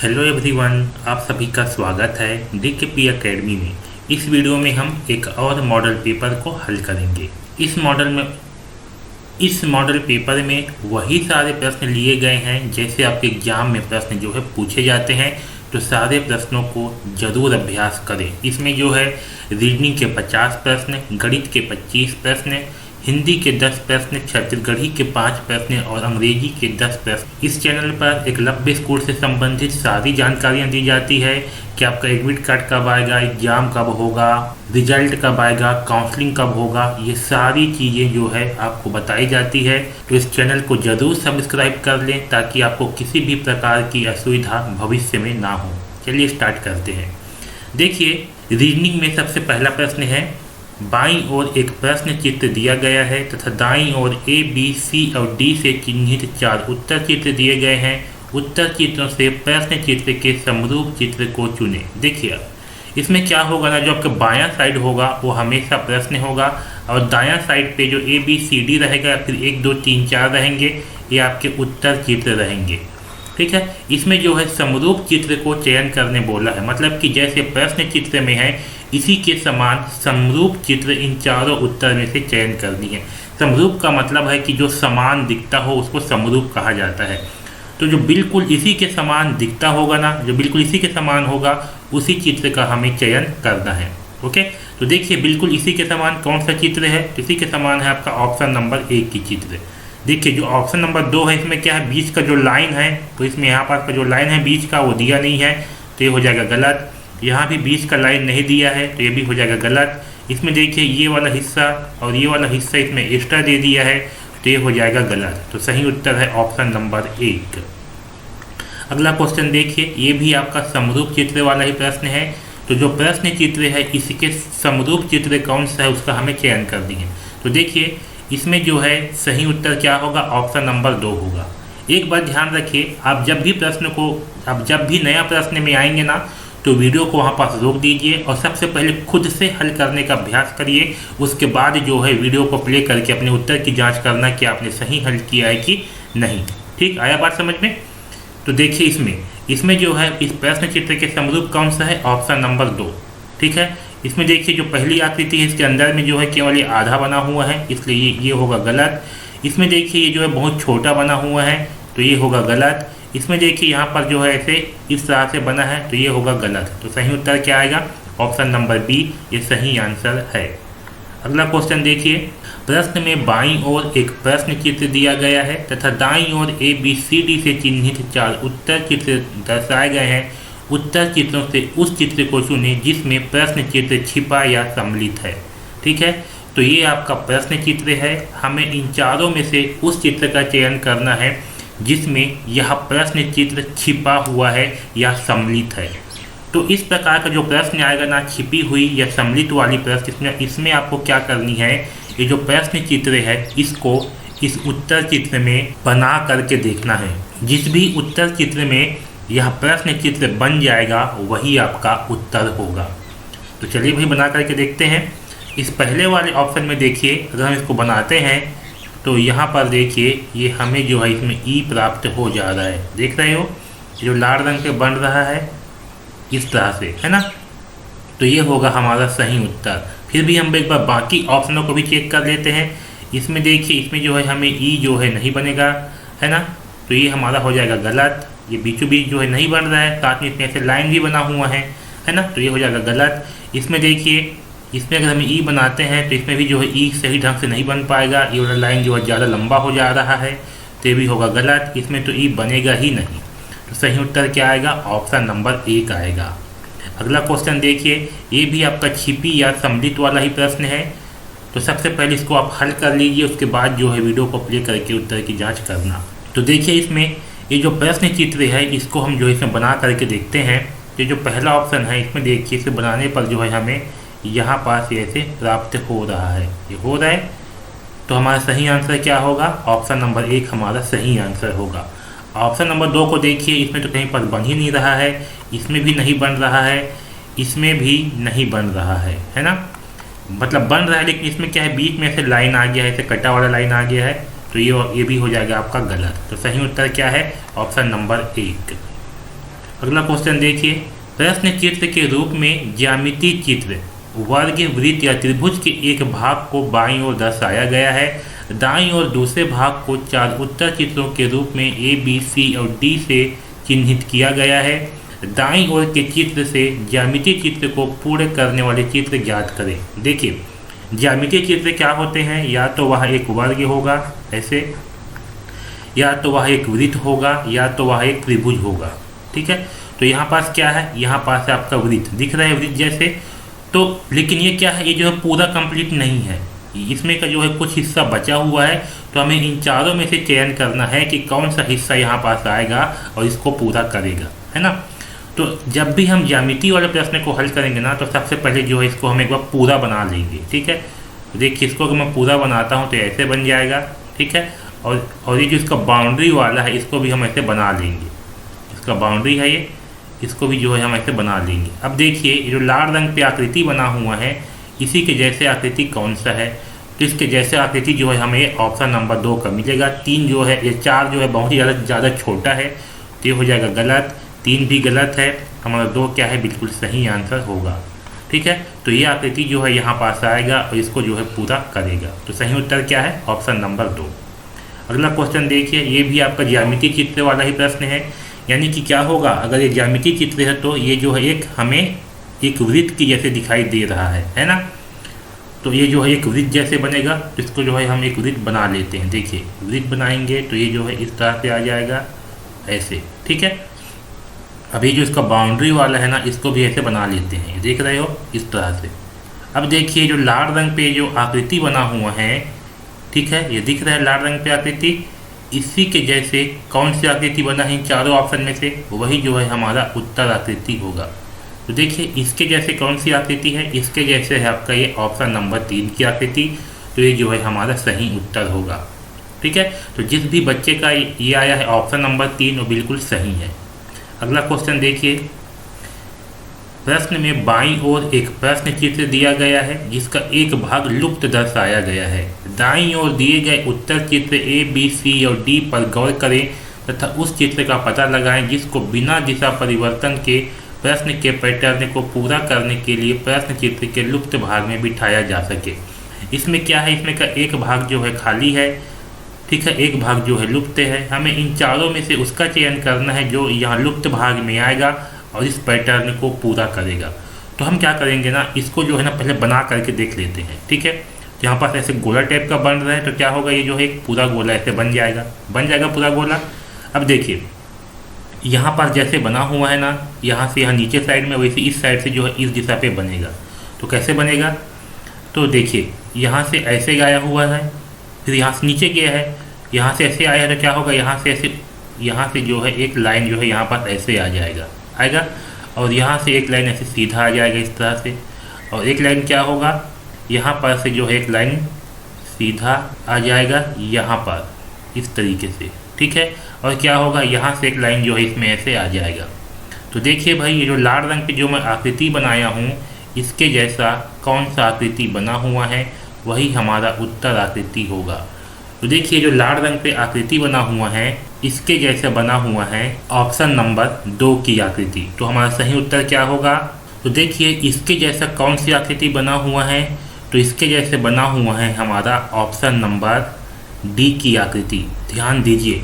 Hello everyone, आप सभी का स्वागत है डीकेपी एकेडमी में। इस वीडियो में हम एक और मॉडल पेपर को हल करेंगे। इस मॉडल पेपर में वही सारे प्रश्न लिए गए हैं जैसे आपके एग्जाम में प्रश्न जो है पूछे जाते हैं, तो सारे प्रश्नों को ज़रूर अभ्यास करें। इसमें जो है रीजनिंग के 50 प्रश्न, गणित के 25 प्रश्न, हिंदी के 10 प्रश्न, छत्तीसगढ़ी के 5 प्रश्न और अंग्रेजी के 10 प्रश्न। इस चैनल पर एकलव्य स्कूल से संबंधित सारी जानकारियां दी जाती है कि आपका एडमिट कार्ड कब आएगा, एग्जाम कब होगा, रिजल्ट कब आएगा, काउंसलिंग कब होगा, ये सारी चीज़ें जो है आपको बताई जाती है। तो इस चैनल को ज़रूर सब्सक्राइब कर लें ताकि आपको किसी भी प्रकार की असुविधा भविष्य में ना हो। चलिए स्टार्ट करते हैं। देखिए, रीजनिंग में सबसे पहला प्रश्न है, बाईं ओर एक प्रश्न चित्र दिया गया है तथा दाईं ओर ए, बी, सी और डी से चिन्हित 4 उत्तर चित्र दिए गए हैं। उत्तर चित्रों से प्रश्न चित्र के समरूप चित्र को चुनें। देखिए, इसमें क्या होगा ना, जो आपका बायां साइड होगा वो हमेशा प्रश्न होगा और दायां साइड पे जो ए, बी, सी, डी रहेगा, फिर 1, 2, 3, 4 रहेंगे, ये आपके उत्तर चित्र रहेंगे। ठीक है, इसमें जो है समरूप चित्र को चयन करने बोला है, मतलब कि जैसे प्रश्न चित्र में है इसी के समान समरूप चित्र इन चारों उत्तर में से चयन करनी है। समरूप का मतलब है कि जो समान दिखता हो उसको समरूप कहा जाता है। तो जो बिल्कुल इसी के समान दिखता होगा ना, जो बिल्कुल इसी के समान होगा, उसी चित्र का हमें चयन करना है। ओके, तो देखिए बिल्कुल इसी के समान कौन सा चित्र है, इसी के समान है आपका ऑप्शन नंबर 1 की चित्र। देखिए, जो ऑप्शन नंबर 2 है इसमें क्या है, बीच का जो लाइन है, तो इसमें यहाँ पर जो लाइन है बीच का वो दिया नहीं है, तो ये हो जाएगा गलत। यहाँ भी बीच का लाइन नहीं दिया है तो ये भी हो जाएगा गलत। इसमें देखिए ये वाला हिस्सा और ये वाला हिस्सा इसमें एक्स्ट्रा दे दिया है, तो ये हो जाएगा गलत। तो सही उत्तर है ऑप्शन नंबर 1। अगला क्वेश्चन देखिए, ये भी आपका समरूप चित्र वाला ही प्रश्न है। तो जो प्रश्न चित्र है इसके समरूप चित्र कौन सा है उसका हमें चयन करनी है। तो देखिए, इसमें जो है सही उत्तर क्या होगा, ऑप्शन नंबर 2 होगा। एक बात ध्यान रखिए, आप जब भी नया प्रश्न में आएंगे ना, तो वीडियो को वहाँ पास रोक दीजिए और सबसे पहले खुद से हल करने का अभ्यास करिए। उसके बाद जो है वीडियो को प्ले करके अपने उत्तर की जांच करना कि आपने सही हल किया है कि नहीं। ठीक, आया बात समझ में? तो देखिए, इसमें जो है इस प्रश्न चित्र के समरूप कौन सा है, ऑप्शन नंबर 2। ठीक है, इसमें देखिए जो पहली आकृति है इसके अंदर में जो है केवल ये आधा बना हुआ है, इसलिए ये होगा गलत। इसमें देखिए ये जो है बहुत छोटा बना हुआ है, तो ये होगा गलत। इसमें देखिए यहाँ पर जो है ऐसे इस तरह से बना है, तो ये होगा गलत। तो सही उत्तर क्या आएगा, ऑप्शन नंबर बी, ये सही आंसर है। अगला क्वेश्चन देखिए, प्रश्न में बाईं ओर एक प्रश्न चित्र दिया गया है तथा दाईं ओर ए, बी, सी, डी से चिन्हित 4 उत्तर चित्र दर्शाए गए हैं। उत्तर चित्रों से उस चित्र को चुनें जिसमें प्रश्न चित्र छिपा या सम्मिलित है। ठीक है, तो ये आपका प्रश्न चित्र है। हमें इन चारों में से उस चित्र का चयन करना है जिसमें यह प्रश्न चित्र छिपा हुआ है या सम्मिलित है। तो इस प्रकार का जो प्रश्न आएगा ना, छिपी हुई या सम्मिलित वाली प्रश्न, इसमें आपको क्या करनी है, ये जो प्रश्न चित्र है इसको इस उत्तर चित्र में बना करके देखना है। जिस भी उत्तर चित्र में यह प्रश्न चित्र बन जाएगा वही आपका उत्तर होगा। तो चलिए भाई बना करके देखते हैं। इस पहले वाले ऑप्शन में देखिए, अगर हम इसको बनाते हैं तो यहाँ पर देखिए ये हमें जो है इसमें ई प्राप्त हो जा रहा है। देख रहे हो, जो लाल रंग पे बन रहा है इस तरह से, है ना। तो ये होगा हमारा सही उत्तर। फिर भी हम एक बार बाकी ऑप्शनों को भी चेक कर लेते हैं। इसमें देखिए, इसमें जो है हमें ई जो है नहीं बनेगा, है ना, तो ये हमारा हो जाएगा गलत। ये बीचों बीच जो है नहीं बन रहा है, साथ में इसमें ऐसे लाइन भी बना हुआ है ना, तो ये हो जाएगा गलत। इसमें देखिए, इसमें अगर हम ई बनाते हैं तो इसमें भी जो है ई सही ढंग से नहीं बन पाएगा, ये वाला लाइन जो है ज़्यादा लंबा हो जा रहा है, तो ये भी होगा गलत। इसमें तो ई बनेगा ही नहीं। तो सही उत्तर क्या आएगा, ऑप्शन नंबर 1 आएगा। अगला क्वेश्चन देखिए, ये भी आपका छिपी या सम्मिलित वाला ही प्रश्न है। तो सबसे पहले इसको आप हल कर लीजिए, उसके बाद जो है वीडियो को प्ले करके उत्तर की जाँच करना। तो देखिए, इसमें ये जो प्रश्न चित्र है इसको हम जो है इसमें बना करके देखते हैं। ये जो पहला ऑप्शन है इसमें देखिए, इसे बनाने पर जो है हमें यहाँ पास ऐसे प्राप्त हो रहा है, ये हो रहा है। तो हमारा सही आंसर क्या होगा, ऑप्शन नंबर 1 हमारा सही आंसर होगा। ऑप्शन नंबर 2 को देखिए, इसमें तो कहीं पर बन ही नहीं रहा है, इसमें भी नहीं बन रहा है, इसमें भी नहीं बन रहा है ना, मतलब बन रहा है लेकिन इसमें क्या है, बीच में ऐसे लाइन आ गया है, ऐसे कटा वाला लाइन आ गया है, तो ये भी हो जाएगा आपका गलत। तो सही उत्तर क्या है, ऑप्शन नंबर 1। अगला क्वेश्चन देखिए, प्रश्न चित्र के रूप में ज्यामितीय चित्र वर्ग, वृत्त या त्रिभुज के एक भाग को बाईं ओर दर्शाया गया है। दाईं ओर दूसरे भाग को 4 उत्तर चित्रों के रूप में ए, बी, सी और डी से चिन्हित किया गया है। दाईं ओर के चित्र से ज्यामितीय चित्र को पूर्ण करने वाले चित्र ज्ञात करें। देखिए, ज्यामितीय चित्र क्या होते हैं? या तो वह एक वर्ग होगा ऐसे, या तो वह एक वृत्त होगा, या तो वह एक त्रिभुज होगा। ठीक है, तो यहाँ पास क्या है? यहाँ पास है आपका वृत्त, दिख रहा है वृत्त जैसे। तो लेकिन ये क्या है? ये जो है पूरा कंप्लीट नहीं है, इसमें का जो है कुछ हिस्सा बचा हुआ है। तो हमें इन चारों में से चयन करना है कि कौन सा हिस्सा यहाँ पास आएगा और इसको पूरा करेगा, है ना। तो जब भी हम ज्यामिति वाले प्रश्न को हल करेंगे ना, तो सबसे पहले जो है इसको हम एक बार पूरा बना लेंगे। ठीक है, तो देखिए इसको अगर मैं पूरा बनाता हूँ तो ऐसे बन जाएगा। ठीक है, और ये जो इसका बाउंड्री वाला है इसको भी हम ऐसे बना लेंगे। इसका बाउंड्री है ये, इसको भी जो है हम ऐसे बना लेंगे। अब देखिए, ये जो लाल रंग पे आकृति बना हुआ है, इसी के जैसे आकृति कौन सा है? तो इसके जैसे आकृति जो है हमें ऑप्शन नंबर 2 का मिलेगा। 3 जो है, ये 4 जो है बहुत ही ज़्यादा छोटा है, तो ये हो जाएगा गलत। 3 भी गलत है, हमारा 2 क्या है? बिल्कुल सही आंसर होगा। ठीक है, तो ये आकृति जो है यहाँ पास आएगा और इसको जो है पूरा करेगा। तो सही उत्तर क्या है? Option number 2। अगला क्वेश्चन देखिए, ये भी आपका ज्यामितीय चित्र वाला ही प्रश्न है। यानी कि क्या होगा? अगर ये ज्यामितीय चित्र है तो ये जो है एक हमें एक वृत्त की जैसे दिखाई दे रहा है ना। तो ये जो है एक वृत्त जैसे बनेगा, तो इसको जो है हम एक वृत्त बना लेते हैं। देखिए, वृत्त बनाएंगे तो ये जो है इस तरह से आ जाएगा ऐसे। ठीक है, अभी जो इसका बाउंड्री वाला है ना, इसको भी ऐसे बना लेते हैं, देख रहे हो, इस तरह से। अब देखिए, जो लाल रंग पे जो आकृति बना हुआ है, ठीक है, ये दिख रहा है लाल रंग पे आकृति, इसी के जैसे कौन सी आकृति बना है इन चारों ऑप्शन में से? वही जो है हमारा उत्तर आकृति होगा। तो देखिए, इसके जैसे कौन सी आकृति है? इसके जैसे है आपका ये ऑप्शन नंबर 3 की आकृति। तो ये जो है हमारा सही उत्तर होगा। ठीक है, तो जिस भी बच्चे का ये आया है ऑप्शन नंबर 3 वो बिल्कुल सही है। अगला क्वेश्चन देखिए, प्रश्न में बाईं ओर एक प्रश्न चित्र दिया गया है जिसका एक भाग लुप्त दर्शाया गया है। दाईं ओर दिए गए उत्तर चित्र ए, बी, सी और डी पर गौर करें तथा उस चित्र का पता लगाएं जिसको बिना दिशा परिवर्तन के प्रश्न के पैटर्न को पूरा करने के लिए प्रश्न चित्र के लुप्त भाग में बिठाया जा सके। इसमें क्या है? इसमें का एक भाग जो है खाली है, ठीक है, एक भाग जो है लुप्त है। हमें इन चारों में से उसका चयन करना है जो यहाँ लुप्त भाग में आएगा और इस पैटर्न को पूरा करेगा। तो हम क्या करेंगे ना, इसको जो है ना पहले बना करके देख लेते हैं। ठीक है, यहाँ पास ऐसे गोला टाइप का बन रहा है, तो क्या होगा? ये जो है एक पूरा गोला ऐसे बन जाएगा पूरा गोला। अब देखिए, यहाँ पास जैसे बना हुआ है ना, यहाँ से यहाँ नीचे साइड में, वैसे इस साइड से जो है इस दिशा पे बनेगा। तो कैसे बनेगा? तो देखिए, यहाँ से ऐसे गया हुआ है, फिर यहाँ से नीचे गया है, यहाँ से ऐसे आया है, तो क्या होगा? यहाँ से ऐसे, यहाँ से जो है एक लाइन जो है यहाँ पास ऐसे आ आएगा, और यहाँ से एक लाइन ऐसे सीधा आ जाएगा इस तरह से, और एक लाइन क्या होगा? यहाँ पर से जो है एक लाइन सीधा आ जाएगा यहाँ पर इस तरीके से। ठीक है, और क्या होगा? यहाँ से एक लाइन जो है इसमें ऐसे आ जाएगा। तो देखिए भाई, ये जो लाल रंग पे जो मैं आकृति बनाया हूँ, इसके जैसा कौन सा आकृति बना हुआ है? वही हमारा उत्तर आकृति होगा। तो देखिए, जो लाल रंग पे आकृति बना हुआ है, इसके जैसे बना हुआ है ऑप्शन नंबर 2 की आकृति। तो हमारा सही उत्तर क्या होगा? तो देखिए, इसके जैसा कौन सी आकृति बना हुआ है? तो इसके जैसे बना हुआ है हमारा ऑप्शन नंबर डी की आकृति। ध्यान दीजिए,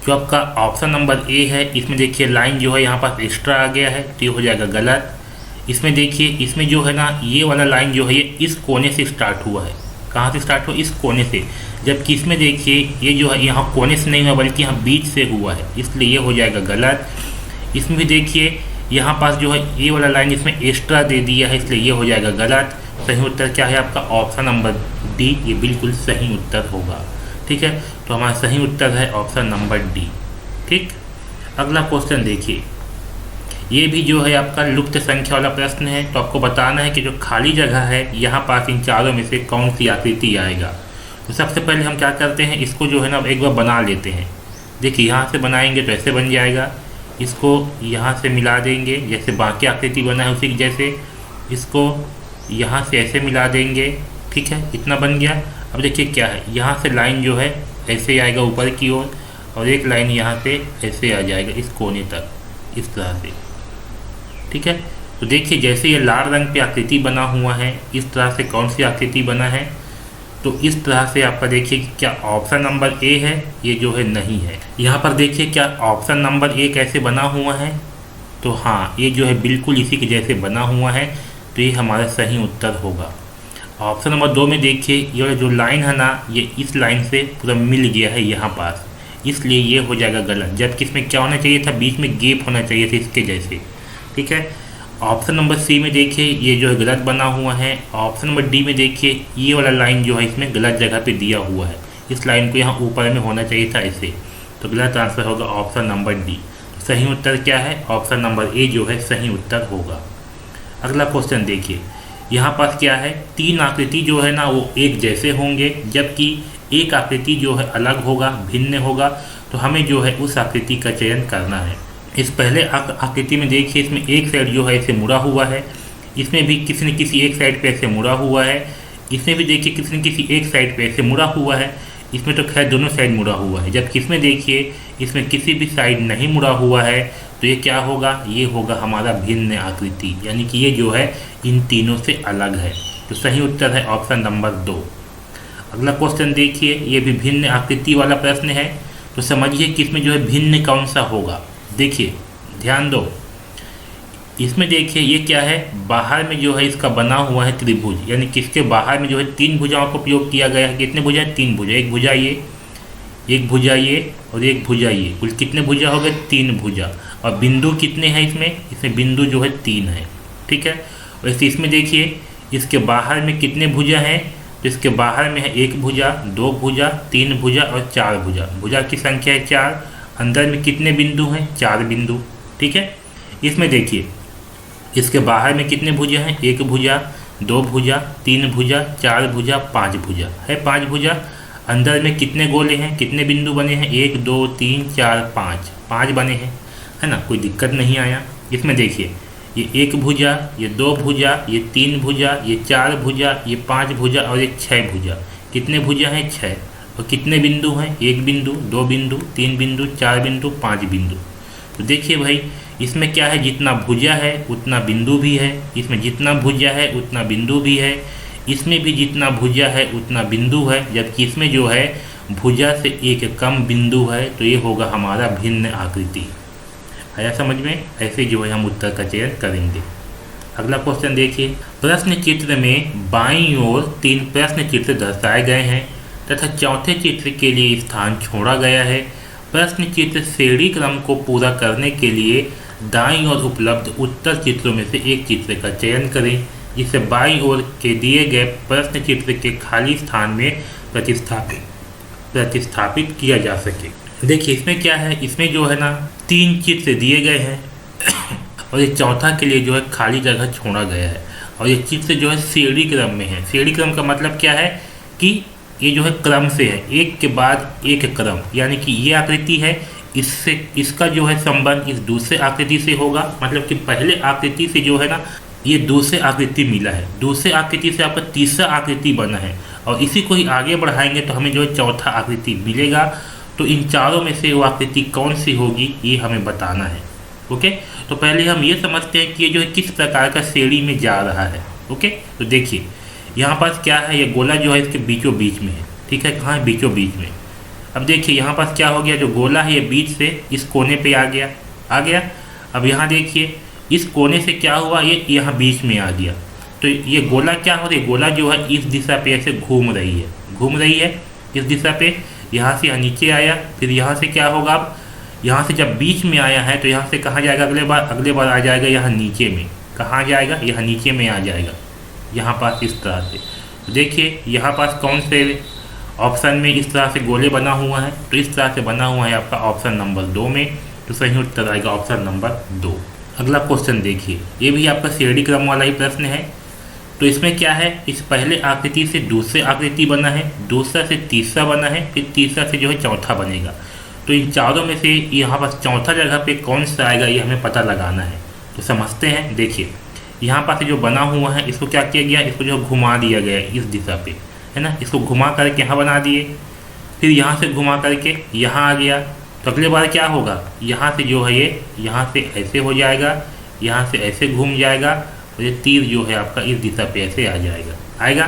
जो आपका ऑप्शन नंबर ए है, इसमें देखिए लाइन जो है यहाँ पास एक्स्ट्रा आ गया है, तो ये हो जाएगा गलत। इसमें देखिए, इसमें जो है ना, ये वाला लाइन जो है ये इस कोने से स्टार्ट हुआ है। कहाँ से स्टार्ट हुआ? इस कोने से। जबकि इसमें देखिए, ये जो है यहाँ कोने से नहीं हुआ बल्कि यहाँ बीच से हुआ है, इसलिए ये हो जाएगा गलत। इसमें भी देखिए, यहाँ पास जो है ये वाला लाइन इसमें एक्स्ट्रा दे दिया है, इसलिए ये हो जाएगा गलत। सही उत्तर क्या है आपका? ऑप्शन नंबर डी, ये बिल्कुल सही उत्तर होगा। ठीक है, तो हमारा सही उत्तर है ऑप्शन नंबर डी। ठीक, अगला क्वेश्चन देखिए, ये भी जो है आपका लुप्त संख्या वाला प्रश्न है। तो आपको बताना है कि जो खाली जगह है यहाँ पास इन चारों में से कौन सी आकृति आएगा। तो सबसे पहले हम क्या करते हैं, इसको जो है ना एक बार बना लेते हैं। देखिए, यहाँ से बनाएंगे तो ऐसे बन जाएगा, इसको यहाँ से मिला देंगे जैसे बाकी आकृति बना है उसी जैसे, इसको यहाँ से ऐसे मिला देंगे। ठीक है, इतना बन गया। अब देखिए क्या है, यहाँ से लाइन जो है ऐसे आएगा ऊपर की ओर, और एक लाइन यहाँ से ऐसे आ जाएगा इस कोने तक। इस तरह से। ठीक है, तो देखिए जैसे ये लाल रंग पे आकृति बना हुआ है, इस तरह से कौन सी आकृति बना है, तो इस तरह से आपका देखिए कि क्या ऑप्शन नंबर ए है, ये जो है नहीं है। यहाँ पर देखिए क्या ऑप्शन नंबर ए कैसे बना हुआ है, तो हाँ ये जो है बिल्कुल इसी के जैसे बना हुआ है, तो ये हमारा सही उत्तर होगा। ऑप्शन नंबर 2 में देखिए ये जो लाइन है ना, ये इस लाइन से पूरा मिल गया है यहाँ पास, इसलिए ये हो जाएगा गलत, जबकि इसमें क्या होना चाहिए था, बीच में गैप होना चाहिए था इसके जैसे। ठीक है, ऑप्शन नंबर सी में देखिए ये जो है गलत बना हुआ है। ऑप्शन नंबर डी में देखिए ये वाला लाइन जो है इसमें गलत जगह पे दिया हुआ है, इस लाइन को यहाँ ऊपर में होना चाहिए था ऐसे, तो गलत आंसर होगा ऑप्शन नंबर डी। सही उत्तर क्या है, ऑप्शन नंबर ए जो है सही उत्तर होगा। अगला क्वेश्चन देखिए, यहाँ पास क्या है, 3 आकृति जो है ना वो एक जैसे होंगे, जबकि एक आकृति जो है अलग होगा, भिन्न होगा, तो हमें जो है उस आकृति का चयन करना है। इस पहले आकृति में देखिए इसमें एक साइड जो है ऐसे मुड़ा हुआ है, इसमें भी किसी न किसी एक साइड पे ऐसे मुड़ा हुआ है, इसमें भी देखिए किसी न किसी एक साइड पे ऐसे मुड़ा हुआ है, इसमें तो खैर दोनों साइड मुड़ा हुआ है, जबकि इसमें देखिए इसमें किसी भी साइड नहीं मुड़ा हुआ है, तो ये क्या होगा, ये होगा हमारा भिन्न आकृति, यानी कि ये जो है इन तीनों से अलग है। तो सही उत्तर है ऑप्शन नंबर 2। अगला क्वेश्चन देखिए, ये भी भिन्न आकृति वाला प्रश्न है, तो समझिए कि इसमें जो है भिन्न कौन सा होगा। देखिए ध्यान दो, इसमें देखिए ये क्या है, बाहर में जो है इसका बना हुआ है त्रिभुज, यानी कि इसके बाहर में जो है 3 भुजाओं का उपयोग किया गया है। कितने भुजा, 3 भुजा, एक भुजा ये, एक भुजा ये और एक भुजा ये, कुल कितने भुजा हो गए, 3 भुजा। और बिंदु कितने हैं इसमें बिंदु जो है 3 है। ठीक है, वैसे इसमें देखिए इसके बाहर में कितने भुजा हैं, तो इसके बाहर में है 1 भुजा, 2 भुजा, 3 भुजा और 4 भुजा। भुजा की संख्या है 4, अंदर में कितने बिंदु हैं, 4 बिंदु। ठीक है, इसमें देखिए इसके बाहर में कितने भुजा हैं, 1 भुजा, 2 भुजा, 3 भुजा, 4 भुजा, 5 भुजा है, 5 भुजा। अंदर में कितने गोले हैं, कितने बिंदु बने हैं, 1 2 3 4 5 बने हैं, है ना, कोई दिक्कत नहीं आया। इसमें देखिए ये 1 भुजा, ये 2 भुजा, ये 3 भुजा, ये 4 भुजा, ये 5 भुजा और ये 6 भुजा। कितने भुजा हैं, 6। और कितने बिंदु हैं, 1 बिंदु, 2 बिंदु, 3 बिंदु, 4 बिंदु, 5 बिंदु। तो देखिए भाई इसमें क्या है, जितना भुजा है उतना बिंदु भी है, इसमें जितना भुजा है उतना बिंदु भी है, इसमें भी जितना भुजा है उतना बिंदु है, जबकि इसमें जो है भुजा से एक कम बिंदु है, तो ये होगा हमारा भिन्न आकृति। आया समझ में, ऐसे जो है हम उत्तर का चयन करेंगे। अगला क्वेश्चन देखिए, प्रश्न चित्र में बाईं ओर 3 प्रश्न चित्र दर्शाए गए हैं तथा चौथे चित्र के लिए स्थान छोड़ा गया है। प्रश्न चित्र श्रेणी क्रम को पूरा करने के लिए दाईं ओर उपलब्ध उत्तर चित्रों में से एक चित्र का चयन करें, जिसे बाईं ओर के दिए गए प्रश्न चित्र के खाली स्थान में प्रतिस्थापित किया जा सके। देखिए इसमें क्या है, इसमें जो है ना 3 चित्र दिए गए हैं और ये चौथा के लिए जो है खाली जगह छोड़ा गया है, और ये चित्र जो है श्रेणी क्रम में है। श्रेणी क्रम का मतलब क्या है कि ये जो है क्रम से है, एक के बाद एक क्रम, यानी कि ये आकृति है, इससे इसका जो है संबंध इस दूसरे आकृति से होगा, मतलब कि पहले आकृति से जो है ना ये दूसरे आकृति मिला है, दूसरे आकृति से आपका तीसरा आकृति बना है, और इसी को ही आगे बढ़ाएंगे तो हमें जो है चौथा आकृति मिलेगा। तो इन चारों में से वो आकृति कौन सी होगी ये हमें बताना है। ओके, तो पहले हम ये समझते हैं कि ये जो है किस प्रकार का श्रेणी में जा रहा है। ओके, तो देखिए यहाँ पास क्या है, ये गोला जो है इसके बीचों बीच में है। ठीक है, कहाँ है, बीचों बीच में। अब देखिए यहाँ पास क्या हो गया, जो गोला है ये बीच से इस कोने पे आ गया। अब यहाँ देखिए इस कोने से क्या हुआ, ये यहाँ बीच में आ गया। तो ये गोला क्या हो रही है, गोला जो है इस दिशा पे ऐसे घूम रही है इस दिशा पे, यहाँ से यहाँ नीचे आया, फिर यहाँ से क्या होगा, अब यहाँ से जब बीच में आया है तो यहाँ से कहाँ जाएगा, अगले बार आ जाएगा यहाँ नीचे में। कहाँ जाएगा, यहाँ नीचे में आ जाएगा, यहाँ पास इस तरह से। तो देखिए यहाँ पास कौन से ऑप्शन में इस तरह से गोले बना हुआ है, तो इस तरह से बना हुआ है आपका ऑप्शन नंबर 2 में, तो सही उत्तर आएगा ऑप्शन नंबर 2। अगला क्वेश्चन देखिए, ये भी आपका श्रेणी क्रम वाला ही प्रश्न है। तो इसमें क्या है, इस पहले आकृति से दूसरे आकृति बना है, दूसरा से तीसरा बना है, फिर तीसरा से जो है चौथा बनेगा। तो इन चारों में से यहाँ पास चौथा जगह पे कौन सा आएगा ये हमें पता लगाना है। तो समझते हैं, देखिए यहाँ पास जो बना हुआ है इसको क्या किया गया, इसको जो घुमा दिया गया है इस दिशा पे, है ना, इसको घुमा करके यहाँ बना दिए, फिर यहाँ से घुमा करके यहाँ आ गया, तो अगले बार क्या होगा, यहाँ से जो है ये यहाँ से ऐसे हो जाएगा, यहाँ से ऐसे घूम जाएगा और ये तीर जो है आपका इस दिशा पे ऐसे आ जाएगा, आएगा,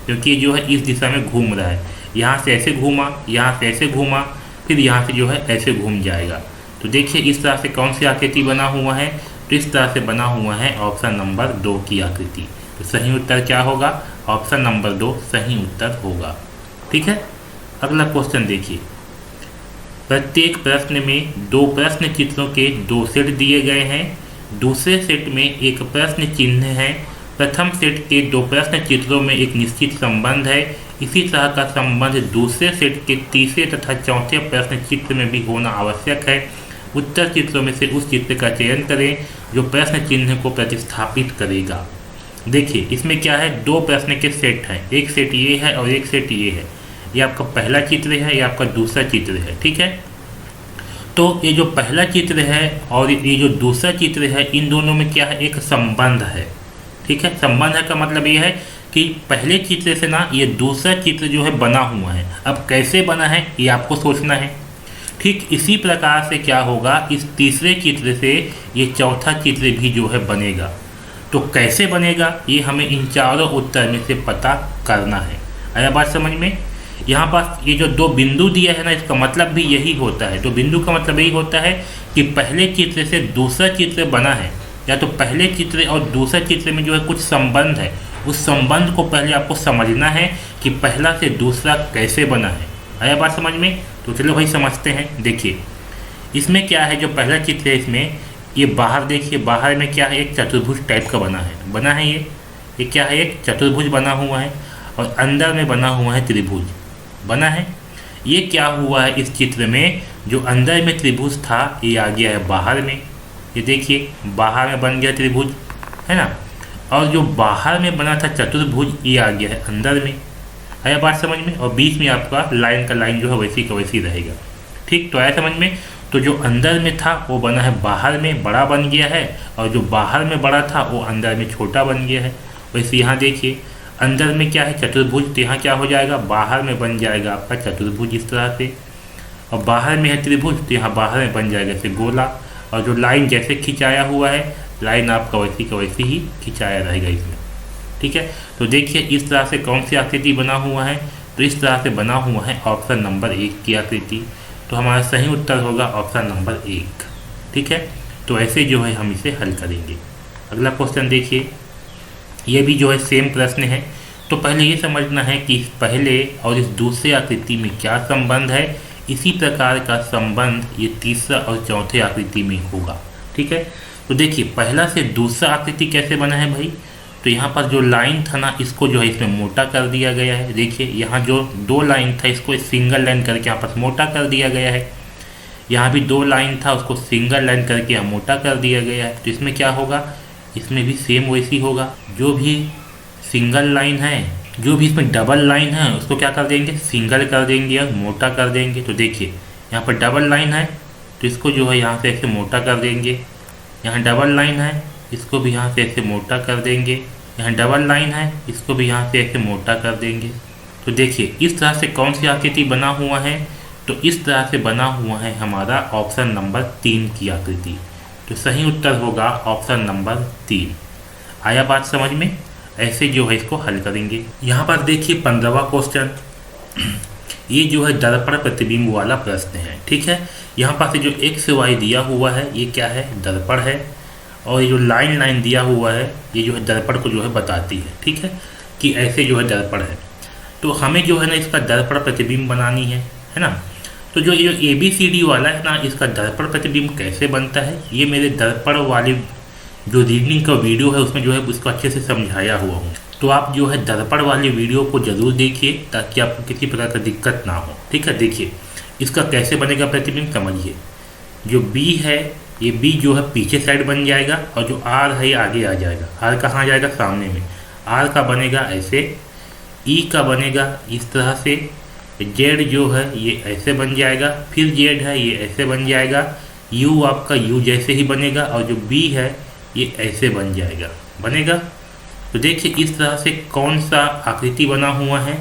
क्योंकि ये जो है इस दिशा में घूम रहा है। यहाँ से ऐसे घूमा, यहाँ से ऐसे घूमा, फिर यहाँ से जो है ऐसे घूम जाएगा। तो देखिए इस तरह से कौन सी आकृति बना हुआ है, तो इस तरह से बना हुआ है ऑप्शन नंबर 2 की आकृति। तो सही उत्तर क्या होगा, ऑप्शन नंबर 2 सही उत्तर होगा। ठीक है, अगला क्वेश्चन देखिए। प्रत्येक प्रश्न में 2 प्रश्न चित्रों के 2 सेट दिए गए हैं। दूसरे सेट में एक प्रश्न चिन्ह है। प्रथम सेट के 2 प्रश्न चित्रों में एक निश्चित संबंध है। इसी तरह का संबंध दूसरे सेट के तीसरे तथा चौथे प्रश्न चित्र में भी होना आवश्यक है। उत्तर चित्रों में से उस चित्र का चयन करें जो प्रश्न चिन्ह को प्रतिस्थापित करेगा। देखिए इसमें क्या है, 2 प्रश्न के सेट हैं, एक सेट ये है और एक सेट ये है। ये आपका पहला चित्र है, ये आपका दूसरा चित्र है। ठीक है, तो ये जो पहला चित्र है और ये जो दूसरा चित्र है, इन दोनों में क्या है, एक संबंध है। ठीक है, संबंध है का मतलब ये है कि पहले चित्र से ना ये दूसरा चित्र जो है बना हुआ है। अब कैसे बना है ये आपको सोचना है। ठीक इसी प्रकार से क्या होगा, इस तीसरे चित्र से ये चौथा चित्र भी जो है बनेगा। तो कैसे बनेगा ये हमें इन चारों उत्तर में से पता करना है। आया बात समझ में। यहाँ पर ये जो 2 बिंदु दिया है ना, इसका मतलब भी यही होता है। 2 बिंदु का मतलब यही होता है कि पहले चित्र से दूसरा चित्र बना है, या तो पहले चित्र और दूसरा चित्र में जो है कुछ संबंध है। उस संबंध को पहले आपको समझना है कि पहला से दूसरा कैसे बना है। आया बात समझ में। तो चलो भाई समझते हैं। देखिए इसमें क्या है, जो पहला चित्र है इसमें ये बाहर देखिए, बाहर में क्या है, एक चतुर्भुज टाइप का बना है ये क्या है, एक चतुर्भुज बना हुआ है और अंदर में बना हुआ है त्रिभुज बना है। ये क्या हुआ है, इस चित्र में जो अंदर में त्रिभुज था ये आ गया है बाहर में। ये देखिए बाहर में बन गया त्रिभुज, है ना, और जो बाहर में बना था चतुर्भुज ये आ गया है अंदर में। आया बात समझ में। और बीच में आपका लाइन का लाइन जो है वैसी का वैसी रहेगा। ठीक, तो आया समझ में। तो जो अंदर में था वो बना है बाहर में, बड़ा बन गया है, और जो बाहर में बड़ा था वो अंदर में छोटा बन गया है। वैसे यहाँ देखिए अंदर में क्या है, चतुर्भुज, तो यहाँ क्या हो जाएगा, बाहर में बन जाएगा आपका चतुर्भुज इस तरह से, और बाहर में है त्रिभुज तो यहाँ बाहर में बन जाएगा जैसे गोला। और जो लाइन जैसे खिंचाया हुआ है, लाइन आपका वैसी का वैसी ही खिंचाया रहेगा इसमें। ठीक है, तो देखिए इस तरह से कौन सी आकृति बना हुआ है, तो इस तरह से बना हुआ है ऑप्शन नंबर 1 की आकृति। तो हमारा सही उत्तर होगा ऑप्शन नंबर 1। ठीक है, तो ऐसे जो है हम इसे हल करेंगे। अगला क्वेश्चन देखिए, ये भी जो है सेम प्रश्न है। तो पहले ये समझना है कि इस पहले और इस दूसरे आकृति में क्या संबंध है। इसी प्रकार का संबंध ये तीसरा और चौथे आकृति में होगा। ठीक है, तो देखिए पहला से दूसरा आकृति कैसे बना है भाई, तो यहाँ पर जो लाइन था ना, इसको जो है इसमें मोटा कर दिया गया है। देखिए यहाँ जो 2 लाइन था इसको सिंगल लाइन करके यहाँ पर मोटा कर दिया गया है। यहाँ भी 2 लाइन था, उसको सिंगल लाइन करके यहाँ मोटा कर दिया गया है। तो इसमें क्या होगा, इसमें भी सेम वैसी होगा। जो भी सिंगल लाइन है, जो भी इसमें डबल लाइन है, उसको क्या कर देंगे, सिंगल कर देंगे और मोटा कर देंगे। तो देखिए यहाँ पर डबल लाइन है तो इसको जो है यहाँ से ऐसे मोटा कर देंगे। यहाँ डबल लाइन है, इसको भी यहाँ से ऐसे मोटा कर देंगे। यहाँ डबल लाइन है, इसको भी यहाँ से ऐसे मोटा कर देंगे। तो देखिए इस तरह से कौन सी आकृति बना हुआ है, तो इस तरह से बना हुआ है हमारा ऑप्शन नंबर 3 की आकृति। तो सही उत्तर होगा ऑप्शन नंबर 3। आया बात समझ में। ऐसे जो है इसको हल करेंगे। यहाँ पर देखिए 15वां क्वेश्चन, ये जो है दर्पण प्रतिबिंब वाला प्रश्न है। ठीक है, यहाँ पर से जो एक्स वाई दिया हुआ है ये क्या है, दर्पण है, और ये जो लाइन दिया हुआ है ये जो है दर्पण को जो है बताती है। ठीक है, कि ऐसे जो है दर्पण है। तो हमें जो है ना इसका दर्पण प्रतिबिंब बनानी है ना। तो जो ये ABCD वाला है ना, इसका दर्पण प्रतिबिंब कैसे बनता है, ये मेरे दर्पण वाली जो रीजनिंग का वीडियो है उसमें जो है उसको अच्छे से समझाया हुआ हूँ। तो आप जो है दर्पण वाली वीडियो को जरूर देखिए ताकि आपको किसी प्रकार का दिक्कत ना हो। ठीक है, देखिए इसका कैसे बनेगा प्रतिबिंब समझिए। जो B है, ये B जो है पीछे साइड बन जाएगा, और जो R है ये आगे आ जाएगा। R कहाँ जाएगा, सामने में। R का बनेगा ऐसे, E का बनेगा इस तरह से, Z जो है ये ऐसे बन जाएगा, फिर Z है ये ऐसे बन जाएगा, U आपका U जैसे ही बनेगा, और जो B है ये ऐसे बन जाएगा, बनेगा। तो देखिए इस तरह से कौन सा आकृति बना हुआ है,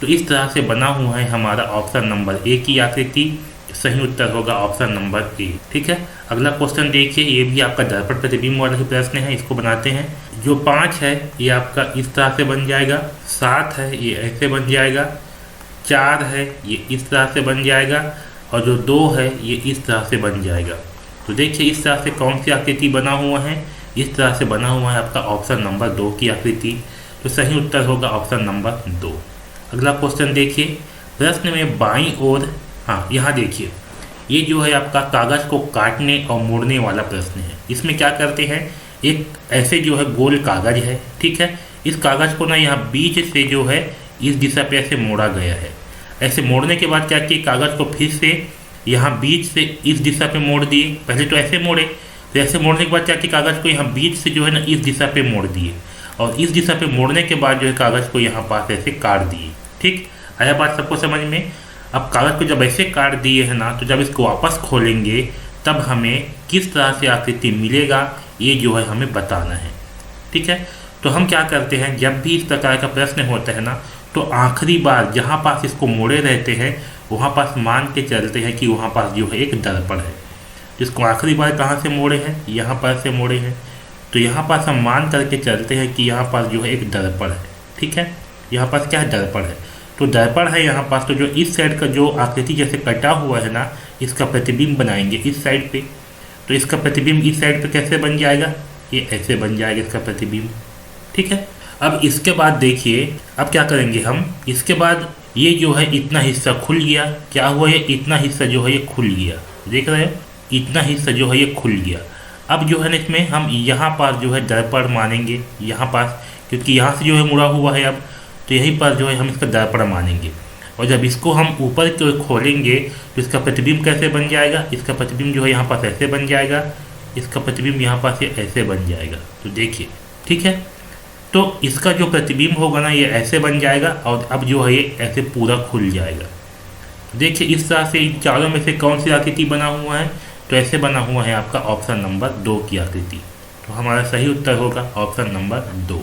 तो इस तरह से बना हुआ है हमारा ऑप्शन नंबर 1 की आकृति। सही उत्तर होगा ऑप्शन नंबर ए। ठीक है, अगला क्वेश्चन देखिए, ये भी आपका दर्पण प्रतिबिंब वाला ही प्रश्न है, इसको बनाते हैं। जो 5 है ये आपका इस तरह से बन जाएगा, 7 है ये ऐसे बन जाएगा, 4 है ये इस तरह से बन जाएगा, और जो 2 है ये इस तरह से बन जाएगा। तो देखिए इस तरह से कौन सी आकृति बना हुआ है, इस तरह से बना हुआ है आपका ऑप्शन नंबर 2 की आकृति। तो सही उत्तर होगा ऑप्शन नंबर 2। अगला क्वेश्चन देखिए, प्रश्न में बाईं ओर, हाँ यहाँ देखिए, ये जो है आपका कागज़ को काटने और मोड़ने वाला प्रश्न है। इसमें क्या करते हैं, एक ऐसे जो है गोल कागज़ है, ठीक है, इस कागज़ को ना यहाँ बीच से जो है इस दिशा पे ऐसे मोड़ा गया है। ऐसे मोड़ने के बाद क्या किया, कागज़ को फिर से यहाँ बीच से इस दिशा पे मोड़ दिए। पहले तो ऐसे मोड़े, तो ऐसे मोड़ने के बाद क्या किया, कागज़ को यहाँ बीच से जो है ना इस दिशा पे मोड़ दिए, और इस दिशा पे मोड़ने के बाद जो है कागज़ को यहाँ पास ऐसे काट दिए। ठीक, आया बात सबको समझ में। अब कागज़ को जब ऐसे काट दिए है ना, तो जब इसको वापस खोलेंगे तब हमें किस तरह से आकृति मिलेगा ये जो है हमें बताना है। ठीक है, तो हम क्या करते हैं, जब भी इस प्रकार का प्रश्न होता है ना, तो आखिरी बार जहाँ पास इसको मोड़े रहते हैं वहाँ पास मान के चलते हैं कि वहाँ पास जो है एक दर्पण है। इसको आखिरी बार कहाँ से मोड़े हैं, यहाँ पर से मोड़े हैं, तो यहाँ पास हम मान करके चलते हैं कि यहाँ पास जो है एक दर्पण है। ठीक है, यहाँ पास क्या है, दर्पण है, तो दर्पण है यहाँ पास। तो जो इस साइड का जो आकृति जैसे कटा हुआ है ना, इसका प्रतिबिंब बनाएंगे इस साइड पे। तो इसका प्रतिबिंब इस साइड पे कैसे बन जाएगा, ये ऐसे बन जाएगा इसका प्रतिबिंब। ठीक है, अब इसके बाद देखिए, अब क्या करेंगे हम, इसके बाद ये जो है इतना हिस्सा खुल गया। क्या हुआ, ये इतना हिस्सा जो है ये खुल गया, देख रहे हो, इतना हिस्सा जो है ये खुल गया। अब जो है ना इसमें हम यहाँ पास जो है दर्पण मानेंगे, यहाँ पास, क्योंकि यहाँ से जो है मुड़ा हुआ है, अब तो यहीं पर जो है हम इसका दर्पण मानेंगे। और जब इसको हम ऊपर की ओर खोलेंगे तो इसका प्रतिबिंब कैसे बन जाएगा, इसका प्रतिबिंब जो है यहाँ पास ऐसे बन जाएगा, इसका प्रतिबिंब यहाँ पास ये ऐसे बन जाएगा। तो देखिए, ठीक है, तो इसका जो प्रतिबिंब होगा ना ये ऐसे बन जाएगा, और अब जो है ये ऐसे पूरा खुल जाएगा। देखिए इस तरह से इन चारों में से कौन सी आकृति बना हुआ है, तो ऐसे बना हुआ है आपका ऑप्शन नंबर 2 की आकृति। तो हमारा सही उत्तर होगा ऑप्शन नंबर 2।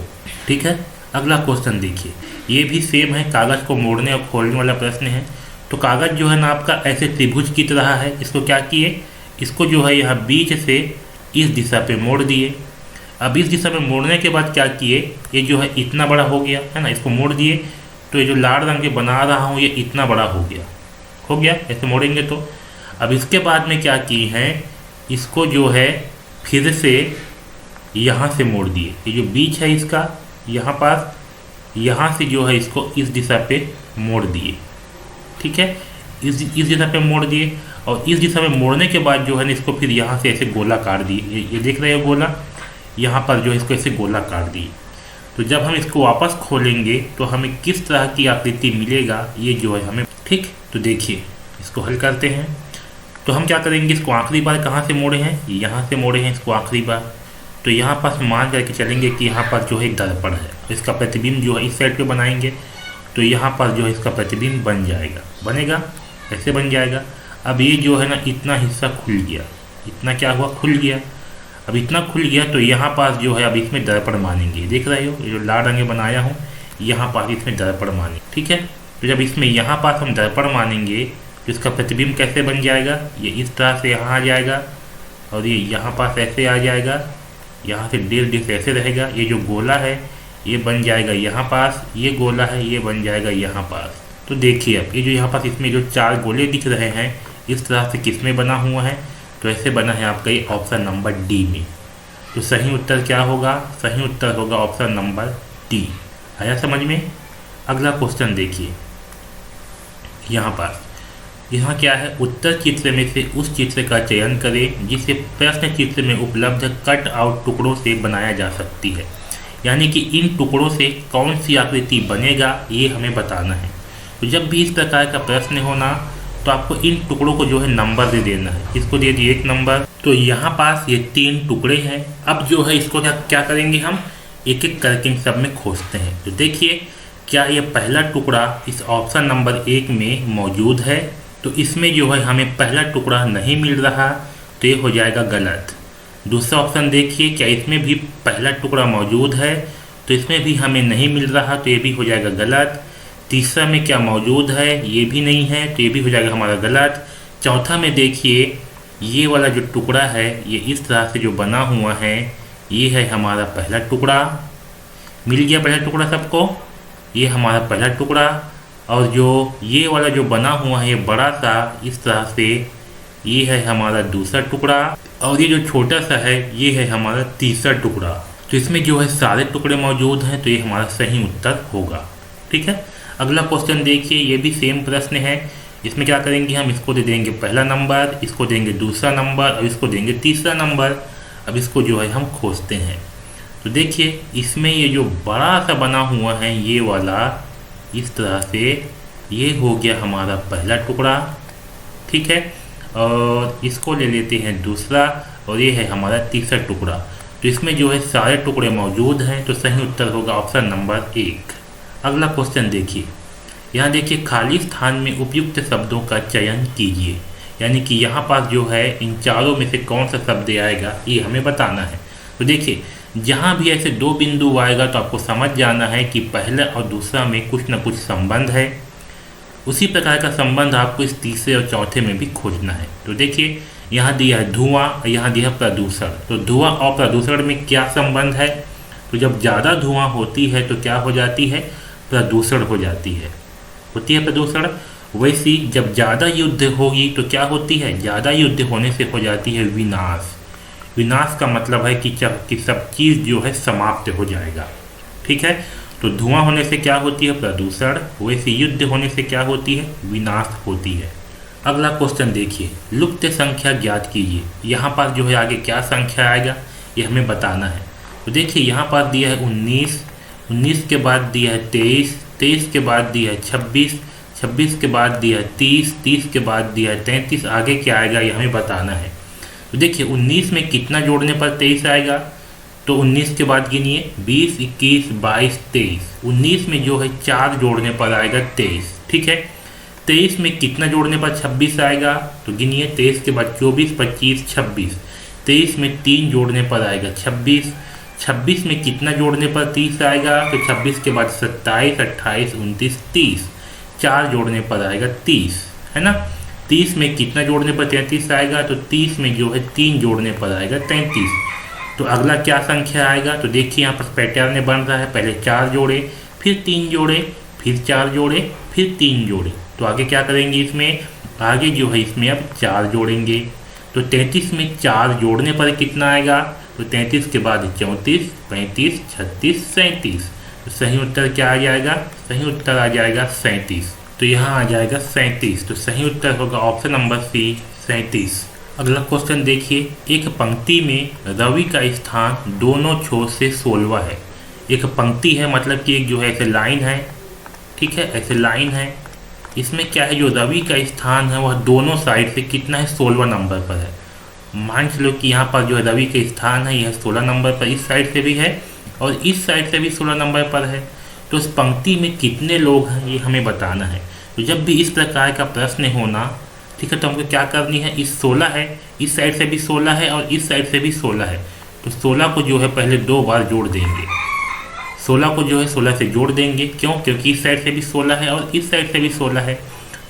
ठीक है, अगला क्वेश्चन देखिए, ये भी सेम है, कागज़ को मोड़ने और खोलने वाला प्रश्न है। तो कागज़ जो है ना आपका ऐसे त्रिभुज की तरह है, इसको क्या किए, इसको जो है यहाँ बीच से इस दिशा पे मोड़ दिए। अब इस दिशा में मोड़ने के बाद क्या किए, ये जो है इतना बड़ा हो गया है ना, इसको मोड़ दिए, तो ये जो लाल रंग के बना रहा हूँ ये इतना बड़ा हो गया, ऐसे मोड़ेंगे तो। अब इसके बाद में क्या किए हैं, इसको जो है फिर से यहाँ से मोड़ दिए, ये जो बीच है इसका यहाँ पास, यहाँ से जो है इसको इस दिशा पे मोड़ दिए। ठीक है, इस दिशा पे मोड़ दिए, और इस दिशा में मोड़ने के बाद जो है ना इसको फिर यहाँ से ऐसे गोला काट दिए। ये देख रहे हो गोला, यहाँ पर जो है इसको ऐसे गोला काट दिए। तो जब हम इसको वापस खोलेंगे तो हमें किस तरह की आकृति मिलेगा ये जो है हमें। ठीक, तो देखिए इसको हल करते हैं। तो हम क्या करेंगे, इसको आखिरी बार कहाँ से मोड़े हैं, यहाँ से मोड़े हैं इसको आखिरी बार। तो यहाँ पास मान करके चलेंगे कि यहाँ पर जो है एक दर्पण है, इसका प्रतिबिंब जो है इस साइड पे बनाएंगे, तो यहाँ पर जो है इसका प्रतिबिंब बन जाएगा, बनेगा, ऐसे बन जाएगा। अब ये जो है ना इतना हिस्सा खुल गया, इतना क्या हुआ, खुल गया। अब इतना खुल गया तो यहाँ पास जो है अब इसमें दर्पण मानेंगे, देख रहे हो ये जो लाल रंग बनाया हूँ, यहाँ पास इसमें दर्पण मानेंगे। ठीक है, तो जब इसमें यहाँ पास हम दर्पण मानेंगे तो इसका प्रतिबिंब कैसे बन जाएगा, ये इस तरह से यहाँ आ जाएगा, और ये यहाँ पास ऐसे आ जाएगा, यहाँ से डिश ऐसे रहेगा। ये जो गोला है ये बन जाएगा यहाँ पास, ये गोला है ये बन जाएगा यहाँ पास। तो देखिए अब ये जो यहाँ पास इसमें जो 4 गोले दिख रहे हैं इस तरह से किस में बना हुआ है, तो ऐसे बना है आपका ये ऑप्शन नंबर डी में। तो सही उत्तर क्या होगा, सही उत्तर होगा ऑप्शन नंबर डी। आया समझ में। अगला क्वेश्चन देखिए, यहाँ पर यहाँ क्या है, उत्तर चित्र में से उस चित्र का चयन करें जिसे प्रश्न चित्र में उपलब्ध कट आउट टुकड़ों से बनाया जा सकती है। यानी कि इन टुकड़ों से कौन सी आकृति बनेगा ये हमें बताना है। तो जब भी इस प्रकार का प्रश्न होना तो आपको इन टुकड़ों को जो है नंबर दे देना है। इसको दे दिए 1 नंबर। तो यहाँ पास ये 3 टुकड़े हैं। अब जो है इसको क्या करेंगे, हम एक एक करके इन सब में खोजते हैं। तो देखिए क्या ये पहला टुकड़ा इस ऑप्शन नंबर 1 में मौजूद है, तो इसमें जो है हमें पहला टुकड़ा नहीं मिल रहा, तो ये हो जाएगा गलत। दूसरा ऑप्शन देखिए, क्या इसमें भी पहला टुकड़ा मौजूद है, तो इसमें भी हमें नहीं मिल रहा, तो ये भी हो जाएगा गलत। तीसरा में क्या मौजूद है, ये भी नहीं है, तो ये भी हो जाएगा हमारा गलत। चौथा में देखिए ये वाला जो टुकड़ा है ये इस तरह से जो बना हुआ है, ये है हमारा पहला टुकड़ा। मिल गया पहला टुकड़ा सबको, ये हमारा पहला टुकड़ा। और जो ये वाला जो बना हुआ है ये बड़ा सा इस तरह से, ये है हमारा दूसरा टुकड़ा। और ये जो छोटा सा है ये है हमारा तीसरा टुकड़ा। तो इसमें जो है सारे टुकड़े मौजूद हैं, तो ये हमारा सही उत्तर होगा। ठीक है, अगला क्वेश्चन देखिए, ये भी सेम प्रश्न है। इसमें क्या करेंगे हम, इसको दे देंगे पहला नंबर, इसको देंगे दूसरा नंबर और इसको देंगे तीसरा नंबर। अब इसको जो है हम खोजते हैं। तो देखिए इसमें ये जो बड़ा सा बना हुआ है ये वाला इस तरह से, ये हो गया हमारा पहला टुकड़ा। ठीक है, और इसको ले लेते हैं दूसरा, और ये है हमारा तीसरा टुकड़ा। तो इसमें जो है सारे टुकड़े मौजूद हैं, तो सही उत्तर होगा ऑप्शन नंबर 1। अगला क्वेश्चन देखिए, यहाँ देखिए खाली स्थान में उपयुक्त शब्दों का चयन कीजिए। यानी कि यहाँ पास जो है इन चारों में से कौन सा शब्द आएगा ये हमें बताना है। तो देखिए जहाँ भी ऐसे दो बिंदु आएगा तो आपको समझ जाना है कि पहला और दूसरा में कुछ न कुछ संबंध है। उसी प्रकार का संबंध आपको इस तीसरे और चौथे में भी खोजना है। तो देखिए यहाँ दिया है धुआं और यहाँ दिया है प्रदूषण। तो धुआं और प्रदूषण में क्या संबंध है, तो जब ज़्यादा धुआं होती है तो क्या हो जाती है, प्रदूषण हो जाती है, होती है प्रदूषण। वैसी जब ज़्यादा युद्ध होगी तो क्या होती है, ज़्यादा युद्ध होने से हो जाती है विनाश। विनाश का मतलब है कि सब चीज़ जो है समाप्त हो जाएगा। ठीक है, तो धुआं होने से क्या होती है, प्रदूषण। वैसे युद्ध होने से क्या होती है, विनाश होती है। अगला क्वेश्चन देखिए, लुप्त संख्या ज्ञात कीजिए। यहाँ पर जो है आगे क्या संख्या आएगा ये हमें बताना है। तो देखिए यहाँ पर दिया है 19, 19 के बाद दिया है 23, 23 के बाद दिया है 26, 26 के बाद दिया है 30, 30 के बाद दिया है 33। आगे क्या आएगा ये हमें बताना है। तो देखिए 19 में कितना जोड़ने पर 23 आएगा, तो 19 के बाद गिनिए 20, 21, 22, 23। 19 में जो है 4 जोड़ने पर आएगा 23। ठीक है, 23 में कितना जोड़ने पर 26 आएगा, तो गिनिए 23 के बाद 24, 25, 26। 23 में 3 जोड़ने पर आएगा 26। 26 में कितना जोड़ने पर 30 आएगा, तो 26 के बाद 27, 28, 29, 30। 4 जोड़ने पर आएगा 30, है ना। 30 में कितना जोड़ने पर 33 आएगा, तो 30 में जो है 3 जोड़ने पर आएगा 33। तो अगला क्या संख्या आएगा, तो देखिए यहाँ पर पैटर्न बन रहा है, पहले 4 जोड़े, फिर 3 जोड़े, फिर 4 जोड़े, फिर 3 जोड़े। तो आगे क्या करेंगे, इसमें आगे जो है इसमें अब 4 जोड़ेंगे। तो 33 में 4 जोड़ने पर कितना आएगा, तो 33 के बाद 34, 35, 36, 37। तो सही उत्तर क्या आ जाएगा, सही उत्तर आ जाएगा 37। तो यहाँ आ जाएगा 37। तो सही उत्तर होगा ऑप्शन नंबर सी, 37। अगला क्वेश्चन देखिए, एक पंक्ति में रवि का स्थान दोनों छोर से 16 है। एक पंक्ति है मतलब कि एक जो है ऐसे लाइन है। ठीक है, ऐसे लाइन है, इसमें क्या है, जो रवि का स्थान है वह दोनों साइड से कितना है, 16 नंबर पर है। मान लो कि यहाँ पर जो है रवि का स्थान है यह 16 नंबर पर, इस साइड से भी है और इस साइड से भी 16 नंबर पर है। तो इस पंक्ति में कितने लोग हैं ये हमें बताना है। तो जब भी इस प्रकार का प्रश्न होना, ठीक है, तो हमको क्या करनी है, इस 16 है, इस साइड से भी 16 है और इस साइड से भी 16 है। तो 16 को जो है पहले 2 बार जोड़ देंगे। 16 को जो है 16 से जोड़ देंगे, क्यों, क्योंकि इस साइड से भी 16 है और इस साइड से भी 16 है।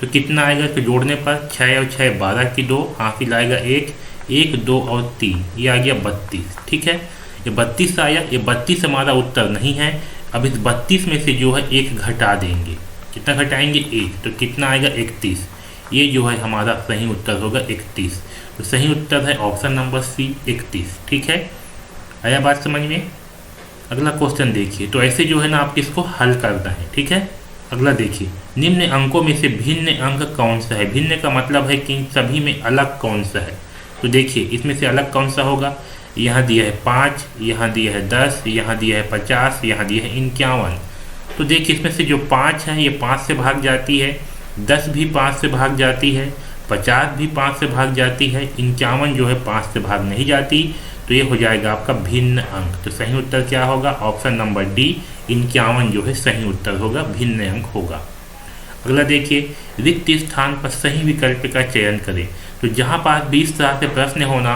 तो कितना आएगा, इसको जोड़ने पर 6 और 6 12 की 2, हासिल आएगा 1, 1, 2 और 3, ये आ गया 32। ठीक है, ये 32 आया। ये 32 हमारा उत्तर नहीं है। अब इस 32 में से जो है 1 घटा देंगे। कितना घटाएंगे, 1। तो कितना आएगा, 31। ये जो है हमारा सही उत्तर होगा 31। तो सही उत्तर है ऑप्शन नंबर सी, 31। ठीक है, आया बात समझ में। अगला क्वेश्चन देखिए, तो ऐसे जो है ना आपको इसको हल करना है। ठीक है, अगला देखिए, निम्न अंकों में से भिन्न अंक कौन सा है। भिन्न का मतलब है कि इन सभी में अलग कौन सा है। तो देखिए इसमें से अलग कौन सा होगा, यहाँ दिया है 5, यहाँ दिया है 10, यहाँ दिया है 50, यहाँ दिया है 51। तो देखिए इसमें से जो 5 है ये 5 से भाग जाती है, 10 भी 5 से भाग जाती है, 50 भी 5 से भाग जाती है, 51 जो है 5 से भाग नहीं जाती। तो ये हो जाएगा आपका भिन्न अंक। तो सही उत्तर क्या होगा, ऑप्शन नंबर डी, 51 जो है सही उत्तर होगा, भिन्न अंक होगा। अगला देखिए, रिक्त स्थान पर सही विकल्प का चयन करें। तो जहाँ पास भी इस तरह से प्रश्न होना,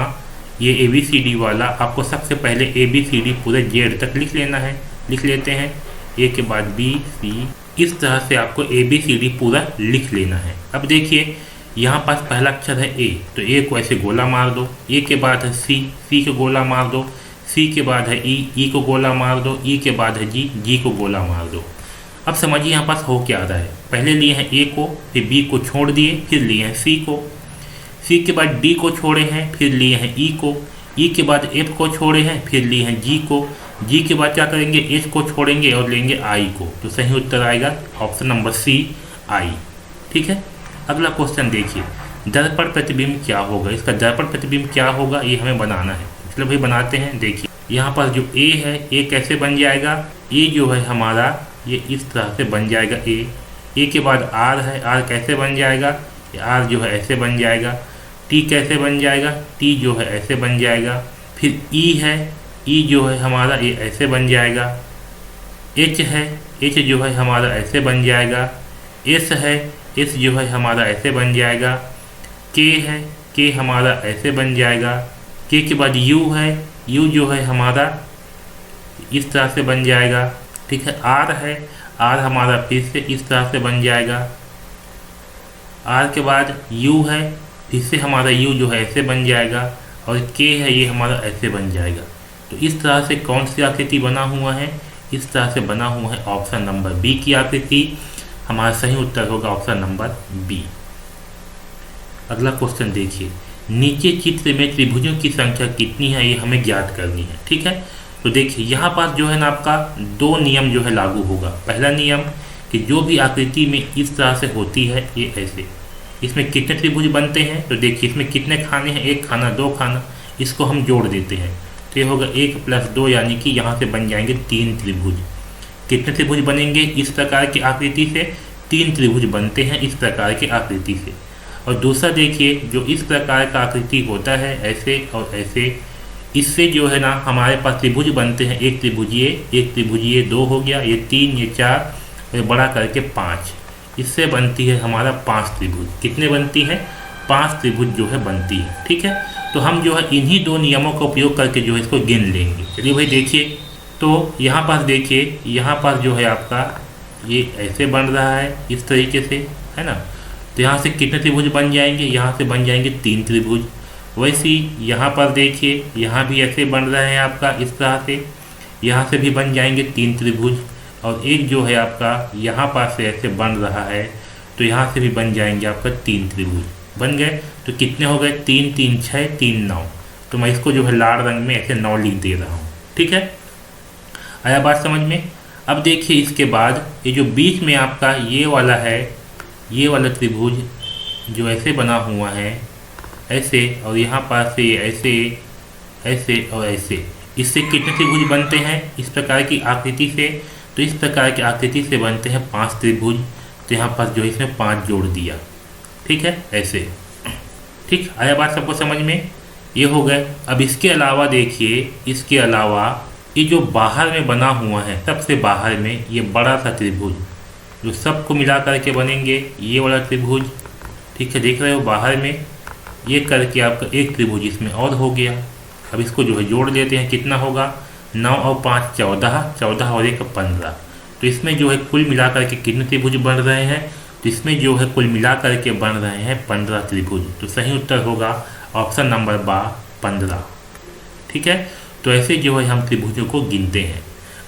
ये ABCD वाला, आपको सबसे पहले ABCD पूरे Z तक लिख लेना है। लिख लेते हैं, A के बाद B, C, इस तरह से आपको ABCD पूरा लिख लेना है। अब देखिए यहाँ पास पहला अक्षर है ए, तो ए को ऐसे गोला मार दो। ए के बाद है सी, सी को गोला मार दो। सी के बाद है ई, ई को गोला मार दो। ई के बाद है जी, जी को गोला मार दो। अब समझिए यहाँ पास हो क्या रहा है। पहले लिए हैं ए को, फिर बी को छोड़ दिए, फिर लिए हैं सी को। सी के बाद डी को छोड़े हैं, फिर लिए हैं ई को। ई के बाद एफ को छोड़े हैं, फिर लिए हैं जी को। जी के बाद क्या करेंगे, एच को छोड़ेंगे और लेंगे आई को। तो सही उत्तर आएगा ऑप्शन नंबर सी, आई। ठीक है, अगला क्वेश्चन देखिए, दर्पण प्रतिबिंब क्या होगा। इसका दर्पण प्रतिबिंब क्या होगा ये हमें बनाना है। चलो भाई बनाते हैं। देखिए यहाँ पर जो ए है, ए कैसे बन जाएगा, ए जो है हमारा ये इस तरह से बन जाएगा ए। ए के बाद आर है, आर कैसे बन जाएगा, आर जो है ऐसे बन जाएगा। टी कैसे बन जाएगा, टी जो है ऐसे बन जाएगा। फिर ई है, ई जो है हमारा ये ऐसे बन जाएगा। एच है, एच जो है हमारा ऐसे बन जाएगा। एस है, एस जो है हमारा ऐसे बन जाएगा। के है, के हमारा ऐसे बन जाएगा। के के बाद यू है, यू जो है हमारा इस तरह से बन जाएगा। ठीक है, आर है, आर हमारा फिर से इस तरह से बन जाएगा। आर के बाद यू है, फिर से हमारा यू जो है ऐसे बन जाएगा। और के है, ये हमारा ऐसे बन जाएगा। तो इस तरह से कौन सी आकृति बना हुआ है, इस तरह से बना हुआ है ऑप्शन नंबर बी की आकृति। हमारा सही उत्तर होगा ऑप्शन नंबर बी। अगला क्वेश्चन देखिए, नीचे चित्र में त्रिभुजों की संख्या कितनी है ये हमें ज्ञात करनी है। ठीक है, तो देखिए यहाँ पास जो है ना आपका दो नियम जो है लागू होगा। पहला नियम कि जो भी आकृति में इस तरह से होती है ये ऐसे, इसमें कितने त्रिभुज बनते हैं, तो देखिए इसमें कितने खाने हैं, एक खाना, दो खाना, इसको हम जोड़ देते हैं तो ये होगा 1 + 2, यानी कि यहाँ से बन जाएंगे 3 त्रिभुज। कितने त्रिभुज बनेंगे इस प्रकार की आकृति से, 3 त्रिभुज बनते हैं इस प्रकार की आकृति से। और दूसरा देखिए, जो इस प्रकार का आकृति होता है ऐसे और ऐसे, इससे जो है ना हमारे पास त्रिभुज बनते हैं। एक त्रिभुज ये 2 हो गया, ये 3, ये 4, और बड़ा करके 5। इससे बनती है हमारा 5 त्रिभुज। कितने बनती है, 5 त्रिभुज जो है बनती है। ठीक है, तो हम जो है इन्हीं 2 नियमों का उपयोग करके जो है इसको गिन लेंगे। चलिए भाई देखिए, तो यहाँ पास देखिए, यहाँ पास जो है आपका ये ऐसे बन रहा है इस तरीके से, है ना। तो यहाँ से कितने त्रिभुज बन जाएंगे, यहाँ से बन जाएंगे 3 त्रिभुज। वैसे ही यहाँ पर देखिए, यहाँ भी ऐसे बन रहा है आपका इस तरह से, यहाँ से भी बन जाएंगे 3 त्रिभुज। और एक जो है आपका यहाँ पास से ऐसे बन रहा है, तो यहाँ से भी बन जाएंगे आपका 3 त्रिभुज। बन गए, तो कितने हो गए, 3 3 6 3 9। तो मैं इसको जो है लाल रंग में ऐसे 9 लिख दे रहा हूँ। ठीक है, आया बात समझ में। अब देखिए इसके बाद ये जो बीच में आपका ये वाला है, ये वाला त्रिभुज जो ऐसे बना हुआ है ऐसे, और यहाँ पास से ऐसे, ऐसे और ऐसे, इससे कितने त्रिभुज बनते हैं इस प्रकार की आकृति से, तो इस प्रकार की आकृति से बनते हैं 5 त्रिभुज। तो यहाँ पास जो इसमें 5 जोड़ दिया। ठीक है, ऐसे। ठीक, आया बात सबको समझ में, ये हो गए। अब इसके अलावा देखिए, इसके अलावा ये जो बाहर में बना हुआ है, सबसे बाहर में ये बड़ा सा त्रिभुज जो सबको मिला करके बनेंगे ये वाला त्रिभुज। ठीक है, देख रहे हो बाहर में ये करके आपका एक त्रिभुज इसमें और हो गया। अब इसको जो है जोड़ लेते हैं, कितना होगा, 9 और 5 14, 14 और 1 15। तो इसमें जो है कुल मिला करके कितने त्रिभुज बन रहे हैं, तो इसमें जो है कुल मिला करके बन रहे हैं 15 त्रिभुज। तो सही उत्तर होगा ऑप्शन नंबर 15। ठीक है, तो ऐसे जो है हम त्रिभुजों को गिनते हैं।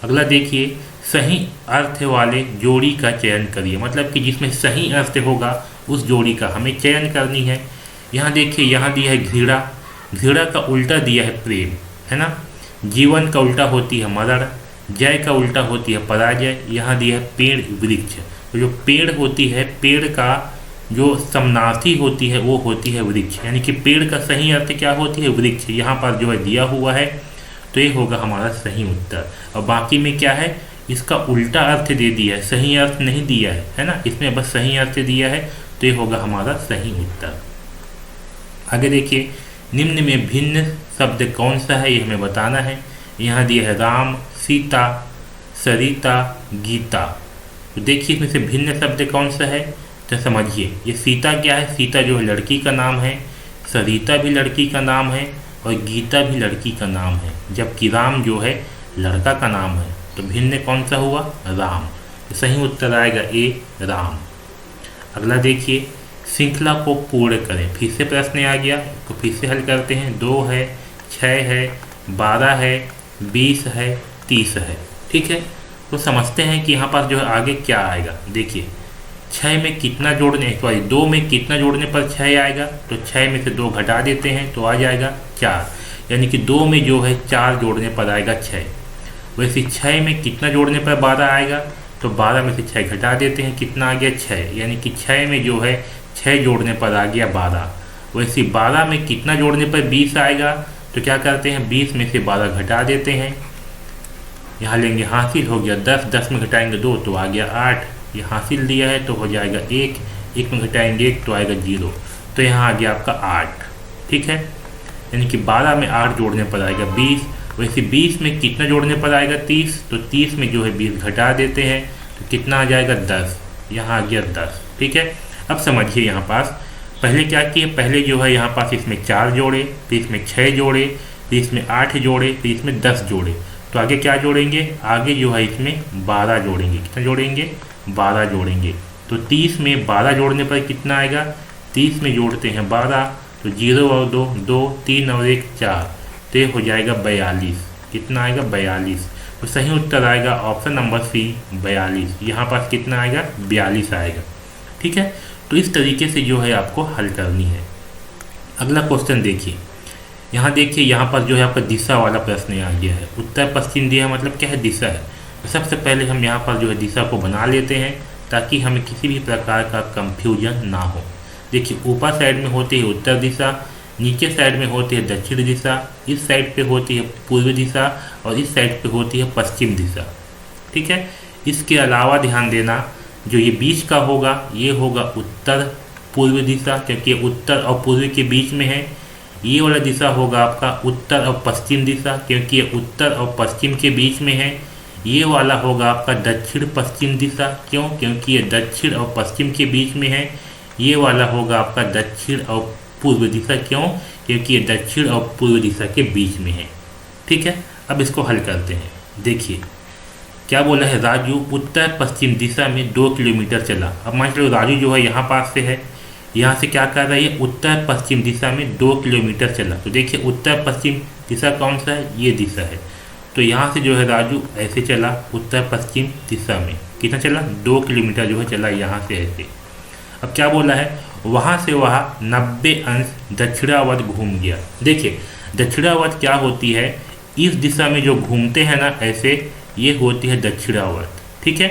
अगला देखिए, सही अर्थ वाले जोड़ी का चयन करिए। मतलब कि जिसमें सही अर्थ होगा उस जोड़ी का हमें चयन करनी है। यहाँ देखिए, यहाँ दिया है घृणा, घृणा का उल्टा दिया है प्रेम, है ना। जीवन का उल्टा होती है मरण, जय का उल्टा होती है पराजय। यहाँ दिया है पेड़ वृक्ष, तो जो पेड़ होती है, पेड़ का जो समानार्थी होती है वो होती है वृक्ष, यानी कि पेड़ का सही अर्थ क्या होती है, वृक्ष। यहाँ पर जो है दिया हुआ है, तो ये होगा हमारा सही उत्तर। और बाकी में क्या है, इसका उल्टा अर्थ दे दिया है, सही अर्थ नहीं दिया है ना, इसमें बस सही अर्थ दिया है, तो ये होगा हमारा सही उत्तर। आगे देखिए, निम्न में भिन्न शब्द कौन सा है ये हमें बताना है। यहाँ दिया है राम, सीता, सरिता, गीता। तो देखिए इसमें से भिन्न शब्द कौन सा है, तो समझिए। ये सीता क्या है, सीता जो है लड़की का नाम है, सरिता भी लड़की का नाम है, और गीता भी लड़की का नाम है, जबकि राम जो है लड़का का नाम है। तो भिन्न कौन सा हुआ, राम। तो सही उत्तर आएगा ए, राम। अगला देखिए, श्रृंखला को पूर्ण करें। फिर से प्रश्न आ गया, तो फिर से हल करते हैं। 2 है, 6 है, 12 है, 20 है, 30 है। ठीक है, तो समझते हैं कि यहाँ पर जो है आगे क्या आएगा। देखिए 6 में कितना जोड़ने, सॉरी 2 में कितना जोड़ने पर 6 आएगा, तो 6 में से 2 घटा देते हैं तो आ जाएगा 4, यानी कि 2 में जो है 4 जोड़ने पर आएगा 6। वैसे 6 में कितना जोड़ने पर 12 आएगा, तो 12 में से 6 घटा देते हैं, कितना आ गया 6, यानी कि 6 में जो है 6 जोड़ने पर आ गया 12। वैसे 12 में कितना जोड़ने पर 20 आएगा, तो क्या करते हैं 20 में से 12 घटा देते हैं, यहाँ लेंगे हासिल हो गया 10, 10 में घटाएंगे 2 तो आ गया 8, ये हासिल दिया है तो हो जाएगा 1, 1 में घटाएंगे 1 तो आएगा 0, तो यहाँ आ गया आपका 8। ठीक है, यानी कि 12 में 8 जोड़ने पर आएगा 20। वैसे 20 में कितना जोड़ने पर आएगा 30, तो 30 में जो है 20 घटा देते हैं तो कितना आ जाएगा 10, यहाँ आ गया 10। ठीक है, अब समझिए यहाँ पास पहले क्या किए, पहले जो है यहाँ पास इसमें 4 जोड़े, फिर इसमें 6 जोड़े, फिर इसमें 8 जोड़े, फिर इसमें 10 जोड़े, तो आगे क्या जोड़ेंगे, आगे जो है इसमें 12 जोड़ेंगे। कितना जोड़ेंगे, 12 जोड़ेंगे। तो 30 में 12 जोड़ने पर कितना आएगा, 30 में जोड़ते हैं 12, तो 0 और 2, 2, 3 और 1 4, तो ये हो जाएगा 42। कितना आएगा 42, तो सही उत्तर आएगा ऑप्शन नंबर सी 42। यहाँ पास कितना आएगा 42 आएगा। ठीक है, तो इस तरीके से जो है आपको हल करनी है। अगला क्वेश्चन देखिए, यहाँ देखिए यहाँ पर जो है आपका दिशा वाला प्रश्न आ गया है। उत्तर पश्चिम दिया मतलब क्या है, दिशा है। तो सबसे पहले हम यहाँ पर जो है दिशा को बना लेते हैं ताकि हमें किसी भी प्रकार का कंफ्यूजन ना हो। देखिए ऊपर साइड में होती है उत्तर दिशा, नीचे साइड में होती है दक्षिण दिशा, इस साइड पे होती है पूर्व दिशा और इस साइड पे होती है पश्चिम दिशा। ठीक है, इसके अलावा ध्यान देना जो ये बीच का होगा ये होगा उत्तर पूर्व दिशा, क्योंकि उत्तर और पूर्व के बीच में है। ये वाला दिशा होगा आपका उत्तर और पश्चिम दिशा, क्योंकि ये उत्तर और पश्चिम के बीच में है। ये वाला होगा आपका दक्षिण पश्चिम दिशा, क्यों, क्योंकि ये दक्षिण और पश्चिम के बीच में है। ये वाला होगा आपका दक्षिण और पूर्व दिशा, क्यों, क्योंकि ये दक्षिण और पूर्व दिशा के बीच में है। ठीक है, अब इसको हल करते हैं। देखिए क्या बोला है, राजू उत्तर पश्चिम दिशा में 2 किलोमीटर चला। अब मान लो राजू जो है यहाँ पास से है, यहाँ से क्या कर रहा है, उत्तर पश्चिम दिशा में 2 किलोमीटर चला। तो देखिए उत्तर पश्चिम दिशा कौन सा है, ये दिशा है। तो यहाँ से जो है राजू ऐसे चला उत्तर पश्चिम दिशा में, कितना चला 2 किलोमीटर जो है चला यहाँ से ऐसे। अब क्या बोला है, वहाँ से वहाँ 90 अंश दक्षिणावर्त घूम गया। देखिए दक्षिणावर्त क्या होती है, इस दिशा में जो घूमते हैं ना ऐसे, ये होती है दक्षिणावर्त। ठीक है,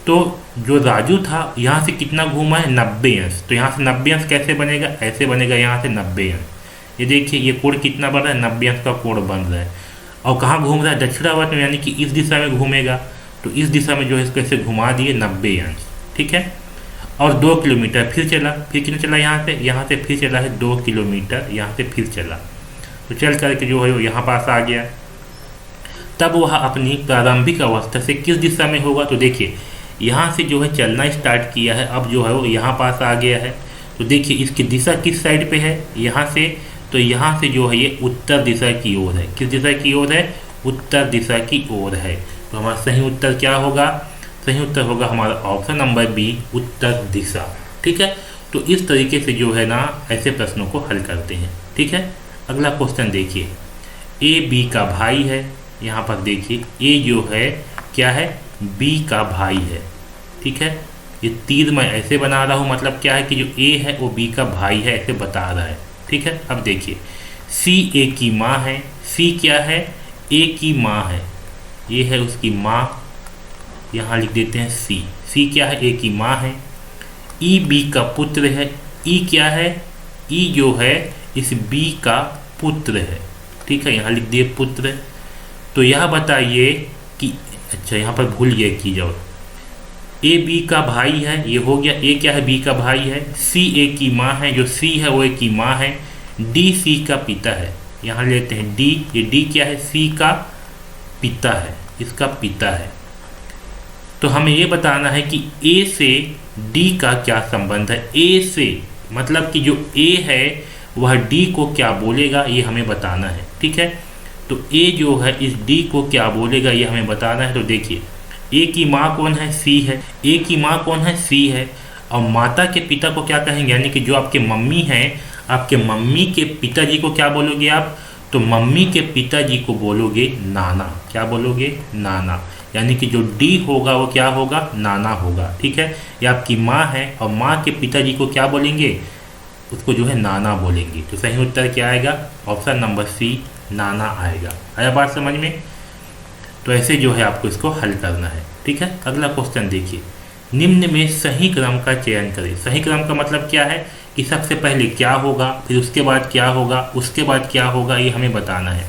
तो जो राजू था यहाँ से कितना घूमा है 90 अंश। तो यहाँ से 90 अंश कैसे बनेगा, ऐसे बनेगा यहाँ से 90 अंश। ये देखिए ये कोण कितना बन रहा है, 90 अंश का कोण बन रहा है। और कहाँ घूम रहा है, दक्षिणावर्त में, यानी कि इस दिशा में घूमेगा। तो इस दिशा में जो है इसको ऐसे घुमा दिए 90 अंश। ठीक है, और 2 किलोमीटर फिर चला, फिर कितना चला यहाँ से फिर चला है 2 किलोमीटर, यहाँ से फिर चला। तो चल करके जो है वो यहाँ पास आ गया। तब वह अपनी प्रारंभिक अवस्था से किस दिशा में होगा, तो देखिए यहाँ से जो है चलना स्टार्ट किया है, अब जो है वो यहाँ पास आ गया है। तो देखिए इसकी दिशा किस साइड पे है, यहाँ से, तो यहाँ से जो है ये उत्तर दिशा की ओर है। किस दिशा की ओर है, उत्तर दिशा की ओर है। तो हमारा सही उत्तर क्या होगा, सही उत्तर होगा हमारा ऑप्शन नंबर बी उत्तर दिशा। ठीक है, तो इस तरीके से जो है ना ऐसे प्रश्नों को हल करते हैं। ठीक है, अगला क्वेश्चन देखिए, ए बी का भाई है। यहाँ पर देखिए ए जो है क्या है, बी का भाई है। ठीक है, ये तीर मैं ऐसे बना रहा हूँ, मतलब क्या है कि जो ए है वो बी का भाई है, ऐसे बता रहा है। ठीक है, अब देखिए सी ए की माँ है। सी क्या है, ए की माँ है, ये है उसकी माँ, यहाँ लिख देते हैं सी। सी क्या है, ए की माँ है। ई बी का पुत्र है। ई क्या है, ई जो है इस बी का पुत्र है। ठीक है, यहाँ लिख दिए पुत्र। तो यह बताइए कि, अच्छा यहाँ पर भूल गया की जाओ, ए बी का भाई है, ये हो गया। ए क्या है, बी का भाई है। सी ए की माँ है, जो सी है वो ए की माँ है। डी सी का पिता है, यहाँ लेते हैं डी। ये डी क्या है, सी का पिता है, इसका पिता है। तो हमें ये बताना है कि ए से डी का क्या संबंध है। ए से मतलब कि जो ए है वह डी को क्या बोलेगा, ये हमें बताना है। ठीक है, तो ए जो है इस डी को क्या बोलेगा ये हमें बताना है। तो देखिए ए की माँ कौन है, सी है। ए की माँ कौन है, सी है। और माता के पिता को क्या कहेंगे, यानी कि जो आपके मम्मी हैं, आपके मम्मी के पिताजी को क्या बोलोगे आप, तो मम्मी के पिताजी को बोलोगे नाना। क्या बोलोगे, नाना। यानी कि जो डी होगा वो क्या होगा, नाना होगा। ठीक है, ये आपकी माँ है और माँ के पिताजी को क्या बोलेंगे, उसको जो है नाना बोलेंगे। तो सही उत्तर क्या आएगा, ऑप्शन नंबर सी, नाना आएगा। आया बात समझ में। तो ऐसे जो है आपको इसको हल करना है। ठीक है, अगला क्वेश्चन देखिए, निम्न में सही क्रम का चयन करें। सही क्रम का मतलब क्या है कि सबसे पहले क्या होगा, फिर उसके बाद क्या होगा, उसके बाद क्या होगा, ये हमें बताना है।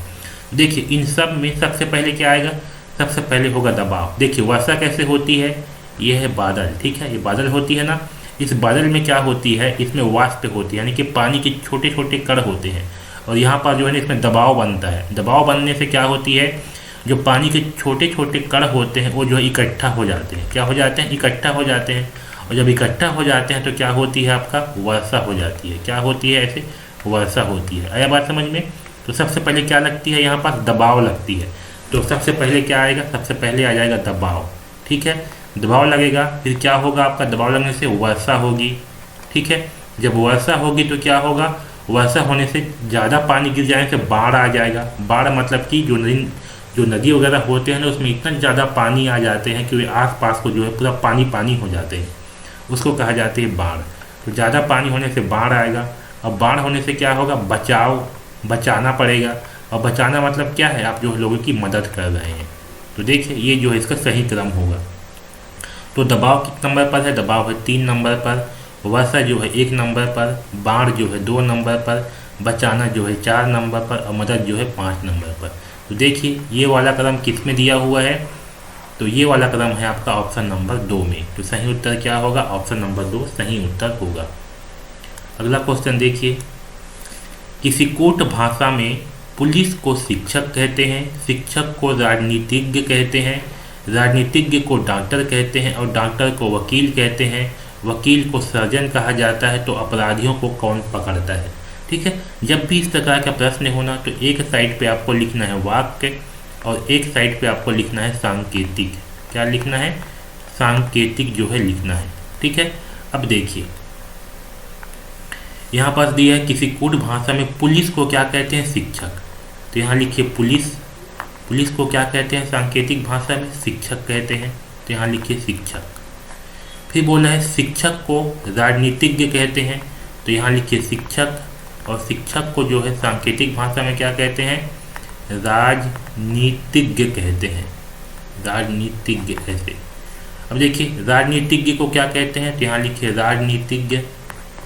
देखिए इन सब में सबसे पहले क्या आएगा, सबसे पहले होगा दबाव। देखिए वर्षा कैसे होती है, ये है बादल। ठीक है, ये बादल होती है ना, इस बादल में क्या होती है, इसमें वाष्प होती है, यानी कि पानी के छोटे छोटे कण होते हैं, और यहाँ पर जो है ना इसमें दबाव बनता है। दबाव बनने से क्या होती है, जो पानी के छोटे छोटे कण होते हैं वो जो है इकट्ठा हो जाते हैं। क्या हो जाते हैं, इकट्ठा हो जाते हैं, और जब इकट्ठा हो जाते हैं तो क्या होती है, आपका वर्षा हो जाती है। क्या होती है, ऐसे वर्षा होती है। आया बात समझ में। तो सबसे पहले क्या लगती है, यहाँ पर दबाव लगती है। तो सबसे पहले क्या आएगा, सबसे पहले आ जाएगा दबाव। ठीक है, दबाव लगेगा, फिर क्या होगा, आपका दबाव लगने से वर्षा होगी। ठीक है, जब वर्षा होगी तो क्या होगा, वर्षा होने से ज़्यादा पानी गिर जाने से बाढ़ आ जाएगा। बाढ़ मतलब कि जो नदी वगैरह होते हैं ना, उसमें इतना ज़्यादा पानी आ जाते हैं कि वे आस पास को जो है पूरा पानी पानी हो जाते हैं, उसको कहा जाती है बाढ़। तो ज़्यादा पानी होने से बाढ़ आएगा, और बाढ़ होने से क्या होगा, बचाना पड़ेगा। और बचाना मतलब क्या है, आप जो लोगों की मदद कर रहे हैं। तो देखिए ये जो है इसका सही क्रम होगा। तो दबाव कितने नंबर पर है, दबाव है 3 नंबर पर, वर्षा जो है 1 नंबर पर, बाढ़ जो है 2 नंबर पर, बचाना जो है 4 नंबर पर, और मदद जो है 5 नंबर पर। तो देखिए ये वाला क्रम किस में दिया हुआ है, तो ये वाला क्रम है आपका ऑप्शन नंबर 2 में। तो सही उत्तर क्या होगा, ऑप्शन नंबर 2 सही उत्तर होगा। अगला क्वेश्चन देखिए, किसी कोट भाषा में पुलिस को शिक्षक कहते हैं, शिक्षक को राजनीतिज्ञ कहते हैं, राजनीतिज्ञ को डॉक्टर कहते हैं, और डॉक्टर को वकील कहते हैं, वकील को सर्जन कहा जाता है। तो अपराधियों को कौन पकड़ता है। ठीक है, जब भी इस प्रकार का प्रश्न होना तो एक साइड पे आपको लिखना है वाक्य, और एक साइड पे आपको लिखना है सांकेतिक। क्या लिखना है, सांकेतिक जो है लिखना है। ठीक है, अब देखिए यहाँ पर दिया है किसी कूट भाषा में पुलिस को क्या कहते हैं, शिक्षक। तो यहाँ लिखिए पुलिस, पुलिस को क्या कहते हैं सांकेतिक भाषा में, शिक्षक कहते हैं। तो यहाँ लिखिए शिक्षक। फिर बोला है शिक्षक को राजनीतिज्ञ कहते हैं। तो यहाँ लिखिए शिक्षक, और शिक्षक को जो है सांकेतिक भाषा में क्या कहते हैं, राजनीतिज्ञ कहते हैं। राजनीतिज्ञ ऐसे। अब देखिए राजनीतिज्ञ को क्या कहते हैं, तो यहाँ लिखिए राजनीतिज्ञ,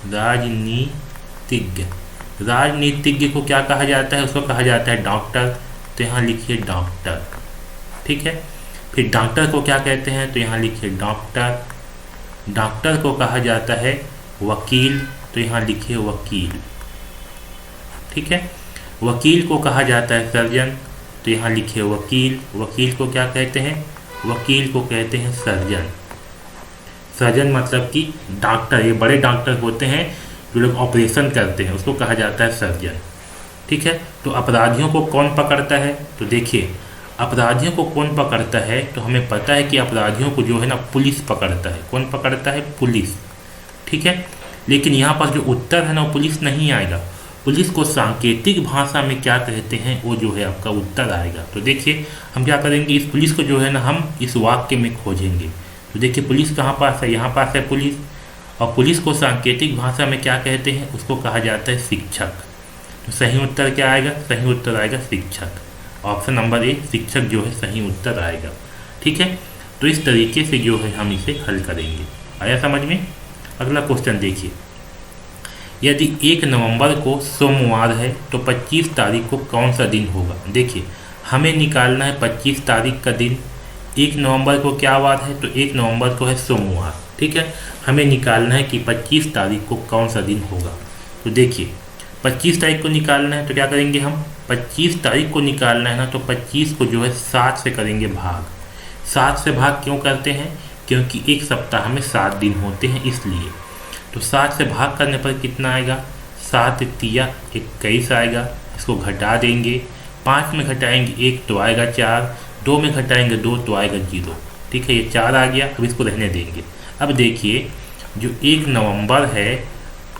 राजनीतिज्ञ। राजनीतिज्ञ को क्या कहा जाता है, उसको कहा जाता है डॉक्टर। तो यहाँ लिखिए डॉक्टर। ठीक है, फिर डॉक्टर को क्या कहते हैं, तो यहाँ लिखिए डॉक्टर। डॉक्टर को कहा जाता है वकील। तो यहाँ लिखिए वकील। ठीक है, वकील को कहा जाता है सर्जन। तो यहाँ लिखिए वकील। वकील को क्या कहते हैं, वकील को कहते हैं सर्जन। सर्जन मतलब कि डॉक्टर, ये बड़े डॉक्टर होते हैं जो लोग ऑपरेशन करते हैं, उसको कहा जाता है सर्जन। ठीक है, तो अपराधियों को कौन पकड़ता है, तो देखिए अपराधियों को कौन पकड़ता है, तो हमें पता है कि अपराधियों को जो है ना पुलिस पकड़ता है। कौन पकड़ता है, पुलिस। ठीक है, लेकिन यहाँ पर जो उत्तर है ना वो पुलिस नहीं आएगा। पुलिस को सांकेतिक भाषा में क्या कहते हैं वो जो है आपका उत्तर आएगा। तो देखिए हम क्या करेंगे, इस पुलिस को जो है ना हम इस वाक्य में खोजेंगे। तो देखिए पुलिस कहाँ पास है, यहाँ पास है पुलिस, और पुलिस को सांकेतिक भाषा में क्या कहते हैं, उसको कहा जाता है शिक्षक। तो सही उत्तर क्या आएगा, सही उत्तर आएगा शिक्षक। ऑप्शन नंबर ए शिक्षक जो है सही उत्तर आएगा। ठीक है, तो इस तरीके से जो है हम इसे हल करेंगे। आया समझ में। अगला क्वेश्चन देखिए, यदि 1 नवंबर को सोमवार है तो 25 तारीख को कौन सा दिन होगा। देखिए हमें निकालना है 25 तारीख का दिन। 1 नवंबर को क्या वार है, तो 1 नवंबर को है सोमवार। ठीक है, हमें निकालना है कि 25 तारीख को कौन सा दिन होगा। तो देखिए 25 तारीख को निकालना है तो क्या करेंगे हम, 25 तारीख को निकालना है ना, तो 25 को जो है 7 से करेंगे भाग। 7 से भाग क्यों करते हैं, क्योंकि एक सप्ताह में 7 दिन होते हैं इसलिए। तो 7 से भाग करने पर कितना आएगा, 7 तिया 21 आएगा। इसको घटा देंगे, 5 में घटाएंगे 1 तो आएगा 4, 2 में घटाएंगे 2 तो आएगा 0। ठीक है, ये 4 आ गया। अब इसको रहने देंगे। अब देखिए जो 1 नवंबर है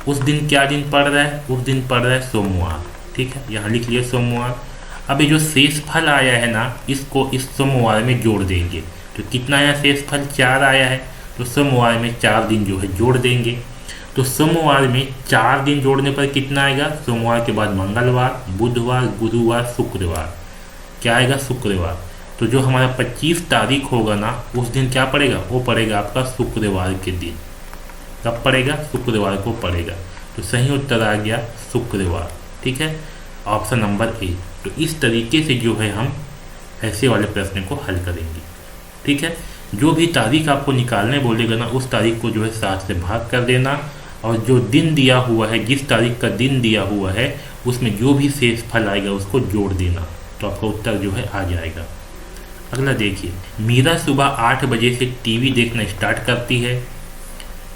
उस दिन क्या दिन पड़ रहा है, उस दिन पड़ रहा है सोमवार। ठीक है, यहाँ लिख लिया सोमवार। अब ये जो शेष फल आया है ना, इसको इस सोमवार में जोड़ देंगे। तो कितना आया शेष फल, 4 आया है, तो सोमवार में 4 दिन जो है जोड़ देंगे। तो सोमवार में 4 दिन जोड़ने पर कितना आएगा, सोमवार के बाद मंगलवार, बुधवार, गुरुवार, शुक्रवार, क्या आएगा, शुक्रवार। तो जो हमारा 25 तारीख होगा ना, उस दिन क्या पड़ेगा, वो पड़ेगा आपका शुक्रवार के दिन। कब पड़ेगा, शुक्रवार को पड़ेगा। तो सही उत्तर आ गया शुक्रवार। ठीक है, ऑप्शन नंबर ए। तो इस तरीके से जो है हम ऐसे वाले प्रश्न को हल करेंगे। ठीक है, जो भी तारीख आपको निकालने बोलेगा ना, उस तारीख को जो है 7 से भाग कर देना, और जो दिन दिया हुआ है, जिस तारीख का दिन दिया हुआ है, उसमें जो भी शेष फल आएगा उसको जोड़ देना, तो आपका उत्तर जो है आ जाएगा। अगला देखिए, मीरा सुबह 8 बजे से टीवी देखना स्टार्ट करती है।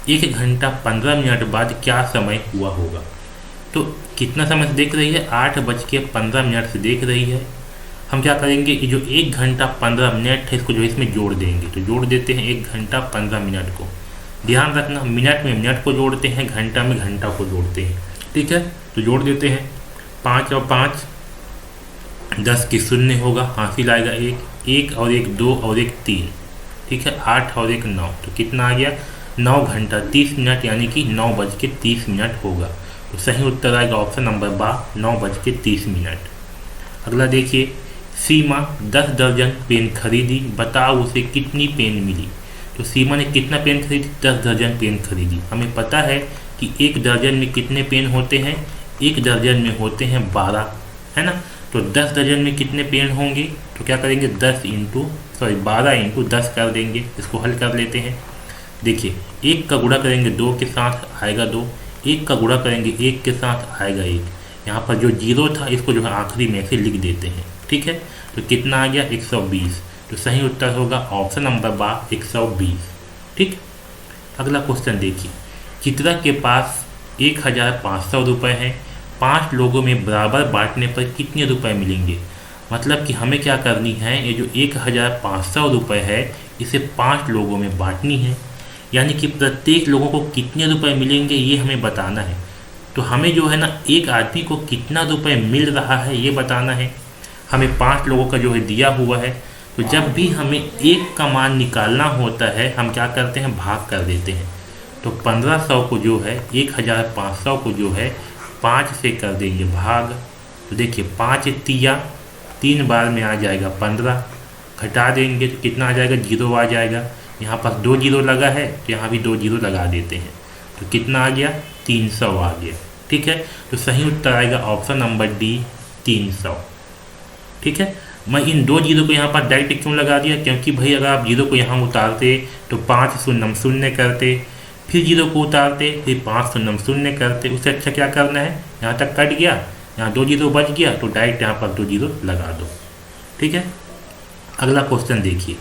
1 घंटा 15 मिनट बाद क्या समय हुआ होगा। तो कितना समय से देख रही है, 8:15 से देख रही है। हम क्या करेंगे, ये जो 1 घंटा 15 मिनट है, इसको जो है इसमें जोड़ देंगे। तो जोड़ देते हैं 1 घंटा 15 मिनट को। ध्यान रखना, मिनट में मिनट को जोड़ते हैं, घंटा में घंटा को जोड़ते हैं। ठीक है, तो जोड़ देते हैं। 5 और 5 10 की 0 होगा, हासिल आएगा 1 और 1 2 और 1 3। ठीक है, 8 और 1 9, तो कितना आ गया, 9 घंटा 30 मिनट, यानी कि 9:30 होगा। तो सही उत्तर आएगा ऑप्शन नंबर बा, 9:30। अगला देखिए, सीमा 10 दर्जन पेन खरीदी, बताओ उसे कितनी पेन मिली। तो सीमा ने कितना पेन खरीदी, 10 दर्जन पेन खरीदी। हमें पता है कि 1 दर्जन में कितने पेन होते हैं, 1 दर्जन में होते हैं 12, है ना। तो 10 दर्जन में कितने पेन होंगे, तो क्या करेंगे, 12 इंटू 10 कर देंगे। इसको हल कर लेते हैं। देखिए, 1 का गुणा करेंगे 2 के साथ आएगा 2, 1 का गुणा करेंगे 1 के साथ आएगा 1। यहाँ पर जो 0 था, इसको जो है आखिरी में से लिख देते हैं। ठीक है, तो कितना आ गया, 120। तो सही उत्तर होगा ऑप्शन नंबर बा, 120। ठीक, अगला क्वेश्चन देखिए, चित्रा के पास 1500 रुपये हैं, 5 लोगों में बराबर बांटने पर कितने रुपए मिलेंगे। मतलब कि हमें क्या करनी है, ये जो 1500 रुपये है, इसे 5 लोगों में बांटनी है, यानी कि प्रत्येक लोगों को कितने रुपए मिलेंगे ये हमें बताना है। तो हमें जो है ना, एक आदमी को कितना रुपए मिल रहा है ये बताना है। हमें 5 लोगों का जो है दिया हुआ है। तो जब भी हमें 1 का मान निकालना होता है, हम क्या करते हैं, भाग कर देते हैं। तो 1500 को जो है, 1500 को जो है 5 से कर देंगे भाग। तो देखिए, 5 तिया 3 बार में आ जाएगा 15, घटा देंगे तो कितना आ जाएगा, 0 आ जाएगा। यहाँ पर 2 0 लगा है, तो यहाँ भी 2 0 लगा देते हैं। तो कितना आ गया, 300 आ गया। ठीक है, तो सही उत्तर आएगा ऑप्शन नंबर डी, 300। ठीक है, मैं इन 2 0 को यहाँ पर डायरेक्ट क्यों लगा दिया, क्योंकि भाई अगर आप 0 को यहाँ उतारते तो 5 शून्य 0 करते, फिर 0 को उतारते, फिर 5 शून्य 0 करते। उससे अच्छा क्या करना है, यहाँ तक कट गया, यहाँ 2 0 बच गया, तो डायरेक्ट यहाँ पर 2 0 लगा दो। ठीक है, अगला क्वेश्चन देखिए,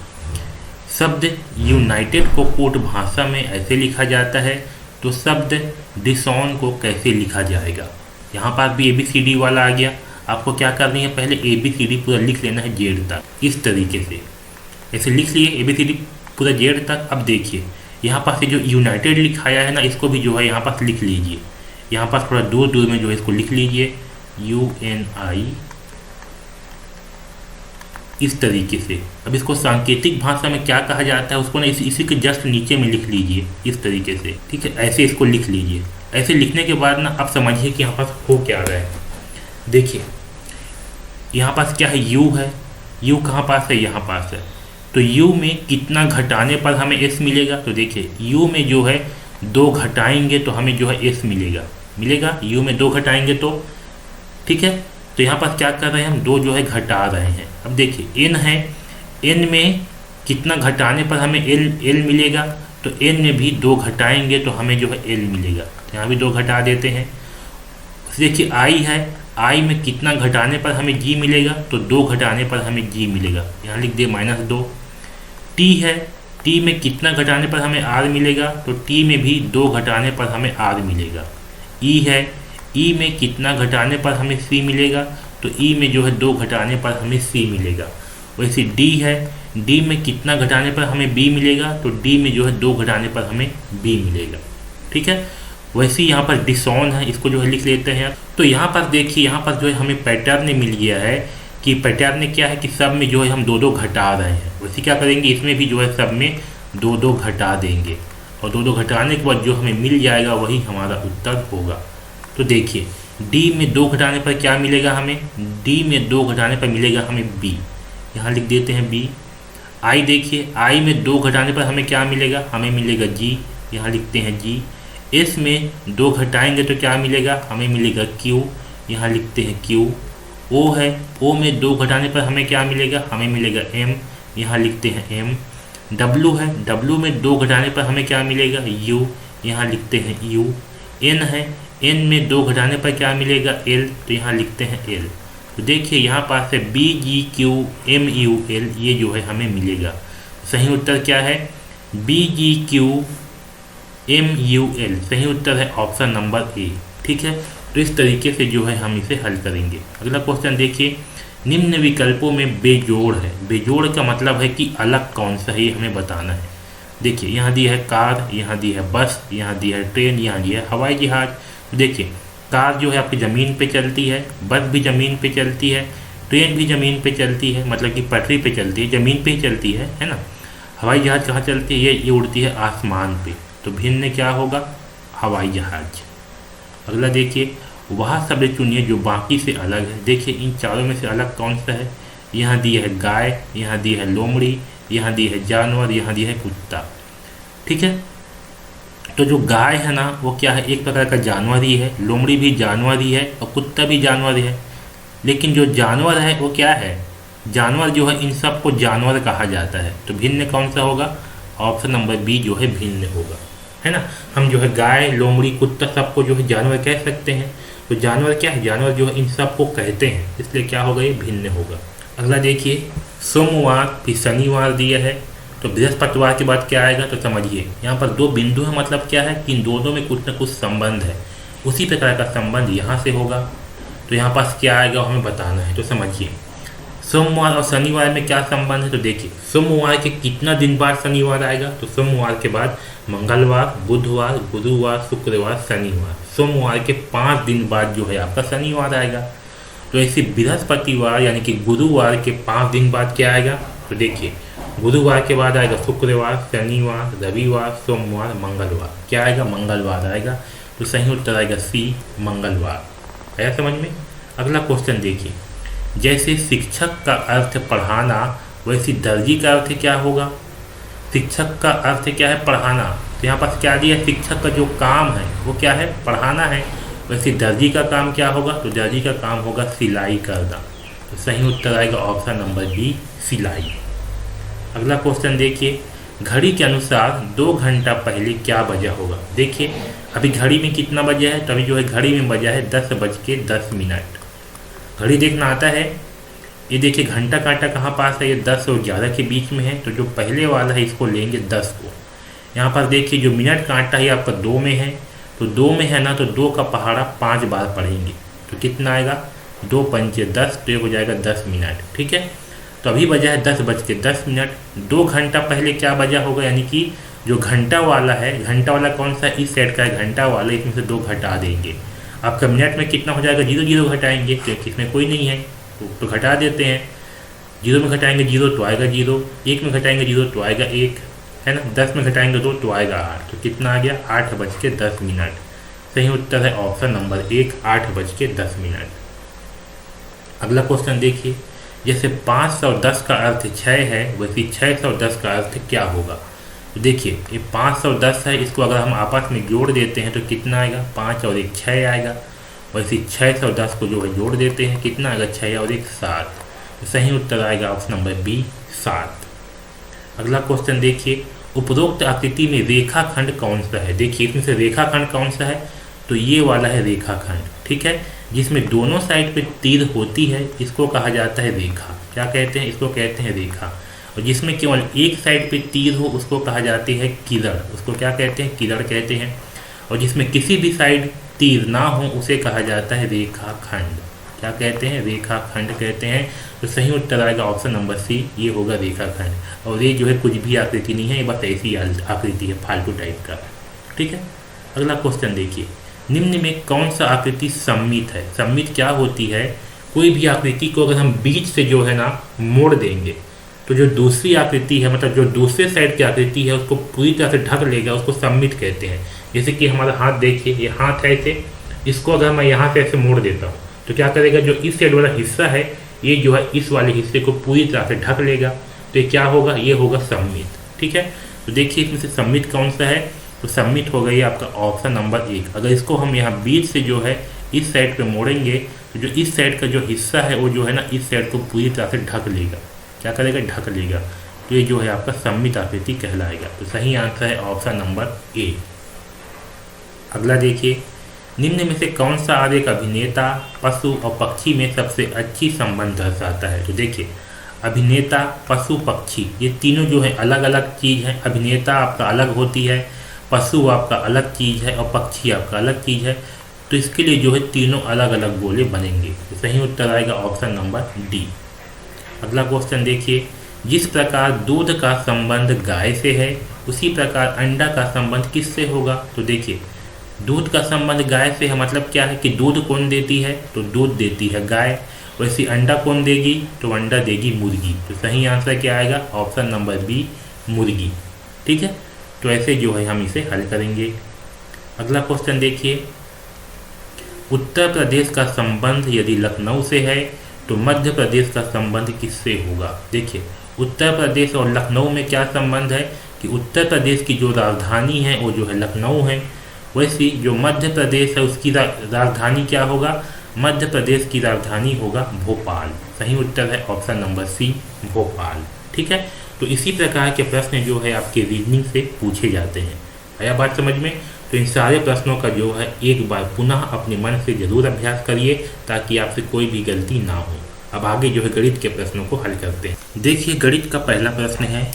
शब्द यूनाइटेड को कोड भाषा में ऐसे लिखा जाता है, तो शब्द डिसऑन को कैसे लिखा जाएगा। यहाँ पर भी ABCD वाला आ गया। आपको क्या करनी है, पहले ABCD पूरा लिख लेना है जेड तक, इस तरीके से ऐसे लिख लिए ABCD पूरा जेड तक। अब देखिए, यहाँ पर से जो यूनाइटेड लिखाया है ना, इसको भी जो है यहाँ पर लिख लीजिए। यहाँ पर थोड़ा दूर दूर में जो है इसको लिख लीजिए, UNI, इस तरीके से। अब इसको सांकेतिक भाषा में क्या कहा जाता है, उसको ना इसी के जस्ट नीचे में लिख लीजिए, इस तरीके से। ठीक है, ऐसे इसको लिख लीजिए। ऐसे लिखने के बाद ना, अब समझिए कि यहाँ पर हो क्या रहा है। देखिए, यहाँ पास क्या है, U है। U कहाँ पास है, यहाँ पास है। तो U में कितना घटाने पर हमें S मिलेगा। तो देखिए, U में जो है 2 घटाएंगे तो हमें जो है S मिलेगा। U में 2 घटाएंगे तो, ठीक है। तो यहाँ पर क्या कर रहे हैं हम, 2 जो है घटा रहे हैं। अब देखिए, N है, N में कितना घटाने पर हमें L मिलेगा। तो N में भी 2 घटाएंगे तो हमें जो है L मिलेगा। तो यहाँ भी 2 घटा देते हैं। देखिए, I है, I में कितना घटाने पर हमें G मिलेगा। तो 2 घटाने पर हमें G मिलेगा, यहाँ लिख दिए -2। T है, T में कितना घटाने पर हमें R मिलेगा। तो T में भी 2 घटाने पर हमें R मिलेगा। E है, E में कितना घटाने पर हमें C मिलेगा। तो E में जो है 2 घटाने पर हमें C मिलेगा। वैसे D है, डी में कितना घटाने पर हमें बी मिलेगा, तो डी में जो है 2 घटाने पर हमें बी मिलेगा। ठीक है, वैसे ही यहाँ पर डिसऑन है, इसको जो है लिख लेते हैं। तो यहाँ पर देखिए, यहाँ पर जो है हमें पैटर्न मिल गया है कि पैटर्न क्या है कि सब में जो है हम 2-2 घटा रहे हैं। वैसे क्या करेंगे, इसमें भी जो है सब में 2-2 घटा देंगे और 2-2 घटाने के बाद जो हमें मिल जाएगा वही हमारा उत्तर होगा। तो देखिए डी में 2 घटाने पर क्या मिलेगा हमें, डी में 2 घटाने पर मिलेगा हमें बी, यहाँ लिख देते हैं बी। आई देखिए, आई में 2 घटाने पर हमें क्या मिलेगा, हमें मिलेगा जी, यहाँ लिखते हैं जी। एस में 2 घटाएंगे तो क्या मिलेगा, हमें मिलेगा क्यू, यहाँ लिखते हैं क्यू। ओ है, ओ में 2 घटाने पर हमें क्या मिलेगा, हमें मिलेगा एम, यहाँ लिखते हैं एम। डब्लू है, डब्लू में 2 घटाने पर हमें क्या मिलेगा, यू, यहाँ लिखते हैं यू। एन है, एन में 2 घटाने पर क्या मिलेगा, एल, तो यहाँ लिखते हैं एल। तो देखिए यहाँ पास है B G Q M U L, ये जो है हमें मिलेगा। सही उत्तर क्या है, B G Q M U L, सही उत्तर है ऑप्शन नंबर ए। ठीक है, तो इस तरीके से जो है हम इसे हल करेंगे। अगला क्वेश्चन देखिए, निम्न विकल्पों में बेजोड़ है। बेजोड़ का मतलब है कि अलग कौन सा है, ये हमें बताना है। देखिए यहाँ दी है कार, यहाँ दी है बस, यहाँ दी है ट्रेन, यहाँ दी है हवाई जहाज। देखिए कार जो है आपकी ज़मीन पे चलती है, बस भी ज़मीन पे चलती है, ट्रेन भी ज़मीन पे चलती है, मतलब कि पटरी पे चलती है, ज़मीन पे ही चलती है ना। हवाई जहाज़ कहाँ चलती है, ये उड़ती है आसमान पे। तो भिन्न क्या होगा, हवाई जहाज। अगला देखिए, वह शब्द चुनिए जो बाकी से अलग है। देखिए इन चारों में से अलग कौन सा है, यहाँ दी है गाय, यहाँ दी है लोमड़ी, यहाँ दी है जानवर, यहाँ दी है कुत्ता। ठीक है, तो जो गाय है ना वो क्या है, एक प्रकार का जानवर ही है, लोमड़ी भी जानवर ही है और कुत्ता भी जानवर है। लेकिन जो जानवर है वो क्या है, जानवर जो है इन सब को जानवर कहा जाता है। तो भिन्न कौन सा होगा, ऑप्शन नंबर बी जो है भिन्न होगा, है ना। हम जो है गाय लोमड़ी कुत्ता सबको जो है जानवर कह सकते हैं। तो जानवर क्या है, जानवर जो है इन सबको कहते हैं, इसलिए क्या होगा, ये भिन्न होगा। अगला देखिए, सोमवार फिर शनिवार दिया है, तो बृहस्पतिवार के बाद क्या आएगा, तो समझिए यहाँ पर 2 बिंदु है, मतलब क्या है कि इन दोनों में कुछ न कुछ संबंध है। उसी प्रकार का संबंध यहाँ से होगा। तो यहाँ पास क्या आएगा हमें बताना है। तो समझिए सोमवार और शनिवार में क्या संबंध है। तो देखिए सोमवार के कितना दिन बाद शनिवार आएगा, तो सोमवार के बाद मंगलवार, बुधवार, गुरुवार, शुक्रवार, शनिवार। सोमवार के 5 दिन बाद जो है आपका शनिवार आएगा। तो ऐसे बृहस्पतिवार यानी कि गुरुवार के 5 दिन बाद क्या आएगा, तो देखिए गुरुवार के बाद आएगा शुक्रवार, शनिवार, रविवार, सोमवार, मंगलवार। क्या आएगा, मंगलवार आएगा। तो सही उत्तर आएगा सी, मंगलवार। आया समझ में। अगला क्वेश्चन देखिए, जैसे शिक्षक का अर्थ पढ़ाना, वैसे दर्जी का अर्थ क्या होगा। शिक्षक का अर्थ क्या है, पढ़ाना। तो यहाँ पास क्या दिया, शिक्षक का जो काम है वो क्या है, पढ़ाना है। वैसे दर्जी का काम क्या होगा, तो दर्जी का काम होगा सिलाई करना। तो सही उत्तर आएगा ऑप्शन नंबर बी, सिलाई। अगला क्वेश्चन देखिए, घड़ी के अनुसार 2 घंटा पहले क्या बजा होगा। देखिए अभी घड़ी में कितना बजा है, तो अभी जो है घड़ी में बजा है 10:10। घड़ी देखना आता है, ये देखिए घंटा कांटा कहाँ पास है, ये 10 और 11 के बीच में है। तो जो पहले वाला है इसको लेंगे 10 को। यहाँ पर देखिए जो मिनट कांटा है आपका 2 में है, तो 2 में है ना, तो 2 का पहाड़ा 5 बार पढ़ेंगे तो कितना आएगा, 2 पंचे 10, तो ये हो जाएगा 10 मिनट। ठीक है, तो अभी बजा है 10:10। 2 घंटा पहले क्या बजा होगा, यानी कि जो घंटा वाला है, घंटा वाला कौन सा, इस सेट का है घंटा वाला, इसमें से 2 घटा देंगे। आपका मिनट में कितना हो जाएगा, 0 घटाएंगे, क्योंकि इसमें कोई नहीं है तो घटा देते हैं। 0 में घटाएंगे 0 तो आएगा 0, 1 में घटाएंगे 0 तो आएगा 1, है ना। 10 में घटाएंगे 2 तो आएगा 8। तो कितना आ गया, 8:10। सही उत्तर है ऑप्शन नंबर 1, 8:10। अगला क्वेश्चन देखिए, जैसे 510 का अर्थ 6 है, वैसे 610 का अर्थ क्या होगा। तो देखिए ये 510 है, इसको अगर हम आपस में जोड़ देते हैं तो कितना आएगा, 5 और 1 6 आएगा। वैसे 610 को जो है जोड़ देते हैं, कितना आएगा, 6 और 1 7। तो सही उत्तर आएगा ऑप्शन नंबर बी, 7। अगला क्वेश्चन देखिए, उपरोक्त आकृति में रेखाखंड कौन सा है। देखिए इसमें से रेखाखंड कौन सा है, तो ये वाला है रेखाखंड। ठीक है, जिसमें दोनों साइड पे तीर होती है, इसको कहा जाता है रेखा। क्या कहते हैं, इसको कहते हैं रेखा। और जिसमें केवल एक साइड पे तीर हो उसको कहा जाती है किरण, उसको क्या कहते हैं, किरण कहते हैं। और जिसमें किसी भी साइड तीर ना हो उसे कहा जाता है रेखाखंड। क्या कहते हैं, रेखाखंड कहते हैं। तो सही उत्तर आएगा ऑप्शन नंबर सी, ये होगा रेखाखंड। और ये जो है कुछ भी आकृति नहीं है, ये बस ऐसी आकृति है फालतू टाइप का। ठीक है, अगला क्वेश्चन देखिए, निम्न में कौन सा आकृति सममित है। सममित क्या होती है, कोई भी आकृति को अगर हम बीच से जो है ना मोड़ देंगे तो जो दूसरी आकृति है, मतलब जो दूसरे साइड की आकृति है, उसको पूरी तरह से ढक लेगा, उसको सममित कहते हैं। जैसे कि हमारा हाथ देखिए, ये हाथ है ऐसे, इसको अगर मैं यहाँ से ऐसे मोड़ देता हूँ तो क्या करेगा, जो इस साइड वाला हिस्सा है ये जो है इस वाले हिस्से को पूरी तरह से ढक लेगा। तो ये क्या होगा, ये होगा सममित। ठीक है, तो देखिए इसमें से सममित कौन सा है, तो सममित हो गई आपका ऑप्शन नंबर 1। अगर इसको हम यहाँ बीच से जो है इस साइड पे मोड़ेंगे तो जो इस साइड का जो हिस्सा है वो जो है ना इस साइड को पूरी तरह से ढक लेगा। क्या करेगा, ढक लेगा। तो ये जो है आपका सममित आकृति कहलाएगा। तो सही आंसर है ऑप्शन नंबर ए। अगला देखिए, निम्न में से कौन सा आरेख अभिनेता, पशु और पक्षी में सबसे अच्छी संबंध दर्शाता है। तो देखिए, अभिनेता, पशु, पक्षी, ये तीनों जो है अलग अलग चीज़ है। अभिनेता आपका अलग होती है, पशु आपका अलग चीज़ है और पक्षी आपका अलग चीज़ है। तो इसके लिए जो है तीनों अलग अलग गोले बनेंगे। तो सही उत्तर आएगा ऑप्शन नंबर डी। अगला क्वेश्चन देखिए, जिस प्रकार दूध का संबंध गाय से है उसी प्रकार अंडा का संबंध किससे होगा। तो देखिए, दूध का संबंध गाय से है, मतलब क्या है कि दूध कौन देती है, तो दूध देती है गाय। वैसे अंडा कौन देगी, तो अंडा देगी मुर्गी। तो सही आंसर क्या आएगा, ऑप्शन नंबर बी, मुर्गी। ठीक है, तो ऐसे जो है हम इसे हल करेंगे। अगला क्वेश्चन देखिए, उत्तर प्रदेश का संबंध यदि लखनऊ से है तो मध्य प्रदेश का संबंध किससे होगा। देखिए, उत्तर प्रदेश और लखनऊ में क्या संबंध है कि उत्तर प्रदेश की जो राजधानी है वो जो है लखनऊ है। वैसे जो मध्य प्रदेश है उसकी राजधानी क्या होगा, मध्य प्रदेश की राजधानी होगा भोपाल। सही उत्तर है ऑप्शन नंबर सी, भोपाल। ठीक है, तो इसी प्रकार के प्रश्न जो है आपके रीजनिंग से पूछे जाते हैं। आया बात समझ में। तो इन सारे प्रश्नों का जो है एक बार पुनः अपने मन से जरूर अभ्यास करिए ताकि आपसे कोई भी गलती ना हो। अब आगे जो है गणित के प्रश्नों को हल करते हैं। देखिए, गणित का पहला प्रश्न है,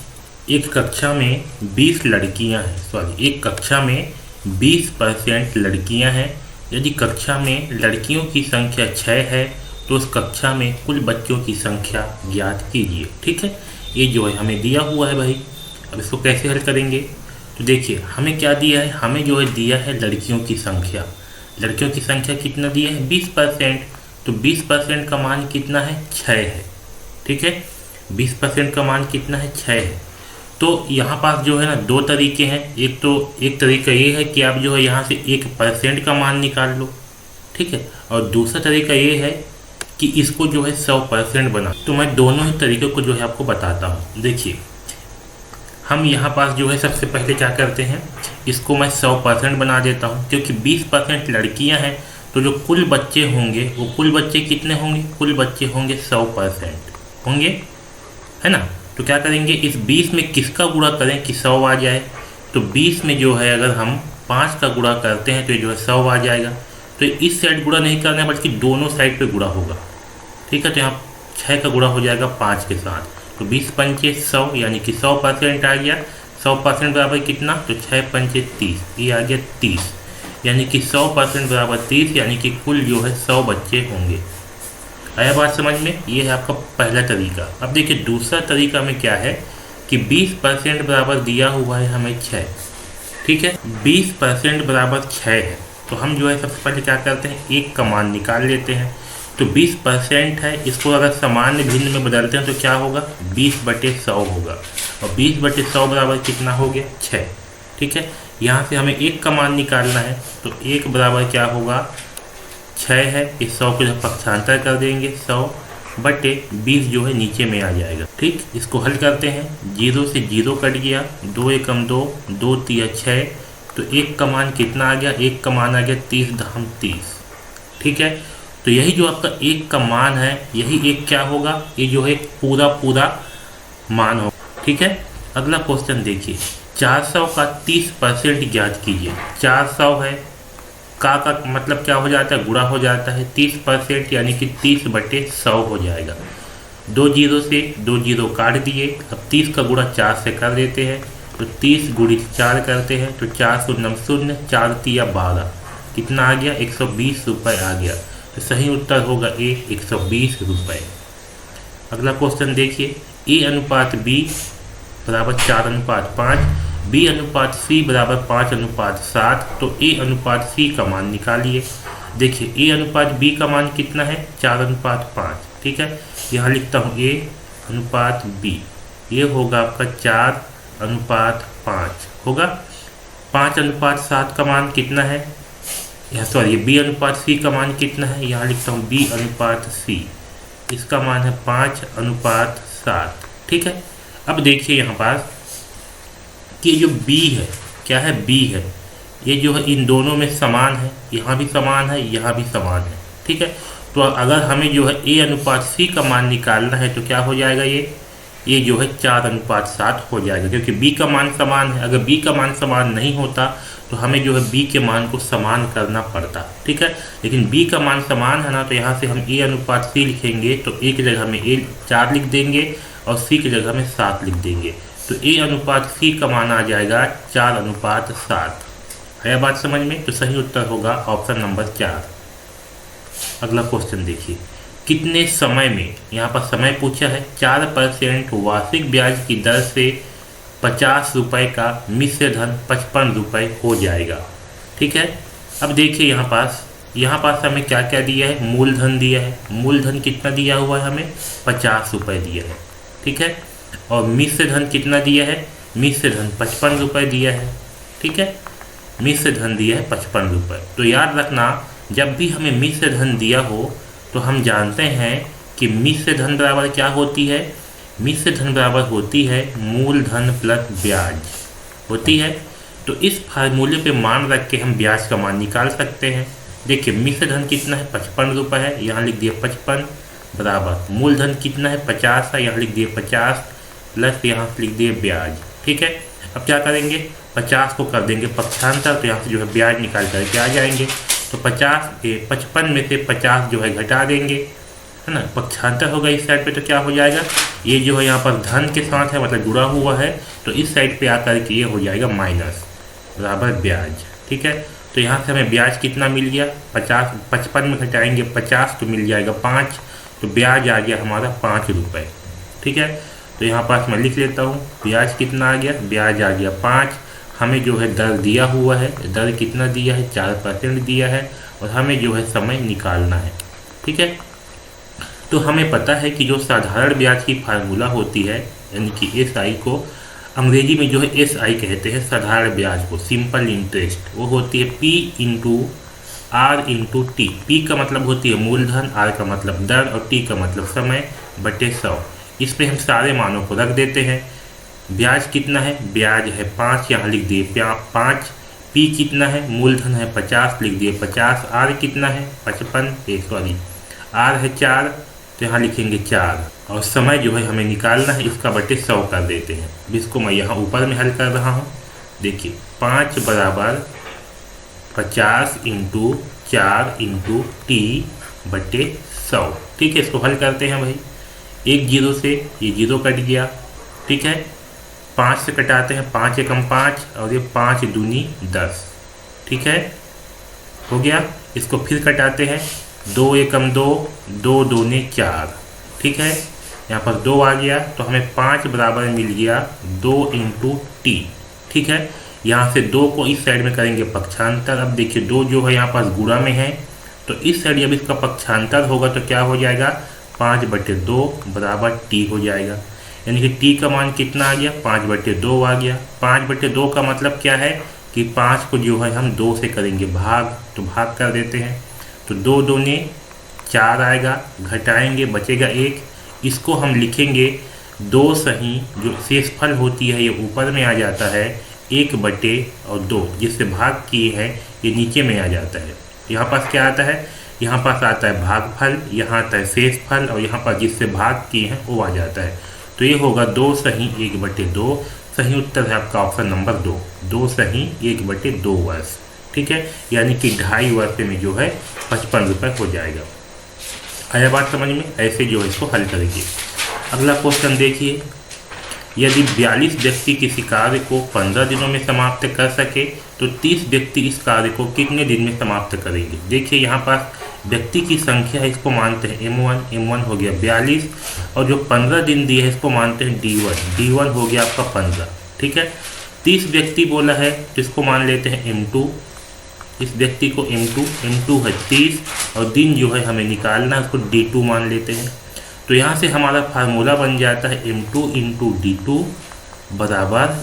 एक कक्षा में 20 लड़कियां हैं, एक कक्षा में 20% लड़कियां हैं। यदि कक्षा में लड़कियों की संख्या 6 है तो उस कक्षा में कुल बच्चों की संख्या ज्ञात कीजिए। ठीक है, ये जो है हमें दिया हुआ है भाई। अब इसको कैसे हल करेंगे, तो देखिए हमें क्या दिया है, हमें जो है दिया है लड़कियों की संख्या। लड़कियों की संख्या कितना दिया है, 20%। तो 20% का मान कितना है, 6 है। ठीक है, 20% का मान कितना है, 6 है। तो यहाँ पास जो है ना दो तरीके हैं। एक तरीका ये है कि आप जो है यहाँ से 1% का मान निकाल लो। ठीक है, और दूसरा तरीका ये है कि इसको जो है 100% बना। तो मैं दोनों ही तरीकों को जो है आपको बताता हूँ। देखिए, हम यहाँ पास जो है सबसे पहले क्या करते हैं, इसको मैं 100% बना देता हूँ, क्योंकि 20% लड़कियाँ हैं तो जो कुल बच्चे होंगे वो कुल बच्चे कितने होंगे, कुल बच्चे होंगे 100% होंगे, है ना। तो क्या करेंगे, इस 20 में किसका गुणा करें कि 100 आ जाए। तो 20 में जो है अगर हम 5 का गुणा करते हैं तो जो है 100 आ जाएगा। तो इस साइड गुणा नहीं करना है बल्कि दोनों साइड पे गुणा होगा। ठीक है, तो यहाँ 6 का गुणा हो जाएगा 5 के साथ। तो 20 पंचे 100 यानी कि 100% आ गया। 100% बराबर कितना, तो 6 पंचे 30, ये आ गया 30, यानी कि 100% बराबर 30, यानी कि कुल जो है 100 बच्चे होंगे। आया बात समझ में। ये है आपका पहला तरीका। अब देखिए दूसरा तरीका में क्या है कि 20% बराबर दिया हुआ है हमें 6। ठीक है, 20% बराबर 6 है। तो हम जो है सबसे पहले क्या करते हैं, एक का मान निकाल लेते हैं। तो 20% है, इसको अगर सामान्य भिन्न में बदलते हैं तो क्या होगा, 20/100 होगा। और 20/100 बराबर कितना हो गया, 6। ठीक है, यहाँ से हमें एक का मान निकालना है। तो 1 बराबर क्या होगा, 6 है। इस 100 को जब पक्षांतर कर देंगे 100/20 जो है नीचे में आ जाएगा। ठीक, इसको हल करते हैं। 0 से 0 कट गया, 2 एकम 2, 2 तिया 6। तो 1 का मान कितना आ गया, 1 का मान आ गया 30/30। ठीक है, तो यही जो आपका 1 का मान है, यही 1 क्या होगा, ये जो है पूरा मान होगा। ठीक है, अगला क्वेश्चन देखिए, 400 का 30% ज्ञात कीजिए। 400 है, का मतलब क्या हो जाता है, गुणा हो जाता है। 30% यानी कि 30/100 हो जाएगा। 2 0 से 2 0 काट दिए। अब 30 का गुणा 4 से कर देते हैं। तो 30 × 4 करते हैं तो 4 0 0, 4 तिया 12, कितना आ गया, 120 रुपये आ गया। तो सही उत्तर होगा ए 120 रुपये। अगला क्वेश्चन देखिए, ए अनुपात बी बराबर 4:5, बी अनुपात सी बराबर 5:7, तो ए अनुपात सी का मान निकालिए। देखिए ए अनुपात बी का मान कितना है, 4:5। ठीक है, यहाँ लिखता हूँ ए अनुपात बी, ये होगा आपका 4:5 होगा। 5:7 का मान कितना है, यहाँ सॉरी बी अनुपात सी का मान कितना है, यहाँ लिखता हूँ बी अनुपात सी, इसका मान है 5:7। ठीक है, अब देखिए यहाँ पास कि जो b है, क्या है, b है, ये जो है इन दोनों में समान है, यहाँ भी समान है, यहाँ भी समान है। ठीक है, तो अगर हमें जो है a अनुपात c का मान निकालना है तो क्या हो जाएगा, ये जो है 4:7 हो जाएगा, क्योंकि b का मान समान है। अगर b का मान समान नहीं होता तो हमें जो है b के मान को समान करना पड़ता। ठीक है, लेकिन b का मान समान है ना, तो यहाँ से हम a अनुपात c लिखेंगे तो a की जगह में 4 लिख देंगे और c की जगह में 7 लिख देंगे, तो a अनुपात c का मान आ जाएगा 4:7। है बात समझ में? तो सही उत्तर होगा ऑप्शन नंबर 4। अगला क्वेश्चन देखिए, कितने समय में, यहाँ पर समय पूछा है, 4% वार्षिक ब्याज की दर से 50 रुपये का मिश्र धन 55 रुपये हो जाएगा। ठीक है, अब देखिए यहाँ पास हमें क्या क्या दिया है, मूलधन दिया है। मूलधन कितना दिया हुआ है हमें, 50 रुपये दिया है। ठीक है, और मिश्र धन कितना दिया है, मिश्र धन 55 रुपये दिया है। ठीक है, मिश्र धन दिया है 55 रुपये। तो याद रखना, जब भी हमें मिश्र धन दिया हो तो हम जानते हैं कि मिश्र धन बराबर क्या होती है, मिश्र धन बराबर होती है मूलधन प्लस ब्याज होती है। तो इस फार्मूले पे मान रख के हम ब्याज का मान निकाल सकते हैं। देखिए मिश्र धन कितना है, 55 रुपये है, यहाँ लिख दिए 55 बराबर मूलधन कितना है, 50 है, यहाँ लिख दिए 50 प्लस यहाँ से लिख दिए ब्याज। ठीक है, अब क्या करेंगे, 50 को कर देंगे पक्षांतर, तो यहाँ से जो है ब्याज निकाल करके आ जाएंगे। तो 55 में से 50 जो है घटा देंगे, है ना, पक्षांतर होगा इस साइड पे, तो क्या हो जाएगा, ये जो है यहाँ पर धन के साथ है, मतलब जुड़ा हुआ है, तो इस साइड पे आकर के ये हो जाएगा माइनस बराबर ब्याज। ठीक है, तो यहाँ से हमें ब्याज कितना मिल गया, 55 में घटाएंगे 50 तो मिल जाएगा 5, तो ब्याज आ गया हमारा 5 रुपये। ठीक है, तो यहाँ पास मैं लिख लेता हूँ, ब्याज कितना आ गया, ब्याज आ गया 5। हमें जो है दर दिया हुआ है, दर कितना दिया है, 4% दिया है, और हमें जो है समय निकालना है। ठीक है, तो हमें पता है कि जो साधारण ब्याज की फार्मूला होती है, यानी कि SI को अंग्रेजी में जो है SI कहते हैं, साधारण ब्याज को, सिंपल इंटरेस्ट, वो होती है P into R into T। P का मतलब होती है मूलधन, R का मतलब दर और T का मतलब समय बटे 100। इस पर हम सारे मानों को रख देते हैं। ब्याज कितना है, ब्याज है 5, यहाँ लिख दिए 5। P कितना है, मूलधन है 50, लिख दिए 50। R कितना है 55, R है 4, तो यहाँ लिखेंगे 4, और समय जो है हमें निकालना है, इसका बटे 100 कर देते हैं। इसको मैं यहाँ ऊपर में हल कर रहा हूँ। देखिए 5 बराबर 50 इंटू 4 इंटू T बटे 100। ठीक है, इसको हल करते हैं भाई। एक 0 से ये 0 कट गया। ठीक है, 5 से कटाते हैं, 5 एकम 5, और ये 5 दूनी 10। ठीक है, हो गया। इसको फिर कटाते हैं, 2 एकम 2, 2 दूनी 4। ठीक है, यहाँ पर 2 आ गया, तो हमें 5 बराबर मिल गया 2 इंटू T। ठीक है, यहाँ से 2 को इस साइड में करेंगे पक्षांतर। अब देखिए 2 जो है यहाँ पास गुणा में है, तो इस साइड जब इसका पक्षांतर होगा तो क्या हो जाएगा, 5/2 बराबर T हो जाएगा। यानी कि T का मान कितना आ गया, 5/2 आ गया। 5/2 का मतलब क्या है कि 5 को जो है हम 2 से करेंगे भाग, तो भाग कर देते हैं, तो 2 दूनी 4 आएगा, घटाएंगे बचेगा 1। इसको हम लिखेंगे 2 सही, जो शेषफल होती है ये ऊपर में आ जाता है, 1/2, जिससे भाग किए हैं ये नीचे में आ जाता है। यहाँ पास क्या आता है, यहाँ पास आता है भागफल, यहाँ आता है शेषफल, और यहाँ पर जिससे भाग किए हैं वो आ जाता है। तो ये होगा 2 सही 1/2। सही उत्तर है आपका ऑप्शन नंबर 2, 2 सही 1/2 वर्ष। ठीक है, यानी कि 2.5 वर्ष में जो है 55 रुपये हो जाएगा। आया बात समझ में? ऐसे जो है इसको हल करेंगे। अगला क्वेश्चन देखिए, यदि 42 व्यक्ति किसी कार्य को 15 दिनों में समाप्त कर सके तो 30 व्यक्ति इस कार्य को कितने दिन में समाप्त करेंगे। देखिए यहाँ पास व्यक्ति की संख्या है इसको मानते हैं M1, M1 हो गया 42, और जो 15 दिन दिए है इसको मानते हैं D1, D1 हो गया आपका 15। ठीक है, 30 व्यक्ति बोला है तो इसको मान लेते हैं M2, इस व्यक्ति को M2, M2 है 30, और दिन जो है हमें निकालना है उसको D2 मान लेते हैं। तो यहाँ से हमारा फार्मूला बन जाता है M2 इंटू D2 बराबर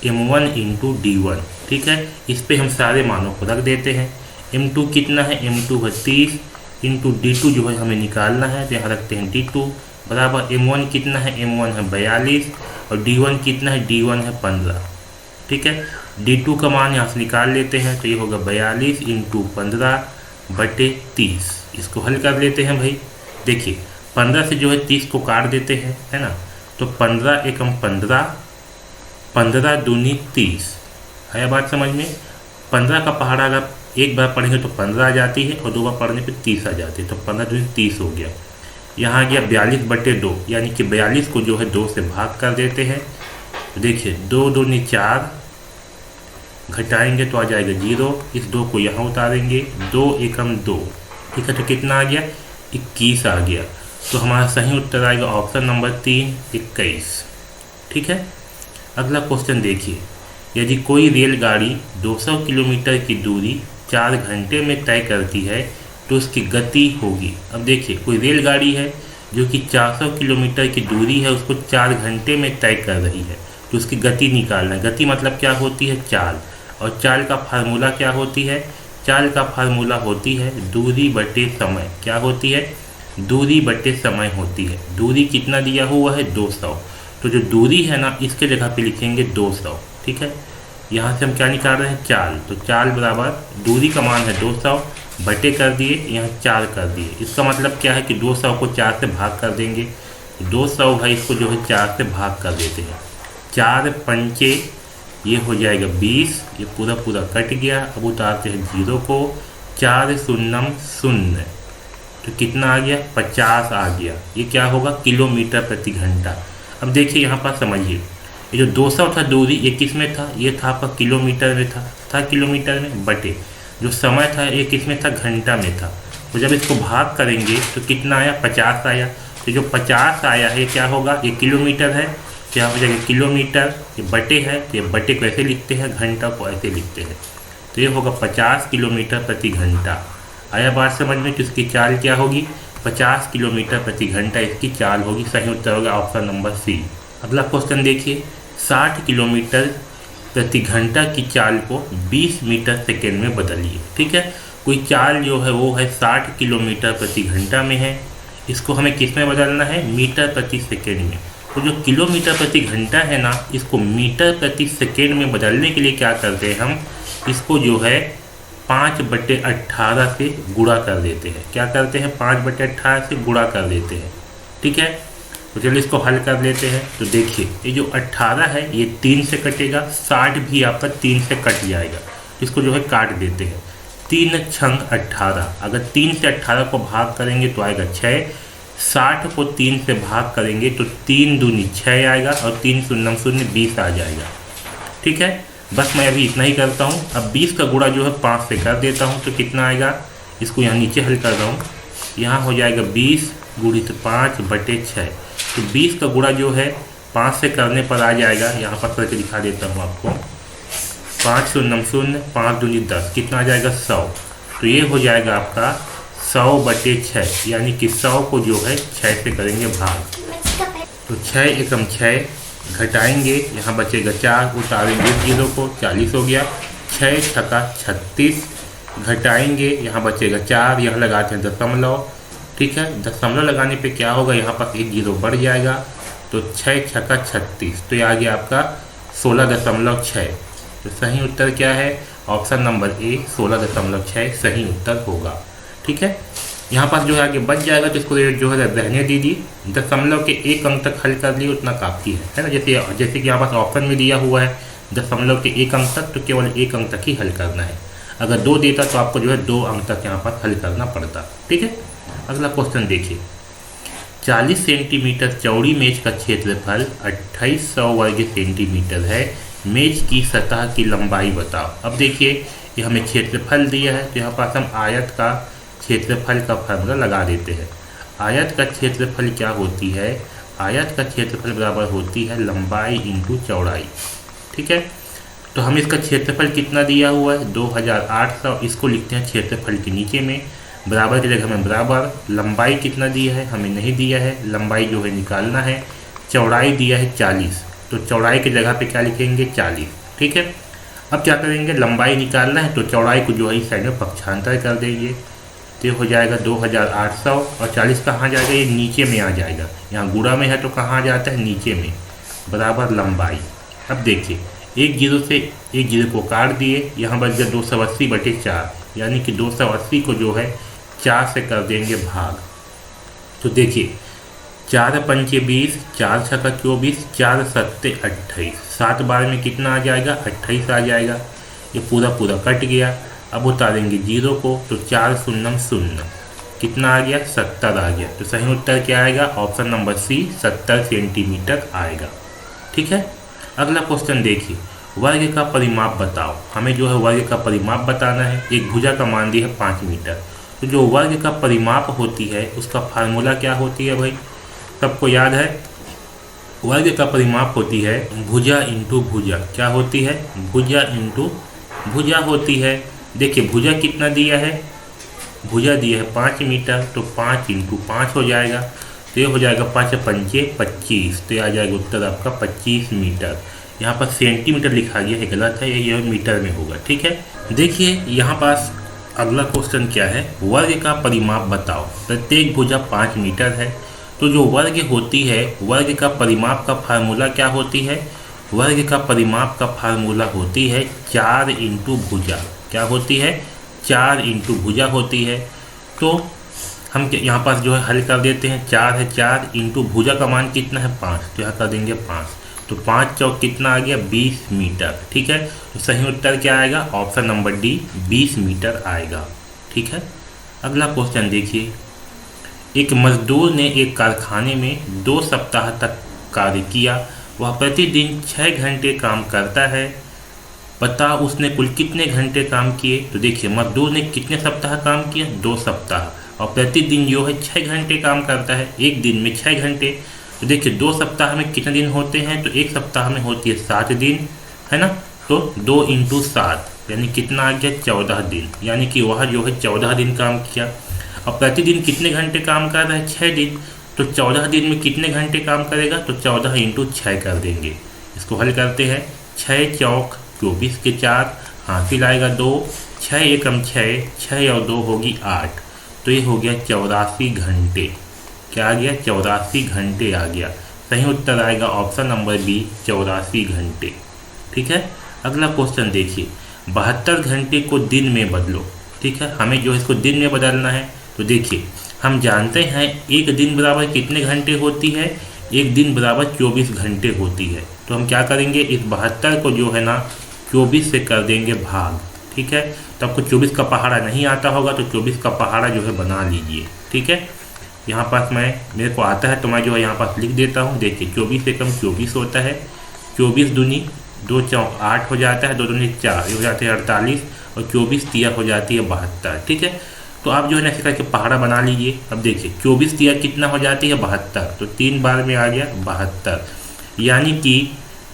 M1 इंटू D1। ठीक है, इस पे हम सारे मानों को रख देते हैं। M2 कितना है, M2 है 30 इंटू D2 जो है हमें निकालना है, तो यहाँ रखते हैं D2 बराबर M1 कितना है, M1 है 42, और D1 कितना है, D1 है 15। ठीक है, D2 का मान यहाँ से निकाल लेते हैं, तो ये होगा 42 इंटू 15 बटे 30। इसको हल कर लेते हैं भाई। देखिए 15 से जो है 30 को काट देते हैं, है ना, तो 15 एकम 15, 15 दूनी 30। है बात समझ में? 15 का पहाड़ा अगर एक बार पढ़ेंगे तो 15 आ जाती है, और 2 बार पढ़ने पे 30 आ जाती है, तो 15 दूनी 30 हो गया। यहाँ आ गया 42 बटे 2, यानी कि 42 को जो है 2 से भाग कर देते हैं। तो देखिए 2 दूनी 4, घटाएंगे तो आ जाएगा 0, इस 2 को यहाँ उतारेंगे, 2 एकम 2। ठीक है, तो कितना आ गया, 21 आ गया। तो हमारा सही उत्तर आएगा ऑप्शन नंबर 3, 21। ठीक है, अगला क्वेश्चन देखिए, यदि कोई रेलगाड़ी 200 किलोमीटर की दूरी 4 घंटे में तय करती है तो उसकी गति होगी। अब देखिए कोई रेलगाड़ी है जो कि 400 किलोमीटर की दूरी है, उसको 4 घंटे में तय कर रही है, तो उसकी गति निकालना है। गति मतलब क्या होती है, चाल, और चाल का फार्मूला क्या होती है, चाल का फार्मूला होती है दूरी बटे समय। क्या होती है, दूरी बटे समय होती है। दूरी कितना दिया हुआ है, 200, तो जो दूरी है ना इसके जगह पे लिखेंगे 200। ठीक है, यहाँ से हम क्या निकाल रहे हैं, चाल, तो चाल बराबर दूरी का मान है 200 बटे कर दिए, यहाँ 4 कर दिए। इसका मतलब क्या है कि 200 को 4 से भाग कर देंगे, 200 भाई इसको जो है 4 से भाग कर देते हैं। 4 पंचे ये हो जाएगा 20, ये पूरा पूरा कट गया। अब उतारते हैं 0 को, 4 शून्यम 0, तो कितना आ गया, 50 आ गया। ये क्या होगा, किलोमीटर प्रति घंटा। अब देखिए यहाँ पर समझिए, ये जो 200 था दूरी, ये किस में था, ये था आपका किलोमीटर में था किलोमीटर में, बटे जो समय था ये किस में था, घंटा में था। तो जब इसको भाग करेंगे तो कितना आया, 50 आया। तो जो 50 आया है क्या होगा, ये किलोमीटर है, क्या हो जाएगा किलोमीटर, ये बटे है, तो ये बटे को ऐसे लिखते हैं, घंटा को ऐसे लिखते हैं, तो ये होगा 50 किलोमीटर प्रति घंटा। आया बात समझ में? तो इसकी चाल क्या होगी, 50 किलोमीटर प्रति घंटा इसकी चाल होगी। सही उत्तर होगा ऑप्शन नंबर सी। अगला क्वेश्चन देखिए, 60 किलोमीटर प्रति घंटा की चाल को 20 मीटर सेकेंड में बदलिए। ठीक है, कोई चाल जो है वो है 60 किलोमीटर प्रति घंटा में है, इसको हमें किस में बदलना है, मीटर प्रति सेकेंड में। तो जो किलोमीटर प्रति घंटा है ना, इसको मीटर प्रति सेकेंड में बदलने के लिए क्या करते हैं हम, इसको जो है 5/18 से गुणा कर देते हैं। क्या करते हैं, 5/18 से गुणा कर देते हैं। ठीक है, तो चलिए इसको हल कर लेते हैं। तो देखिए ये जो 18 है ये 3 से कटेगा, 60 भी आपका 3 से कट जाएगा, इसको जो है काट देते हैं। 3 छंग 18, अगर 3 से 18 को भाग करेंगे तो आएगा 6, 60 को 3 से भाग करेंगे तो 3 दूनी 6 आएगा, और 3 शून्यम 0 20 आ जाएगा। ठीक है, बस मैं अभी इतना ही करता हूँ। अब 20 का गुणा जो है 5 से कर देता हूँ, तो कितना आएगा, इसको यहाँ नीचे हल कर रहा हूँ, यहाँ हो जाएगा 20 गुणित 5/6। तो 20 का गुणा जो है 5 से करने पर आ जाएगा, यहाँ पर करके दिखा देता हूँ आपको, 5 शून्यम 0, 5 दूनी 10, कितना आ जाएगा 100। तो ये हो जाएगा आपका 100/6, यानी कि 100 को जो है 6 से करेंगे भाग। तो 6 एकम 6, घटाएंगे, यहाँ बचेगा 4, उतारेंगे 0 को, 40 हो गया। 6 छक्का 36, घटाएंगे, यहाँ बचेगा 4, यहाँ लगाते हैं दशमलव। ठीक है, दशमलव लगाने पे क्या होगा, यहाँ पर 1 0 बढ़ जाएगा, तो 6 छक्का 36, तो ये आ गया आपका 16.6। तो सही उत्तर क्या है, ऑप्शन नंबर ए 16.6 सही उत्तर होगा। ठीक है, यहाँ पर जो है आगे बच जाएगा, तो इसको जो है रहने दीजिए। दशमलव के 1 अंक तक हल कर लिए उतना काफ़ी है ना। जैसे कि यहाँ पर ऑप्शन में दिया हुआ है दशमलव के 1 अंक तक, तो केवल 1 अंक तक ही हल करना है। अगर 2 देता तो आपको जो है 2 अंक तक यहाँ पर हल करना पड़ता। ठीक है, अगला क्वेश्चन देखिए, 40 सेंटीमीटर चौड़ी मेज का क्षेत्रफल 2800 वर्ग सेंटीमीटर है, मेज की सतह की लंबाई बताओ। अब देखिए ये हमें क्षेत्रफल दिया है, तो यहाँ पर हम आयत का क्षेत्रफल का फार्मूला लगा देते हैं। आयत का क्षेत्रफल क्या होती है? आयत का क्षेत्रफल बराबर होती है लंबाई इंटू चौड़ाई। ठीक है, तो हम इसका क्षेत्रफल कितना दिया हुआ है 2800, इसको लिखते हैं क्षेत्रफल के नीचे में, बराबर की जगह में बराबर। लंबाई कितना दिया है हमें नहीं दिया है, लंबाई जो है निकालना है। चौड़ाई दिया है 40, तो चौड़ाई की जगह पे क्या लिखेंगे 40। ठीक है, अब क्या करेंगे, लंबाई निकालना है तो चौड़ाई को जो है इस साइड में पक्षांतर कर देंगे, तो हो जाएगा 2800 और 40 कहाँ जाएगा, ये नीचे में आ जाएगा। यहाँ गुणा में है तो कहाँ जाता है नीचे में, बराबर लंबाई। अब देखिए एक जीरो से एक जीरो को काट दिए, यहाँ बच गया 280/4, यानी कि 280 को जो है 4 से कर देंगे भाग। तो देखिए 4 पंचे 20, 4 छक्का 24, 4 सत्ते 28, 7 बार में कितना आ जाएगा 28 आ जाएगा। ये पूरा पूरा कट गया। अब उतारेंगे जीरो को, तो 4 शून्य 0, कितना आ गया 70 आ गया। तो सही उत्तर क्या आएगा, ऑप्शन नंबर सी 70 सेंटीमीटर आएगा। ठीक है, अगला क्वेश्चन देखिए, वर्ग का परिमाप बताओ। हमें जो है वर्ग का परिमाप बताना है। एक भुजा का मान दिया है 5 मीटर, तो जो वर्ग का परिमाप होती है उसका फार्मूला क्या होती है भाई, सबको याद है। वर्ग का परिमाप होती है भुजा इंटू भुजा। क्या होती है, भुजा इंटू भुजा होती है। देखिए भुजा कितना दिया है, भुजा दिया है 5 मीटर, तो 5 इंटू 5 हो जाएगा, तो ये हो जाएगा 5 पंचे 25, तो ये आ जाएगा उत्तर आपका 25 मीटर। यहाँ पर सेंटीमीटर लिखा गया है, गलत है, ये मीटर में होगा। ठीक है, देखिए यहाँ पास अगला क्वेश्चन क्या है, वर्ग का परिमाप बताओ। प्रत्येक भुजा 5 मीटर है, तो जो वर्ग होती है वर्ग का परिमाप का फार्मूला क्या होती है, वर्ग का परिमाप का फार्मूला होती है 4 इंटू भुजा। क्या होती है, 4 इंटू भुजा होती है। तो हम यहाँ पास जो है हल कर देते हैं, 4 है 4 इंटू भुजा का मान कितना है 5, तो यहाँ कर देंगे 5, तो 5 चौक कितना आ गया 20 मीटर। ठीक है, तो सही उत्तर क्या आएगा, ऑप्शन नंबर डी 20 मीटर आएगा। ठीक है, अगला क्वेश्चन देखिए, एक मजदूर ने एक कारखाने में 2 सप्ताह तक कार्य किया। वह प्रतिदिन 6 घंटे काम करता है। पता उसने कुल कितने घंटे काम किए। तो देखिए मजदूर ने कितने सप्ताह काम किया, 2 सप्ताह, और प्रतिदिन जो है 6 घंटे काम करता है, एक दिन में 6 घंटे। तो देखिए 2 सप्ताह में कितने दिन होते हैं, तो एक सप्ताह में होती है 7 दिन, है ना। तो 2 इंटू 7 यानी कितना आ गया 14 दिन, यानी कि वह जो है 14 दिन काम किया। और प्रतिदिन कितने घंटे काम कर रहा है 6 दिन, तो 14 दिन में कितने घंटे काम करेगा, तो 14 इंटू 6 कर देंगे। इसको हल करते हैं, 6 चौक 24 के 4, हासिल आएगा 2, 6 एकम 6, 6 और 2 होगी 8, तो ये हो गया 84 घंटे। क्या आ गया 84 घंटे आ गया। सही उत्तर आएगा ऑप्शन नंबर बी 84 घंटे। ठीक है, अगला क्वेश्चन देखिए, 72 घंटे को दिन में बदलो। ठीक है, हमें जो इसको दिन में बदलना है। तो देखिए हम जानते हैं एक दिन बराबर कितने घंटे होती है, एक दिन बराबर 24 घंटे होती है। तो हम क्या करेंगे, इस 72 को जो है ना 24 से कर देंगे भाग। ठीक है, तो आपको 24 का पहाड़ा नहीं आता होगा, तो 24 का पहाड़ा जो है बना लीजिए। ठीक है, यहाँ पास मेरे को आता है तो मैं जो है यहाँ पास लिख देता हूँ। देखिए 24 से कम 24 होता है, 24 दूनी 2 चौक 8 हो जाता है, 2 दूनी 4 हो जाते हैं 48, और 24 तिया हो जाती है 72। ठीक है, तो आप जो है ना ऐसे करके पहाड़ा बना लीजिए। अब देखिए 24 तिया कितना हो जाती है 72, तो 3 बार में आ गया 72, यानी कि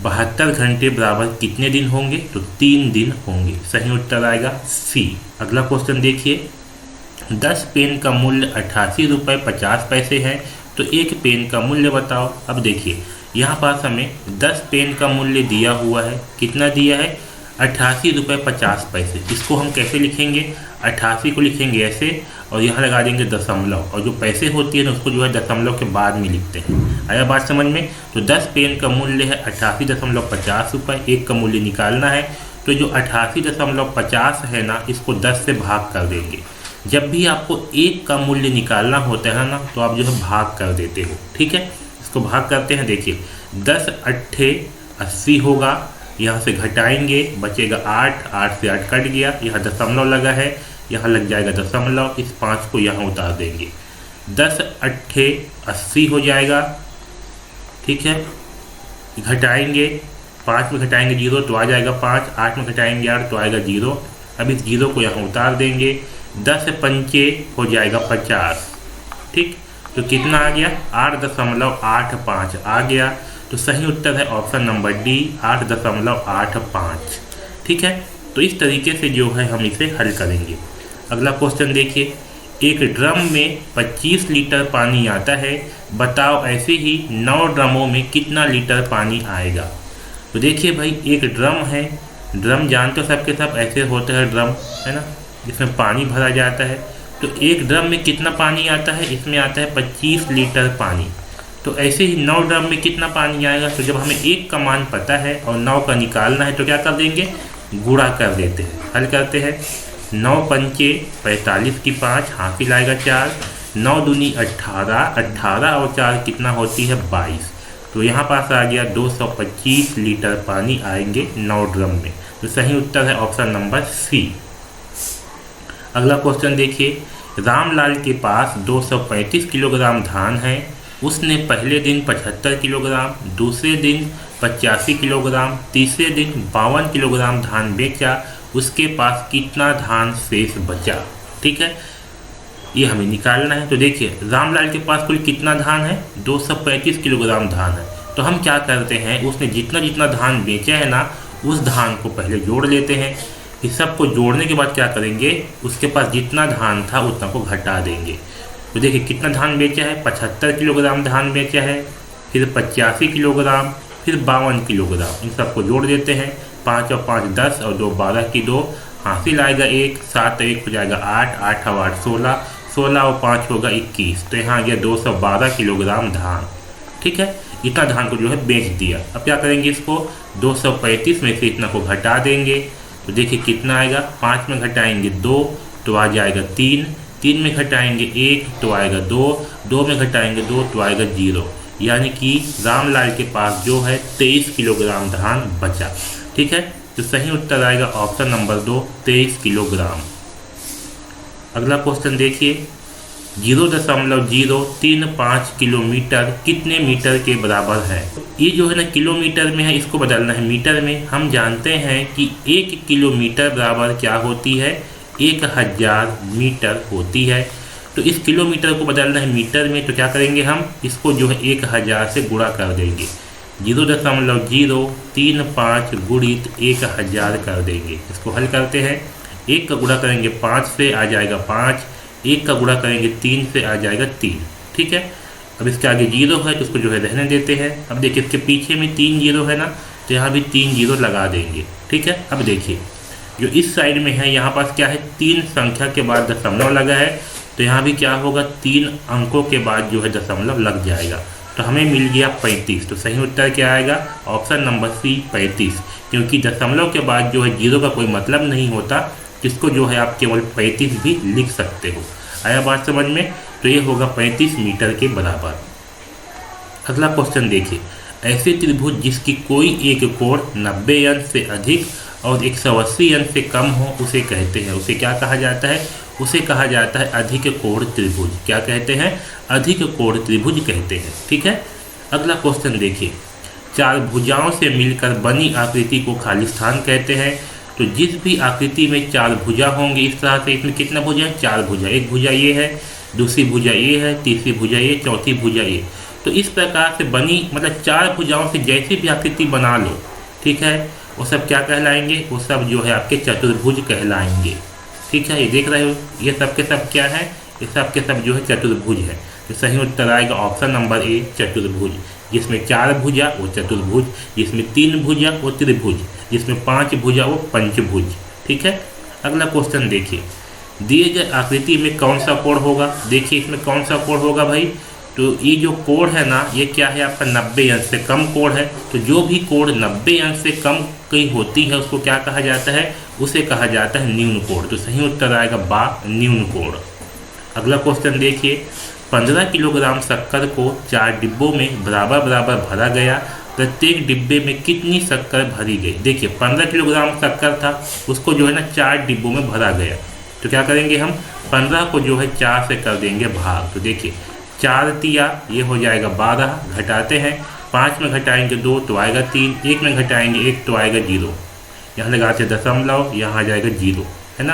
72 घंटे बराबर कितने दिन होंगे, तो 3 दिन होंगे। सही उत्तर आएगा सी। अगला क्वेश्चन देखिए, 10 पेन का मूल्य 88 रुपये 50 पैसे है, तो एक पेन का मूल्य बताओ। अब देखिए यहाँ पास हमें 10 पेन का मूल्य दिया हुआ है, कितना दिया है 88 रुपये 50 पैसे। इसको हम कैसे लिखेंगे, 88 को लिखेंगे ऐसे, और यहाँ लगा देंगे दशमलव, और जो पैसे होती है ना उसको जो है दशमलव के बाद में लिखते हैं। आया बात समझ में। तो 10 पेन का मूल्य है 88.50 रुपये, एक का मूल्य निकालना है। तो जो 88.50 है ना, इसको 10 से भाग कर देंगे। जब भी आपको एक का मूल्य निकालना होता है ना, तो आप जो है भाग कर देते हो। ठीक है, इसको भाग करते हैं। देखिए 10 अट्ठे 80 होगा, यहाँ से घटाएंगे बचेगा 8, 8 से 8 कट गया, यहाँ दशमलव लगा है, यहाँ लग जाएगा दशमलव, इस 5 को यहाँ उतार देंगे, 10 अट्ठे 80 हो जाएगा। ठीक है, घटाएंगे 5 में घटाएंगे 0 तो आ जाएगा 5, 8 में घटाएंगे 8 तो आएगा 0। अब इस 0 को यहाँ उतार देंगे, 10 पंचे हो जाएगा 50। ठीक, तो कितना आ गया 8.85 आ गया। तो सही उत्तर है ऑप्शन नंबर डी 8.85। ठीक है, तो इस तरीके से जो है हम इसे हल करेंगे। अगला क्वेश्चन देखिए, एक ड्रम में 25 लीटर पानी आता है, बताओ ऐसे ही 9 ड्रमों में कितना लीटर पानी आएगा। तो देखिए भाई, एक ड्रम है, ड्रम जानते हो सबके सब ऐसे होते हैं ड्रम, है ना, जिसमें पानी भरा जाता है। तो एक ड्रम में कितना पानी आता है, इसमें आता है 25 लीटर पानी। तो ऐसे ही 9 ड्रम में कितना पानी आएगा। तो जब हमें एक का मान पता है और 9 का निकालना है तो क्या कर देंगे, गुणा कर देते हैं। हल करते हैं, 9 पंचे 45 की 5, हासिल आएगा 4, 9 दूनी 18, 18 और 4 कितना होती है 22। तो यहाँ पास आ गया 225 लीटर पानी आएंगे 9 ड्रम में। तो सही उत्तर है ऑप्शन नंबर सी। अगला क्वेश्चन देखिए, रामलाल के पास 235 किलोग्राम धान है। उसने पहले दिन 75 किलोग्राम, दूसरे दिन 85 किलोग्राम, तीसरे दिन 52 किलोग्राम धान बेचा। उसके पास कितना धान शेष बचा। ठीक है, ये हमें निकालना है। तो देखिए, रामलाल के पास कुल कितना धान है, 235 किलोग्राम धान है। तो हम क्या करते हैं, उसने जितना जितना धान बेचा है ना, उस धान को पहले जोड़ लेते हैं। इस सब को जोड़ने के बाद क्या करेंगे, उसके पास जितना धान था उतना को घटा देंगे। तो देखिए कितना धान बेचा है, 75 किलोग्राम धान बेचा है, फिर 85 किलोग्राम, फिर 52 किलोग्राम। इन सबको जोड़ देते हैं, 5 और 5 10 और 2 12 की 2, हासिल आएगा 1, 7 1 हो जाएगा 8, 8 और 8 16, 16 और 5 होगा 21। तो यहाँ आ गया 212 किलोग्राम धान। ठीक है, इतना धान को जो है बेच दिया। अब क्या करेंगे, इसको 235 में से इतना को घटा देंगे। तो देखिए कितना आएगा, 5 में घटाएंगे 2 तो आ जाएगा 3, 3 में घटाएंगे 1 तो आएगा 2, 2 में घटाएंगे 2 तो आएगा 0। यानी कि रामलाल के पास जो है 23 किलोग्राम धान बचा। ठीक है, तो सही उत्तर आएगा ऑप्शन नंबर 2 23 किलोग्राम। अगला क्वेश्चन देखिए, 0.035 किलोमीटर कितने मीटर के बराबर है। ये जो है ना किलोमीटर में है, इसको बदलना है मीटर में। हम जानते हैं कि 1 किलोमीटर बराबर क्या होती है, 1000 मीटर होती है। तो इस किलोमीटर को बदलना है मीटर में। तो क्या करेंगे, हम इसको जो है 1000 से गुणा कर देंगे। 0.035 गुणित 1000 कर देंगे। इसको हल करते हैं, 1 का गुणा करेंगे 5 से आ जाएगा 5, 1 का गुणा करेंगे 3 से आ जाएगा 3। ठीक है, अब इसके आगे 0 है तो उसको जो है रहने देते हैं। अब देखिए इसके पीछे में 3 0 है ना, तो यहाँ भी 3 0 लगा देंगे। ठीक है, अब देखिए जो इस साइड में है, यहाँ पास क्या है, 3 संख्या के बाद दशमलव लगा है। तो यहाँ भी क्या होगा, 3 अंकों के बाद जो है दशमलव लग जाएगा। तो हमें मिल गया 35। तो सही उत्तर क्या आएगा, ऑप्शन नंबर सी 35। क्योंकि दशमलव के बाद जो है 0 का कोई मतलब नहीं होता, जिसको जो है आप केवल 35 भी लिख सकते हो। आया बात समझ में। तो ये होगा 35 मीटर के बराबर। अगला क्वेश्चन देखिए, ऐसे त्रिभुज जिसकी कोई एक कोण 90 अंश से अधिक और 180 अंश से कम हो उसे कहते हैं। उसे क्या कहा जाता है, उसे कहा जाता है अधिक कोण त्रिभुज। क्या कहते हैं, अधिक कोण त्रिभुज कहते हैं। ठीक है, अगला क्वेश्चन देखिए, 4 भुजाओं से मिलकर बनी आकृति को खाली स्थान कहते हैं। तो जिस भी आकृति में 4 भुजा होंगे, इस तरह से इसमें कितना भुजा है, 4 भुजा। एक भुजा ये है, दूसरी भुजा ये है, तीसरी भुजा ये, चौथी भुजा ये। तो इस प्रकार से बनी, मतलब 4 भुजाओं से जैसी भी आकृति बना लो, ठीक है, वो सब क्या कहलाएंगे, वो सब जो है आपके चतुर्भुज कहलाएंगे। ठीक है, ये देख रहे हो, ये सब के सब क्या है, ये सब के सब जो है चतुर्भुज है। तो सही उत्तर आएगा ऑप्शन नंबर ए चतुर्भुज। जिसमें 4 भुजा वो चतुर्भुज, जिसमें 3 भुजा वो त्रिभुज, जिसमें 5 भुजा वो पंचभुज। ठीक है, अगला क्वेश्चन देखिए, दिए गए आकृति में कौन सा कोण होगा। देखिए इसमें कौन सा कोण होगा भाई, तो ये जो कोण है ना, ये क्या है आपका 90 अंश से कम कोण है। तो जो भी कोण 90 अंश से कम की होती है उसको क्या कहा जाता है, उसे कहा जाता है न्यून कोण। तो सही उत्तर आएगा बा न्यून कोण। अगला क्वेश्चन देखिए, 15 किलोग्राम शक्कर को 4 डिब्बों में बराबर बराबर भरा गया, प्रत्येक डिब्बे में कितनी शक्कर भरी गई। देखिए 15 किलोग्राम शक्कर था, उसको जो है ना 4 डिब्बों में भरा गया। तो क्या करेंगे हम, 15 को जो है 4 से कर देंगे भाग। तो देखिए 4 तिया ये हो जाएगा 12, घटाते हैं, 5 में घटाएंगे 2 तो आएगा 3, 1 में घटाएंगे 1 तो आएगा 0, यहाँ लगाते दशमलव, यहाँ आ जाएगा 0, है ना।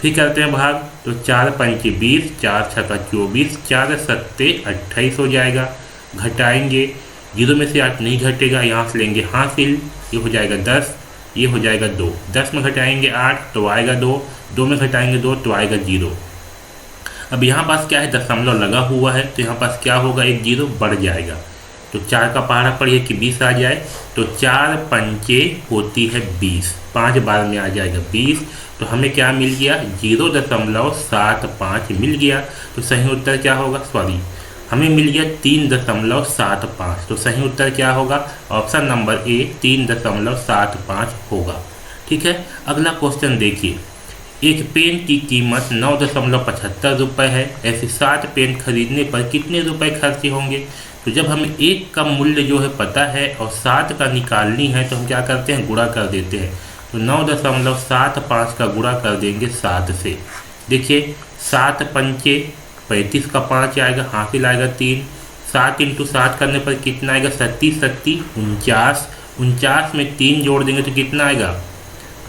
फिर करते हैं भाग, तो 4 पंचे 20, 4 छक्का 24, 4 सत्ते 28 हो जाएगा। घटाएंगे, 0 में से 8 नहीं घटेगा, यहाँ से लेंगे हासिल, ये हो जाएगा 10, ये हो जाएगा 2। 10 में घटाएंगे 8 तो आएगा 2, 2 में घटाएंगे 2 तो आएगा 0। अब यहाँ पास क्या है, दशमलव लगा हुआ है, तो यहाँ पास क्या होगा, एक 0 बढ़ जाएगा। तो 4 का पहाड़ा पढ़िए कि 20 आ जाए, तो 4 पंचे होती है 20, 5 बार में आ जाएगा 20। तो हमें क्या मिल गया, 0.75 मिल गया। तो सही उत्तर क्या होगा, सॉरी हमें मिल गया 3.75। तो सही उत्तर क्या होगा, ऑप्शन नंबर ए 3.75 होगा। ठीक है, अगला क्वेश्चन देखिए, एक पेन की कीमत 9.75 रुपये है, ऐसे 7 पेन खरीदने पर कितने रुपए खर्चे होंगे। तो जब हमें एक का मूल्य जो है पता है और 7 का निकालनी है, तो हम क्या करते हैं, गुणा कर देते हैं। तो 9.75 का गुणा कर देंगे 7 से। देखिए 7 पंचे 35 का 5 आएगा, हासिल आएगा 3। 7 इंटू 7 करने पर कितना आएगा, 37 37 49, 49 में 3 जोड़ देंगे तो कितना आएगा,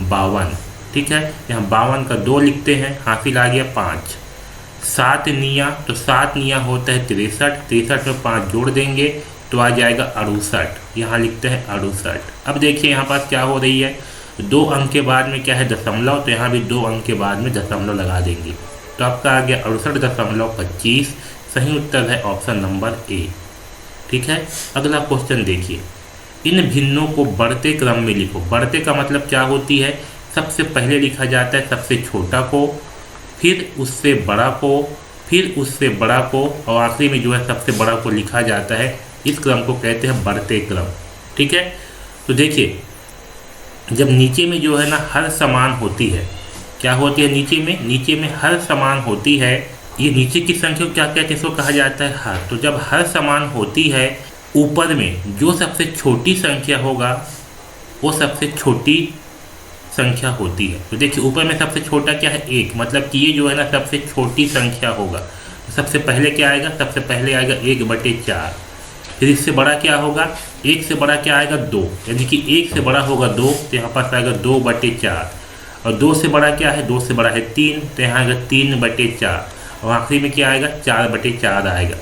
52। ठीक है, यहाँ 52 का 2 लिखते हैं, हासिल आ गया 5। 7 निया, तो 7 निया होता है 63, 63 में 5 जोड़ देंगे तो आ जाएगा 68, यहाँ लिखते हैं 68। अब देखिए यहाँ पास क्या हो रही है, 2 अंक के बाद में क्या है, दशमलव, तो यहाँ भी 2 अंक के बाद में दशमलव लगा देंगे, तो आपका आ गया 68.25। सही उत्तर है ऑप्शन नंबर ए। ठीक है, अगला क्वेश्चन देखिए, इन भिन्नों को बढ़ते क्रम में लिखो। बढ़ते का मतलब क्या होती है, सबसे पहले लिखा जाता है सबसे छोटा को, फिर उससे बड़ा को, फिर उससे बड़ा को, और आखिरी में जो है सबसे बड़ा को लिखा जाता है। इस क्रम को कहते हैं बढ़ते क्रम। ठीक है, तो देखिए जब नीचे में जो है ना हर समान होती है, क्या होती है नीचे में हर समान होती है, ये नीचे की संख्या को क्या कहते हैं, इसको कहा जाता है हर। तो जब हर समान होती है, ऊपर में जो सबसे छोटी संख्या होगा वो सबसे छोटी संख्या होती है। तो देखिए ऊपर में सबसे छोटा क्या है, 1, मतलब कि ये जो है ना सबसे छोटी संख्या होगा। तो सबसे पहले क्या आएगा, सबसे पहले आएगा 1/4। फिर इससे बड़ा क्या होगा, 1 से बड़ा क्या आएगा, 2, यानी कि 1 से बड़ा होगा 2, तो यहाँ पास आएगा 2/4। और 2 से बड़ा क्या है, 2 से बड़ा है 3, तो यहाँ आएगा 3/4। और आखिरी में क्या आएगा, 4/4 आएगा।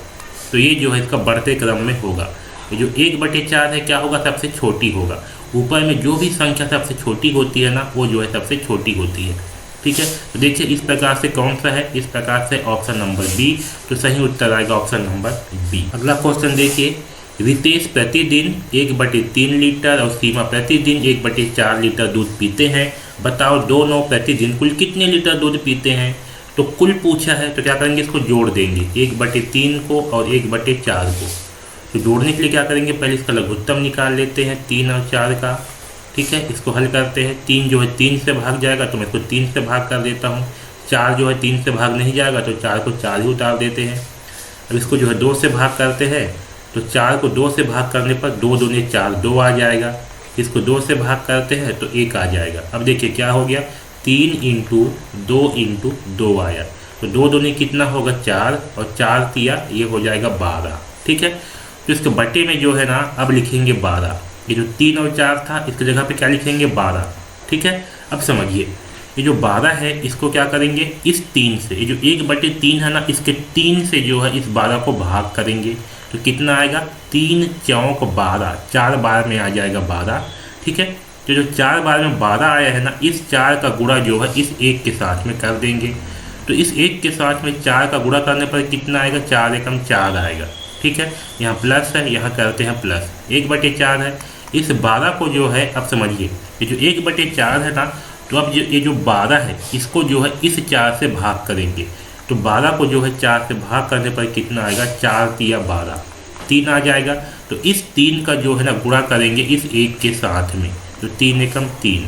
तो ये जो है इसका बढ़ते क्रम में होगा। ये जो 1/4 है क्या होगा, सबसे छोटी होगा। ऊपर में जो भी संख्या सबसे छोटी होती है ना, वो जो है सबसे छोटी होती है। ठीक है, तो देखिए इस प्रकार से कौन सा है, इस प्रकार से ऑप्शन नंबर बी। तो सही उत्तर आएगा ऑप्शन नंबर बी। अगला क्वेश्चन देखिए, रितेश प्रतिदिन 1/3 लीटर और सीमा प्रतिदिन 1/4 लीटर दूध पीते हैं। बताओ दोनों प्रतिदिन कुल कितने लीटर दूध पीते हैं। तो कुल पूछा है, तो क्या करेंगे, इसको जोड़ देंगे 1/3 को और 1/4 को। तो जोड़ने के लिए क्या करेंगे, पहले इसका लघुत्तम निकाल लेते हैं 3 और 4 का। ठीक है, इसको हल करते हैं। 3 जो है 3 से भाग जाएगा, तो मैं इसको 3 से भाग कर देता हूँ। 4 जो है 3 से भाग नहीं जाएगा, तो 4 को 4 ही उतार देते हैं। अब इसको जो है 2 से भाग करते हैं, तो 4 को 2 से भाग करने पर 2 दूनी 4, 2 आ जाएगा। इसको 2 से भाग करते हैं तो 1 आ जाएगा। अब देखिए क्या हो गया, 3 × 2 आया। तो 2 दूनी कितना होगा, 4, और 4 तिया ये हो जाएगा 12। ठीक है, तो इसके बटे में जो है ना अब लिखेंगे 12। ये जो 3 और 4 था, इसकी जगह पे क्या लिखेंगे, 12। ठीक है, अब समझिए ये जो 12 है इसको क्या करेंगे, इस 3 से, ये जो 1/3 है ना, इसके 3 से जो है इस 12 को भाग करेंगे। तो कितना आएगा, 3 चौक 12, 4 बार में आ जाएगा 12। ठीक है, तो जो 4 बार में 12 आया है ना, इस 4 का गुणा जो है इस 1 के साथ में कर देंगे। तो इस 1 के साथ में 4 का गुणा करने पर कितना आएगा, 4 एकम 4 आएगा। ठीक है, यहाँ प्लस है, यहाँ करते हैं प्लस, 1/4 है। इस 12 को जो है, अब समझिए ये जो 1/4 है ना, तो अब ये जो 12 है इसको जो है इस 4 से भाग करेंगे। तो 12 को जो है 4 से भाग करने पर कितना आएगा, 4 तिया 12, 3 आ जाएगा। तो इस 3 का जो है ना गुणा करेंगे इस 1 के साथ में, तो 3 एकम 3।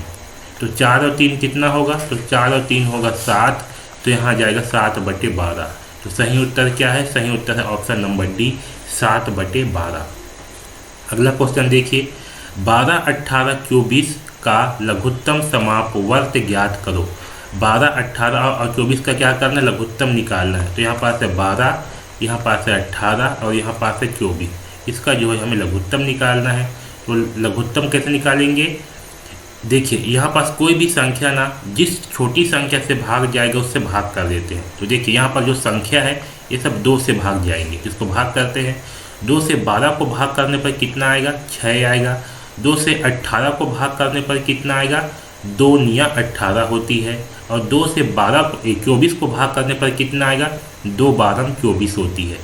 तो 4 और 3 कितना होगा, तो 4 और 3 होगा 7। तो यहाँ जाएगा 7/12। तो सही उत्तर क्या है, सही उत्तर है ऑप्शन नंबर डी, 7/12। अगला क्वेश्चन देखिए, 12, 18, 24 का लघुत्तम समापवर्त ज्ञात करो। 12, 18 और 24 का क्या करना है, लघुत्तम निकालना है। तो यहाँ पास है 12, यहाँ पास है 18 और यहाँ पास है 24। इसका जो है हमें लघुत्तम निकालना है। तो लघुत्तम कैसे निकालेंगे, देखिए यहाँ पास कोई भी संख्या ना जिस छोटी संख्या से भाग जाएगा उससे भाग कर देते हैं। तो देखिए यहाँ पर जो संख्या है ये सब 2 से भाग जाएंगे, इसको भाग करते हैं। 2 से 12 को भाग करने पर कितना आएगा, 6 आएगा। 2 से 18 को भाग करने पर कितना आएगा, 2 निया 18 होती है। और 2 से 24 को भाग करने पर कितना आएगा, 2 12 24 होती है।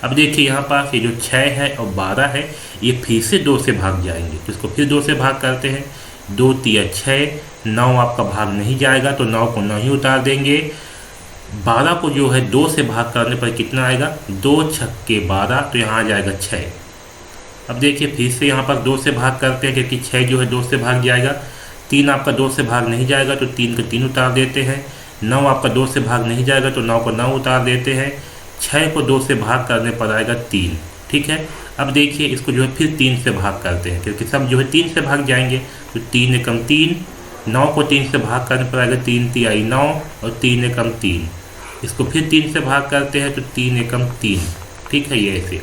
अब देखिए यहाँ पास ये जो 6 है और 12 है ये फिर से 2 से भाग जाएंगे, तो इसको फिर 2 से भाग करते हैं। 2 तिया 6, 9 आपका भाग नहीं जाएगा तो 9 को 9 ही उतार देंगे। 12 को जो है 2 से भाग करने पर कितना आएगा, 2 छक्के 12, तो यहाँ आ जाएगा 6। अब देखिए फिर से यहाँ पर 2 से भाग करते हैं क्योंकि 6 जो है 2 से भाग जाएगा। 3 आपका 2 से भाग नहीं जाएगा तो 3 को 3 उतार देते हैं। 9 आपका 2 से भाग नहीं जाएगा तो 9 को 9 उतार देते हैं। 6 को 2 से भाग करने पर आएगा 3, ठीक है। अब देखिए इसको जो है फिर 3 से भाग करते हैं क्योंकि सब जो है 3 से भाग जाएंगे, तो 3 एकम 3। 9 को 3 से भाग करने पर आएगा 3 तिहाई 9 और 3 एकम 3। इसको फिर 3 से भाग करते हैं तो 3 एकम 3, ठीक है, ये ऐसे।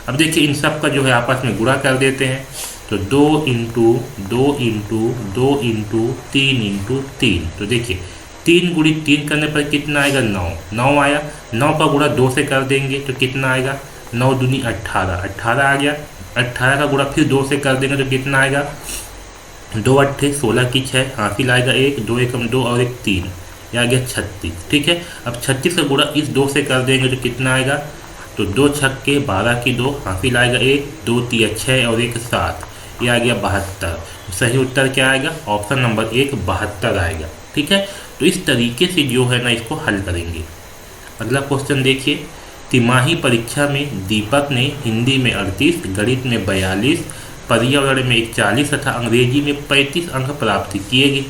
अब देखिए इन सब का जो है आपस में गुणा कर देते हैं, तो 2 इंटू 2 इंटू 2 इंटू 3 इंटू 3। तो देखिए 3 गुणी 3 करने पर कितना आएगा, 9। 9 आया। 9 का गुणा 2 से कर देंगे तो कितना आएगा, 9 दूनी 18, 18 आ गया। 18 का गुणा फिर 2 से कर देंगे तो कितना आएगा, 2 अट्ठे 16 की 6, हासिल आएगा 1, 2 एकम 2 और 1 3, ये आ गया 36, ठीक है। अब 36 का गुणा इस 2 से कर देंगे तो कितना आएगा, तो 2 छक्के 12 की 2, हासिल आएगा 1, 2 तिया 6 और 1 7, ये आ गया 72। सही उत्तर क्या आएगा, ऑप्शन नंबर 1 72 आएगा, ठीक है। तो इस तरीके से जो है ना इसको हल करेंगे। अगला क्वेश्चन देखिए, तिमाही परीक्षा में दीपक ने हिंदी में 38, गणित में 42, पर्यावरण में 41 तथा अंग्रेजी में 35 अंक प्राप्त किए गए।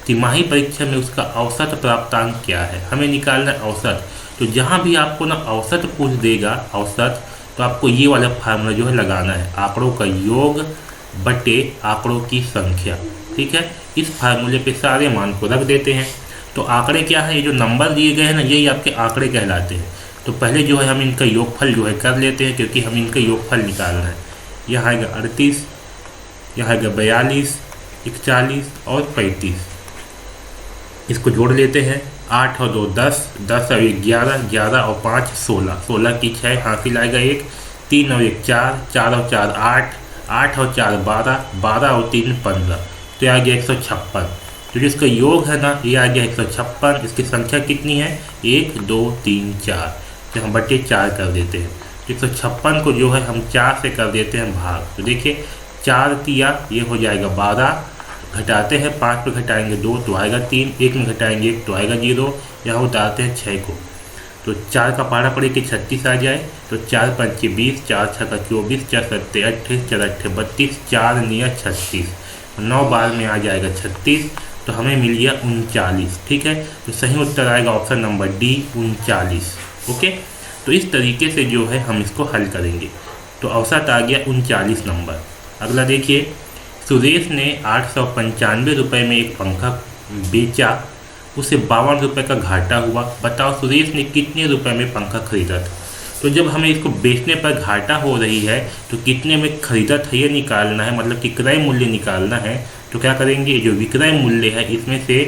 तिमाही परीक्षा में उसका औसत प्राप्तांक क्या है, हमें निकालना है औसत। तो जहाँ भी आपको ना औसत पूछ देगा, औसत, तो आपको ये वाला फार्मूला जो है लगाना है, आंकड़ों का योग बटे आंकड़ों की संख्या, ठीक है। इस फार्मूले पे सारे मान को रख देते हैं। तो आंकड़े क्या है, ये जो नंबर दिए गए हैं ना यही आपके आंकड़े कहलाते हैं। तो पहले जो है हम इनका योगफल जो है कर लेते हैं क्योंकि हम इनका योगफल निकालना है। यहाँ आएगा 38, यहाँ आएगा 42, 41 और 35। इसको जोड़ लेते हैं, 8 और 2 10, 10 और 1 11, 11 और 5 16, 16 की 6, हासिल आएगा 1, 3 और 1 4, 4 और 4 8, 8 और 4 12, 12 और 3 15, तो आ गया 156। तो जिसका योग है ना ये आ गया 156। इसकी संख्या कितनी है, 1 2 3 4, तो हम बटे 4 कर देते हैं। 156 को जो है हम 4 से कर देते हैं भाग। तो देखिए 4 तिया ये हो जाएगा 12, घटाते हैं 5 पे घटाएंगे 2 तो आएगा 3, 1 में घटाएंगे 1 तो आएगा 0, यहाँ उतारते हैं 6 को। तो 4 का पारा पड़े कि 36 आ जाए, तो 4 पंचे 20, 4 छक्का 24, 4 सत्ते 28, 4 अट्ठे 32, 4 निया 36, 9 बार में आ जाएगा 36, तो हमें मिल गया 39, ठीक है। तो सही उत्तर आएगा ऑप्शन नंबर डी 39, ओके। तो इस तरीके से जो है हम इसको हल करेंगे। तो औसत आ गया 39 नंबर। अगला देखिए, सुरेश ने 895 रुपये में एक पंखा बेचा, उसे 52 रुपये का घाटा हुआ। बताओ सुरेश ने कितने रुपए में पंखा खरीदा था। तो जब हमें इसको बेचने पर घाटा हो रही है तो कितने में खरीदा था ये निकालना है, मतलब कि क्रय मूल्य निकालना है। तो क्या करेंगे, जो विक्रय मूल्य है इसमें से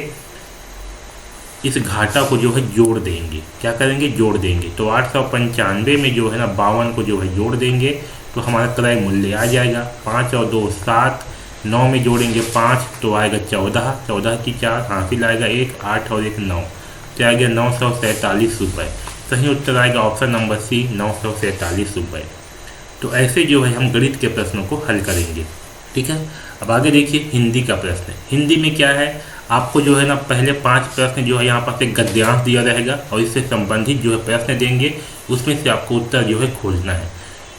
इस घाटा को जो है जोड़ देंगे। क्या करेंगे, जोड़ देंगे। तो 895 में जो है ना 52 को जो है जोड़ देंगे तो हमारा क्रय मूल्य आ जाएगा 5 और 2 7, 9 में जोड़ेंगे 5 तो आएगा 14, 14 की 4, हासिल आएगा 1, 8 और 1 9, तो आ गया 947 रुपये। सही उत्तर आएगा ऑप्शन नंबर सी 947 रुपये। तो ऐसे जो है हम गणित के प्रश्नों को हल करेंगे, ठीक है। अब आगे देखिए हिंदी का प्रश्न। हिंदी में क्या है, आपको जो है ना पहले 5 प्रश्न जो है यहाँ पर एक गद्यांश दिया रहेगा और इससे संबंधित जो है प्रश्न देंगे, उसमें से आपको उत्तर जो है खोजना है।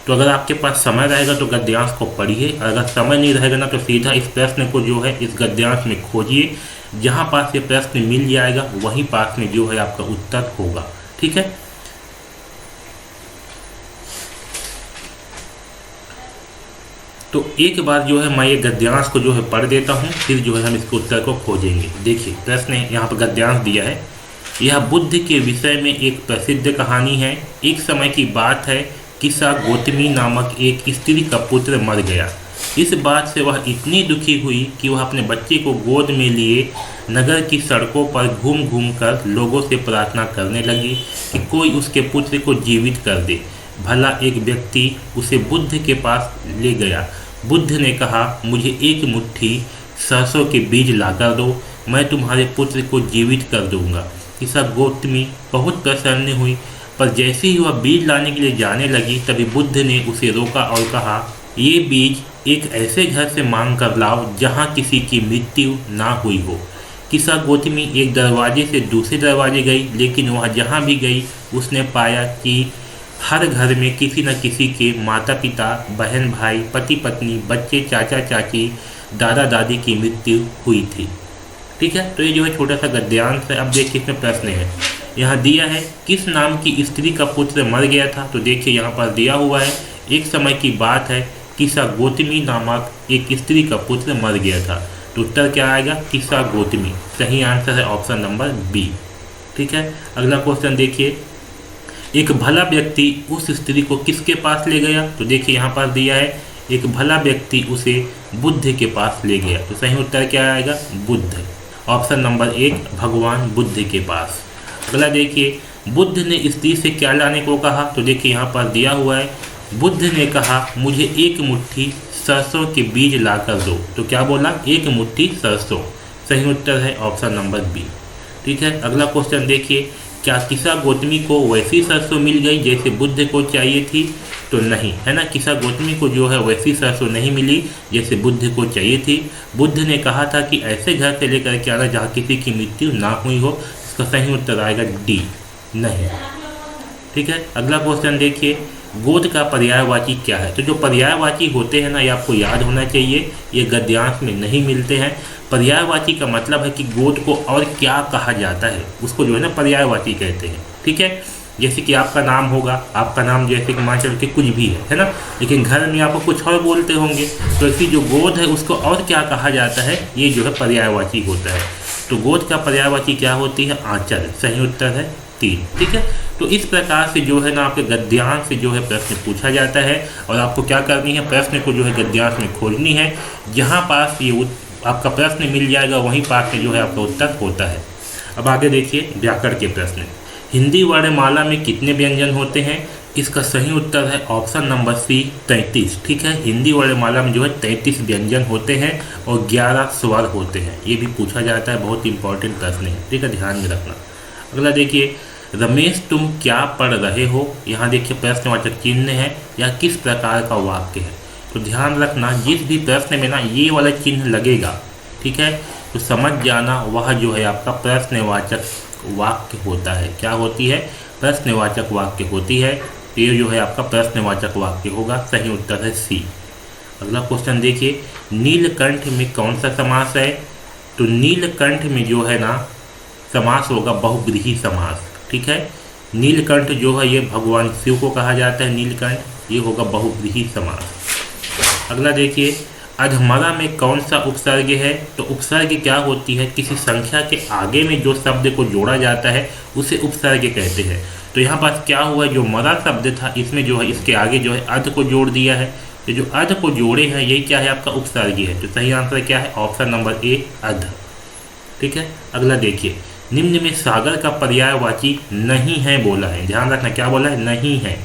तो अगर आपके पास समय रहेगा तो गद्यांश को पढ़िए, और अगर समय नहीं रहेगा ना तो सीधा इस प्रश्न को जो है इस गद्यांश में खोजिए। जहाँ पास ये प्रश्न मिल जाएगा वहीं पास में जो है आपका उत्तर होगा, ठीक है। तो एक बार जो है मैं ये गद्यांश को जो है पढ़ देता हूँ, फिर जो है हम इसके उत्तर को खोजेंगे। देखिए प्रश्न यहाँ पर गद्यांश दिया है, यह बुद्ध के विषय में एक प्रसिद्ध कहानी है। एक समय की बात है, किस्सा गौतमी नामक एक स्त्री का पुत्र मर गया। इस बात से वह इतनी दुखी हुई कि वह अपने बच्चे को गोद में लिए नगर की सड़कों पर घूम घूम कर लोगों से प्रार्थना करने लगी कि कोई उसके पुत्र को जीवित कर दे। भला एक व्यक्ति उसे बुद्ध के पास ले गया। बुद्ध ने कहा, मुझे एक मुट्ठी सरसों के बीज लाकर दो, मैं तुम्हारे पुत्र को जीवित कर दूंगा। किसा गौतमी बहुत प्रसन्न हुई, पर जैसे ही वह बीज लाने के लिए जाने लगी तभी बुद्ध ने उसे रोका और कहा, ये बीज एक ऐसे घर से मांग कर लाओ जहाँ किसी की मृत्यु ना हुई हो। किसा गौतमी एक दरवाजे से दूसरे दरवाजे गई, लेकिन वह जहाँ भी गई उसने पाया कि हर घर में किसी न किसी के माता पिता, बहन भाई, पति पत्नी, बच्चे, चाचा चाची, दादा दादी की मृत्यु हुई थी। ठीक है, तो ये जो है छोटा सा गद्यांश है। अब देखिए इसमें प्रश्न है, यहाँ दिया है किस नाम की स्त्री का पुत्र मर गया था। तो देखिए यहाँ पर दिया हुआ है, एक समय की बात है, किसा गौतमी नामक एक स्त्री का पुत्र मर गया था। तो उत्तर क्या आएगा, किसा गौतमी। सही आंसर है ऑप्शन नंबर बी। ठीक है, अगला क्वेश्चन देखिए, एक भला व्यक्ति उस स्त्री को किसके पास ले गया। तो देखिए यहाँ पर दिया है, एक भला व्यक्ति उसे बुद्ध के पास ले गया। तो सही उत्तर क्या आएगा, बुद्ध। ऑप्शन नंबर 1 भगवान बुद्ध के पास। अगला देखिए, बुद्ध ने स्त्री से क्या लाने को कहा। तो देखिए यहाँ पर दिया हुआ है, बुद्ध ने कहा, मुझे एक मुट्ठी सरसों के बीज ला कर दो। तो क्या बोला, एक मुट्ठी सरसों। सही उत्तर है ऑप्शन नंबर बी। ठीक है, अगला क्वेश्चन देखिए, क्या किसा गौतमी को वैसी सरसों मिल गई जैसे बुद्ध को चाहिए थी। तो नहीं, है ना, किसा गौतमी को जो है वैसी सरसों नहीं मिली जैसे बुद्ध को चाहिए थी। बुद्ध ने कहा था कि ऐसे घर से लेकर के आना जहाँ किसी की मृत्यु ना हुई हो। इसका सही उत्तर आएगा डी, नहीं। ठीक है, अगला क्वेश्चन देखिए, गोद का पर्यायवाची क्या है। तो जो पर्यायवाची होते हैं ना, ये आपको याद होना चाहिए, ये गद्यांश में नहीं मिलते हैं। पर्यायवाची का मतलब है कि गोद को और क्या कहा जाता है, उसको जो है ना पर्यायवाची कहते हैं। ठीक है, जैसे कि आपका नाम होगा, आपका नाम जैसे कि मान चल के कुछ भी है ना, लेकिन घर में आपको कुछ और बोलते होंगे, तो इसकी जो गोद है उसको और क्या कहा जाता है, ये जो है पर्यायवाची होता है। तो गोद का पर्यायवाची क्या होती है, आंचल। सही उत्तर है 3। ठीक है, तो इस प्रकार से जो है ना आपके गद्यांश से जो है प्रश्न पूछा जाता है, और आपको क्या करनी है, प्रश्न को जो है गद्यांश में खोजनी है। जहाँ पास ये आपका प्रश्न मिल जाएगा वहीं पास में जो है आपका उत्तर होता है। अब आगे देखिए व्याकरण के प्रश्न। हिंदी वर्णमाला में कितने व्यंजन होते हैं। इसका सही उत्तर है ऑप्शन नंबर सी 33। ठीक है, हिंदी वर्णमाला में जो है 33 व्यंजन होते हैं और 11 स्वर होते हैं। ये भी पूछा जाता है, बहुत इंपॉर्टेंट प्रश्न है। ठीक है, ध्यान में रखना। अगला देखिए, रमेश तुम क्या पढ़ रहे हो। यहाँ देखिए प्रश्नवाचक चिन्ह है या किस प्रकार का वाक्य है। तो ध्यान रखना, जिस भी प्रश्न में ना ये वाला चिन्ह लगेगा, ठीक है, तो समझ जाना वह जो है आपका प्रश्नवाचक वाक्य होता है। क्या होती है, प्रश्नवाचक वाक्य होती है। तो ये जो है आपका प्रश्नवाचक वाक्य होगा। सही उत्तर है सी। अगला क्वेश्चन देखिए, नीलकंठ में कौन सा समास है। तो नीलकंठ में जो है ना समास होगा बहुव्रीहि समास। ठीक है, नीलकंठ जो है ये भगवान शिव को कहा जाता है नीलकंठ, ये होगा बहुव्रीहि समास। अगला देखिए, अधमरा में कौन सा उपसर्ग है। तो उपसर्ग क्या होती है, किसी संख्या के आगे में जो शब्द को जोड़ा जाता है उसे उपसर्ग कहते हैं। तो यहाँ पास क्या हुआ, जो मरा शब्द था इसमें जो है इसके आगे जो है अध को जोड़ दिया है। तो जो अध को जोड़े हैं यही क्या है, आपका उपसर्ग है। तो सही आंसर क्या है, ऑप्शन नंबर ए अध। ठीक है, अगला देखिए, निम्न में सागर का पर्यायवाची नहीं है बोला है। ध्यान रखना, क्या बोला है, नहीं है।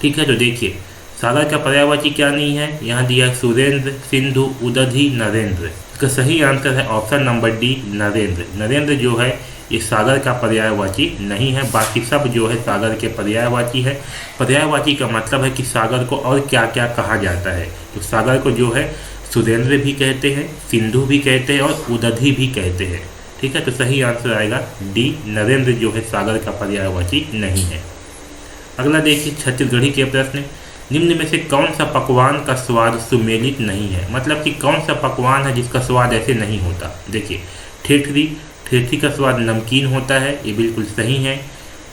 ठीक है, तो देखिए सागर का पर्यायवाची क्या नहीं है, यहाँ दिया है सुरेंद्र, सिंधु, उदधि, नरेंद्र। इसका सही आंसर है option number D Narendra. Narendra जो है ये सागर का पर्यायवाची नहीं है, बाकी सब जो है सागर के पर्यायवाची है। पर्यायवाची का मतलब है कि सागर को और क्या क्या कहा जाता है। तो सागर को जो है सुरेंद्र भी कहते हैं, सिंधु भी कहते हैं और उदधि भी कहते हैं। ठीक है, तो सही आंसर आएगा डी नरेंद्र जो है सागर का पर्यायवाची नहीं है। अगला देखिए छत्तीसगढ़ी के प्रश्न, निम्न में से कौन सा पकवान का स्वाद सुमेलित नहीं है। मतलब कि कौन सा पकवान है जिसका स्वाद ऐसे नहीं होता। देखिए ठेठरी, ठेठरी का स्वाद नमकीन होता है, ये बिल्कुल सही है।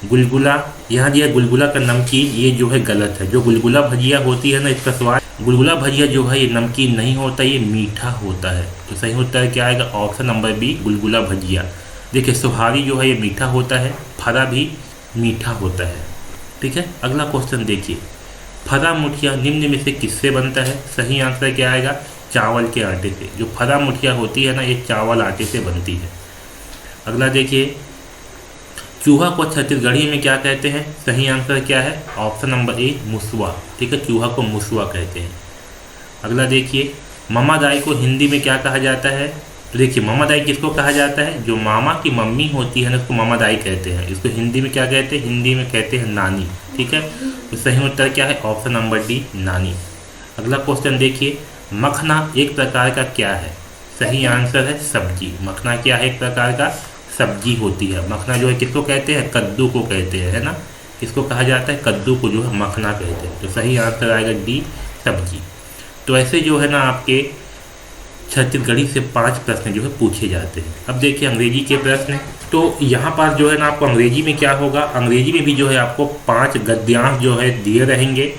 गुलगुला, यहाँ दिया गुलगुला का नमकीन, ये जो है गलत है। जो गुलगुला भजिया होती है ना, इसका स्वाद, गुलगुला भजिया जो है ये नमकीन नहीं होता, ये मीठा होता है। तो सही उत्तर क्या आएगा, ऑप्शन नंबर बी गुलगुला भजिया। देखिए सुहारी जो है ये मीठा होता है, फरा भी मीठा होता है। ठीक है, अगला क्वेश्चन देखिए, फरा मुठिया निम्न में से किससे बनता है। सही आंसर क्या आएगा, चावल के आटे से। जो फरा मुठिया होती है ना, ये चावल आटे से बनती है। अगला देखिए, चूहा को छत्तीसगढ़ी में क्या कहते हैं? सही आंसर क्या है? ऑप्शन नंबर ए मुसवा। ठीक है, चूहा को मुसवा कहते हैं। अगला देखिए, मामा दाई को हिंदी में क्या कहा जाता है? तो देखिए, मामा दाई किसको कहा जाता है? जो मामा की मम्मी होती है ना, उसको मामा दाई कहते हैं। इसको हिंदी में क्या कहते हैं? हिंदी में कहते हैं नानी। ठीक है, तो सही उत्तर क्या है? ऑप्शन नंबर डी नानी। अगला क्वेश्चन देखिए, मखना एक प्रकार का क्या है? सही आंसर है सब्जी। मखना क्या है? एक प्रकार का सब्जी होती है। मखना जो है किसको कहते हैं? कद्दू को कहते हैं, है ना। किसको कहा जाता है? कद्दू को जो है मखना कहते हैं। तो सही आंसर आएगा डी सब्जी। तो ऐसे जो है ना आपके छत्तीसगढ़ी से 5 प्रश्न जो है पूछे जाते हैं। अब देखिए अंग्रेजी के प्रश्न। तो यहाँ पर जो है ना आपको अंग्रेजी में क्या होगा? अंग्रेजी में भी जो है आपको 5 गद्यांश जो है दिए रहेंगे।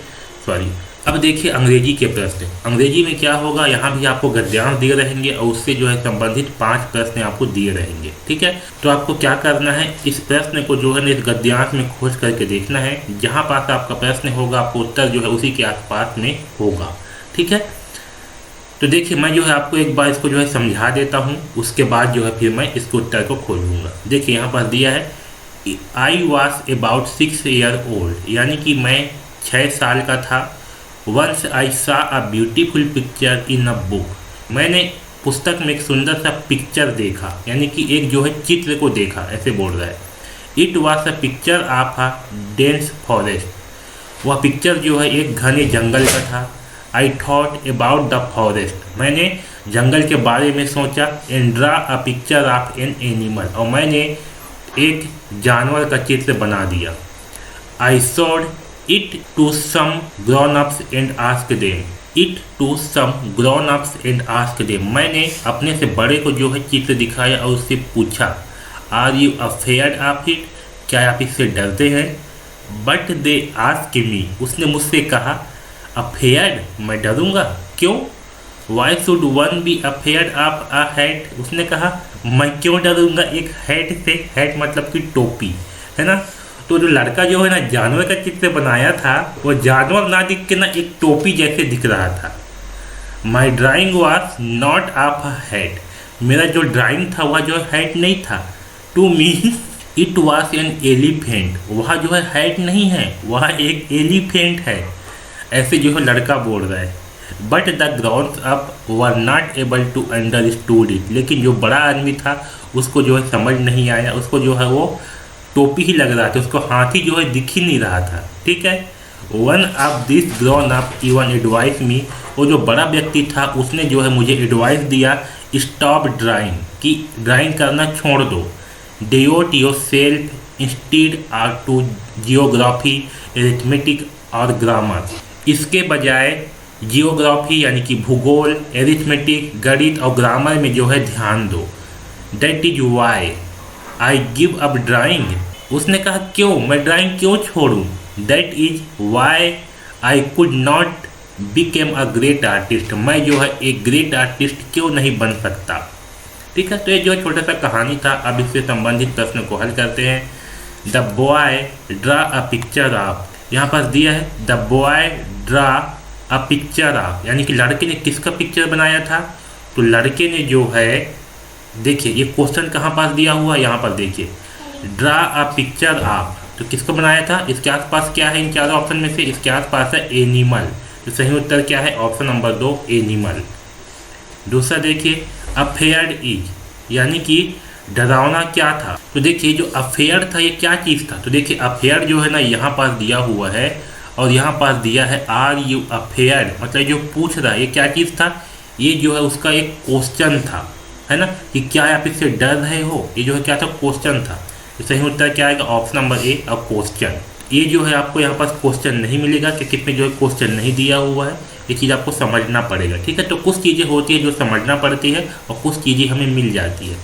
अब देखिए अंग्रेजी के प्रश्न। अंग्रेजी में क्या होगा? यहाँ भी आपको गद्यांश दिए रहेंगे और उससे जो है संबंधित 5 प्रश्न आपको दिए रहेंगे। ठीक है, तो आपको क्या करना है? इस प्रश्न को जो है ना इस गद्यांश में खोज करके देखना है। जहाँ पास आपका प्रश्न होगा आपको उत्तर जो है उसी के आसपास में होगा। ठीक है, तो देखिए मैं जो है आपको एक बार इसको जो है समझा देता हूँ, उसके बाद जो है फिर मैं इसके उत्तर को खोजूंगा। देखिए यहाँ पर दिया है, I was about 6 year old, यानी कि मैं 6 साल का था। वंस आई सा a beautiful picture in a book, मैंने पुस्तक में एक सुंदर सा पिक्चर देखा, यानी कि एक जो है चित्र को देखा, ऐसे बोल रहा है। It was a picture of a dense forest, वह पिक्चर जो है एक घने जंगल का था। I thought about the forest, मैंने जंगल के बारे में सोचा। And draw a picture of an animal, और मैंने एक जानवर का चित्र बना दिया। I showed it to some grown-ups and asked them, it to some grown-ups and asked them, मैंने अपने से बड़े को जो है चित्र दिखाया और उससे पूछा, are you afraid of it, क्या आप इससे डरते हैं? But they asked me, उसने मुझसे कहा, afraid, मैं डरूंगा, क्यों? Why should one be afraid of a hat, उसने कहा मैं क्यों डरूंगा एक हैट से? हैट मतलब कि टोपी, है ना। तो जो लड़का जो है ना जानवर का चित्र बनाया था, वो जानवर ना दिख के ना एक टोपी जैसे दिख रहा था। My drawing was not of a hat, मेरा जो ड्राइंग था वह जो हैट नहीं था। To me it was an elephant, वह जो है हैट नहीं है, वह एक एलिफेंट है, ऐसे जो है लड़का बोल रहा है। But the grown ups were not able to understood it, लेकिन जो बड़ा आदमी था उसको जो है समझ नहीं आया, उसको जो है वो टोपी ही लग रहा था, उसको हाथी जो है दिख ही नहीं रहा था। ठीक है, one of this grown up even advise me, वो जो बड़ा व्यक्ति था उसने जो है मुझे एडवाइस दिया, स्टॉप ड्राइंग, कि ड्राइंग करना छोड़ दो। Devote yourself instead are to geography, arithmetic और ग्रामर, इसके बजाय जियोग्राफी यानी कि भूगोल, एरिथमेटिक गणित और ग्रामर में जो है ध्यान दो। That is why I give up drawing, उसने कहा क्यों, मैं ड्राइंग क्यों छोड़ूं? That is why I could not became a great artist, मैं जो है एक ग्रेट आर्टिस्ट क्यों नहीं बन सकता। ठीक है, तो ये जो छोटा सा कहानी था। अब इससे संबंधित प्रश्न को हल करते हैं। The boy draw a picture of, यहाँ पर दिया है the boy draw a picture of, यानी कि लड़के ने किसका पिक्चर बनाया था? तो लड़के ने जो है, देखिए ये क्वेश्चन कहाँ पास दिया हुआ, यहाँ पर देखिए, ड्रा अ पिक्चर ऑफ, तो किसको बनाया था? इसके आसपास क्या है इन चारों ऑप्शन में से? इसके आसपास है एनिमल, तो सही उत्तर क्या है? Option number 2 animal. दूसरा देखिए, अफेयर्ड इज, यानी कि डरावना क्या था? तो देखिए जो अफेयर था ये क्या चीज़ था? तो देखिए अफेयर जो है ना यहाँ पास दिया हुआ है और यहाँ पास दिया है आर यू अफेयर्ड, मतलब जो पूछ रहा है ये क्या चीज़ था? ये जो है उसका एक क्वेश्चन था, है ना, कि क्या आप इससे डर रहे हो? ये जो है क्या था? क्वेश्चन था। तो सही उत्तर क्या आएगा? Option number A a question. ये जो है आपको यहाँ पास क्वेश्चन नहीं मिलेगा कि कितने जो है क्वेश्चन नहीं दिया हुआ है, ये चीज़ आपको समझना पड़ेगा। ठीक है, तो कुछ चीज़ें होती है जो समझना पड़ती है और कुछ चीज़ें हमें मिल जाती है।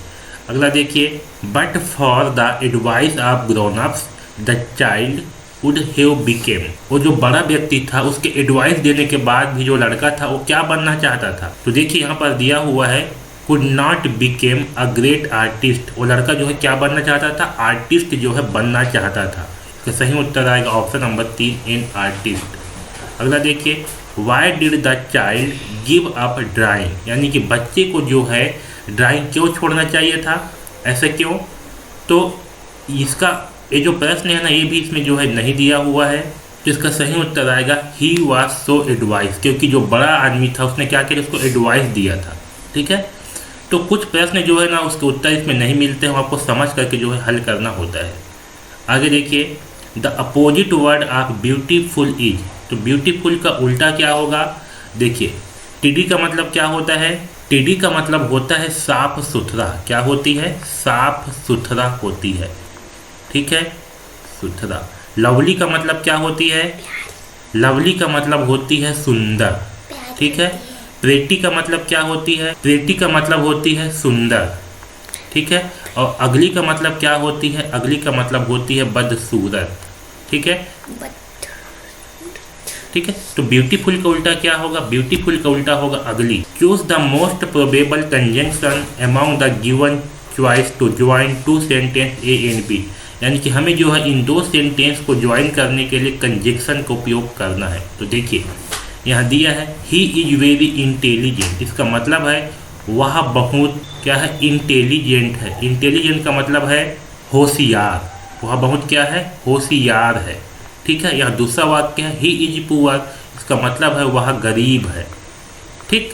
अगला देखिए, but for the advice of grown ups the child would have became, वो जो बड़ा व्यक्ति था उसके एडवाइस देने के बाद भी जो लड़का था वो क्या बनना चाहता था? तो देखिए यहाँ पर दिया हुआ है could not became a great artist, वो लड़का जो है क्या बनना चाहता था? आर्टिस्ट जो है बनना चाहता था। तो सही उत्तर आएगा ऑप्शन नंबर 3 इन आर्टिस्ट। अगला देखिए, why did the child give up drawing, यानी कि बच्चे को जो है ड्राइंग क्यों छोड़ना चाहिए था, ऐसा क्यों। तो इसका ये जो प्रश्न है ना, ये भी इसमें जो है नहीं दिया हुआ है, तो इसका सही उत्तर आएगा ही वॉज सो एडवाइस, क्योंकि जो बड़ा आदमी था उसने क्या किया, उसको एडवाइस दिया था। ठीक है, तो कुछ प्रश्न जो है ना उसके उत्तर इसमें नहीं मिलते हैं, आपको समझ करके जो है हल करना होता है। आगे देखिए, the opposite word of beautiful is, तो ब्यूटीफुल का उल्टा क्या होगा। देखिए, टीडी का मतलब क्या होता है, टीडी का मतलब होता है साफ सुथरा, क्या होती है, साफ सुथरा होती है। ठीक है, सुथरा। लवली का मतलब क्या होती है, लवली का मतलब होती है सुंदर। ठीक है, प्रेटी का मतलब क्या होती है, प्रेटी का मतलब होती है सुंदर। ठीक है, और अगली का मतलब क्या होती है, अगली का मतलब होती है बदसूरत। ठीक है, ठीक है, तो ब्यूटीफुल का उल्टा क्या होगा, ब्यूटीफुल का उल्टा होगा अगली। Choose the most probable conjunction among the given choice to join two sentence A and B, यानी कि हमें जो है इन दो सेंटेंस को ज्वाइन करने के लिए कंजंक्शन का उपयोग करना है। तो देखिए यहाँ दिया है ही इज वेरी इंटेलिजेंट, इसका मतलब है वह बहुत क्या है, इंटेलिजेंट है। इंटेलिजेंट का मतलब है होशियार, वह बहुत क्या है, होशियार है। ठीक है, यह दूसरा वाक्य है ही इज पुअर, इसका मतलब है वह गरीब है। ठीक,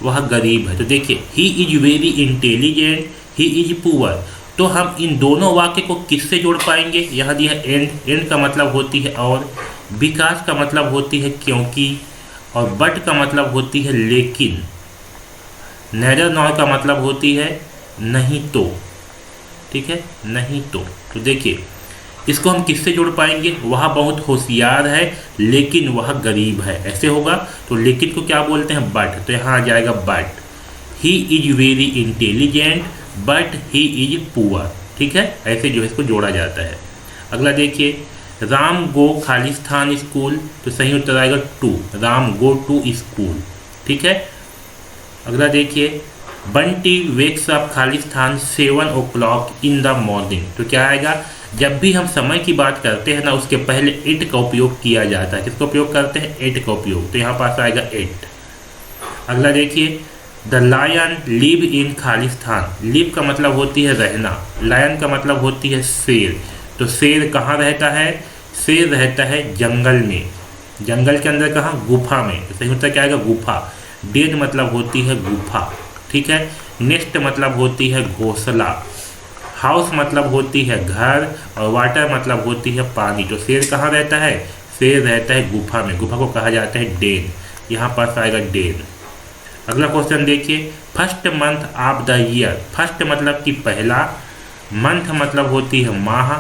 वह गरीब है। तो देखिए he is very intelligent, he is poor, तो हम इन दोनों वाक्य को किससे जोड़ पाएंगे, यहाँ दिया एंड, एंड का मतलब होती है और, बिकॉज का मतलब होती है क्योंकि, और बट का मतलब होती है लेकिन, नेदर नॉर का मतलब होती है नहीं तो। ठीक है, नहीं तो। तो देखिए इसको हम किससे जोड़ पाएंगे, वह बहुत होशियार है लेकिन वह गरीब है, ऐसे होगा। तो लेकिन को क्या बोलते हैं, बट, तो यहाँ आ जाएगा but. He is very intelligent but he is poor. ठीक है, ऐसे जो है इसको जोड़ा जाता है। अगला देखिए, राम गो खालिस्तान स्कूल, तो सही उत्तर आएगा to, Ram go to school. ठीक है, अगला देखिए, बंटी वेक्स अप खालिस्तान 7 o'clock इन द मॉर्निंग, तो क्या आएगा, जब भी हम समय की बात करते हैं ना उसके पहले इट का उपयोग किया जाता है। किसका उपयोग करते हैं, इट का उपयोग, तो यहाँ पास आएगा इट। अगला देखिए, द लायन लिव इन खालिस्तान, लिव का मतलब होती है रहना, लायन का मतलब होती है शेर, तो शेर कहाँ रहता है, शेर रहता है जंगल में, जंगल के अंदर कहाँ, गुफा में, तो सही उत्तर क्या आएगा, गुफा। डेन मतलब होती है गुफा। ठीक है, नेस्ट मतलब होती है घोंसला, हाउस मतलब होती है घर, और वाटर मतलब होती है पानी। तो शेर कहाँ रहता है, शेर रहता है गुफा में, गुफा को कहा जाता है डेन, यहाँ पास आएगा डेन। अगला क्वेश्चन देखिए, first month of the year, first मतलब कि पहला, मंथ मतलब होती है माह,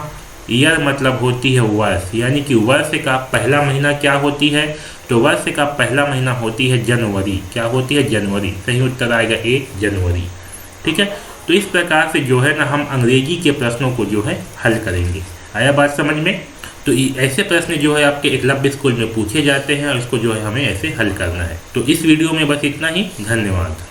ईयर मतलब होती है वर्ष, यानी कि वर्ष का पहला महीना क्या होती है, तो वर्ष का पहला महीना होती है जनवरी, क्या होती है, जनवरी। सही उत्तर आएगा ए, जनवरी। ठीक है, तो इस प्रकार से जो है ना हम अंग्रेजी के प्रश्नों को जो है हल करेंगे। आया बात समझ में। तो ऐसे प्रश्न जो है आपके एकलव्य स्कूल में पूछे जाते हैं और इसको जो है हमें ऐसे हल करना है। तो इस वीडियो में बस इतना ही, धन्यवाद।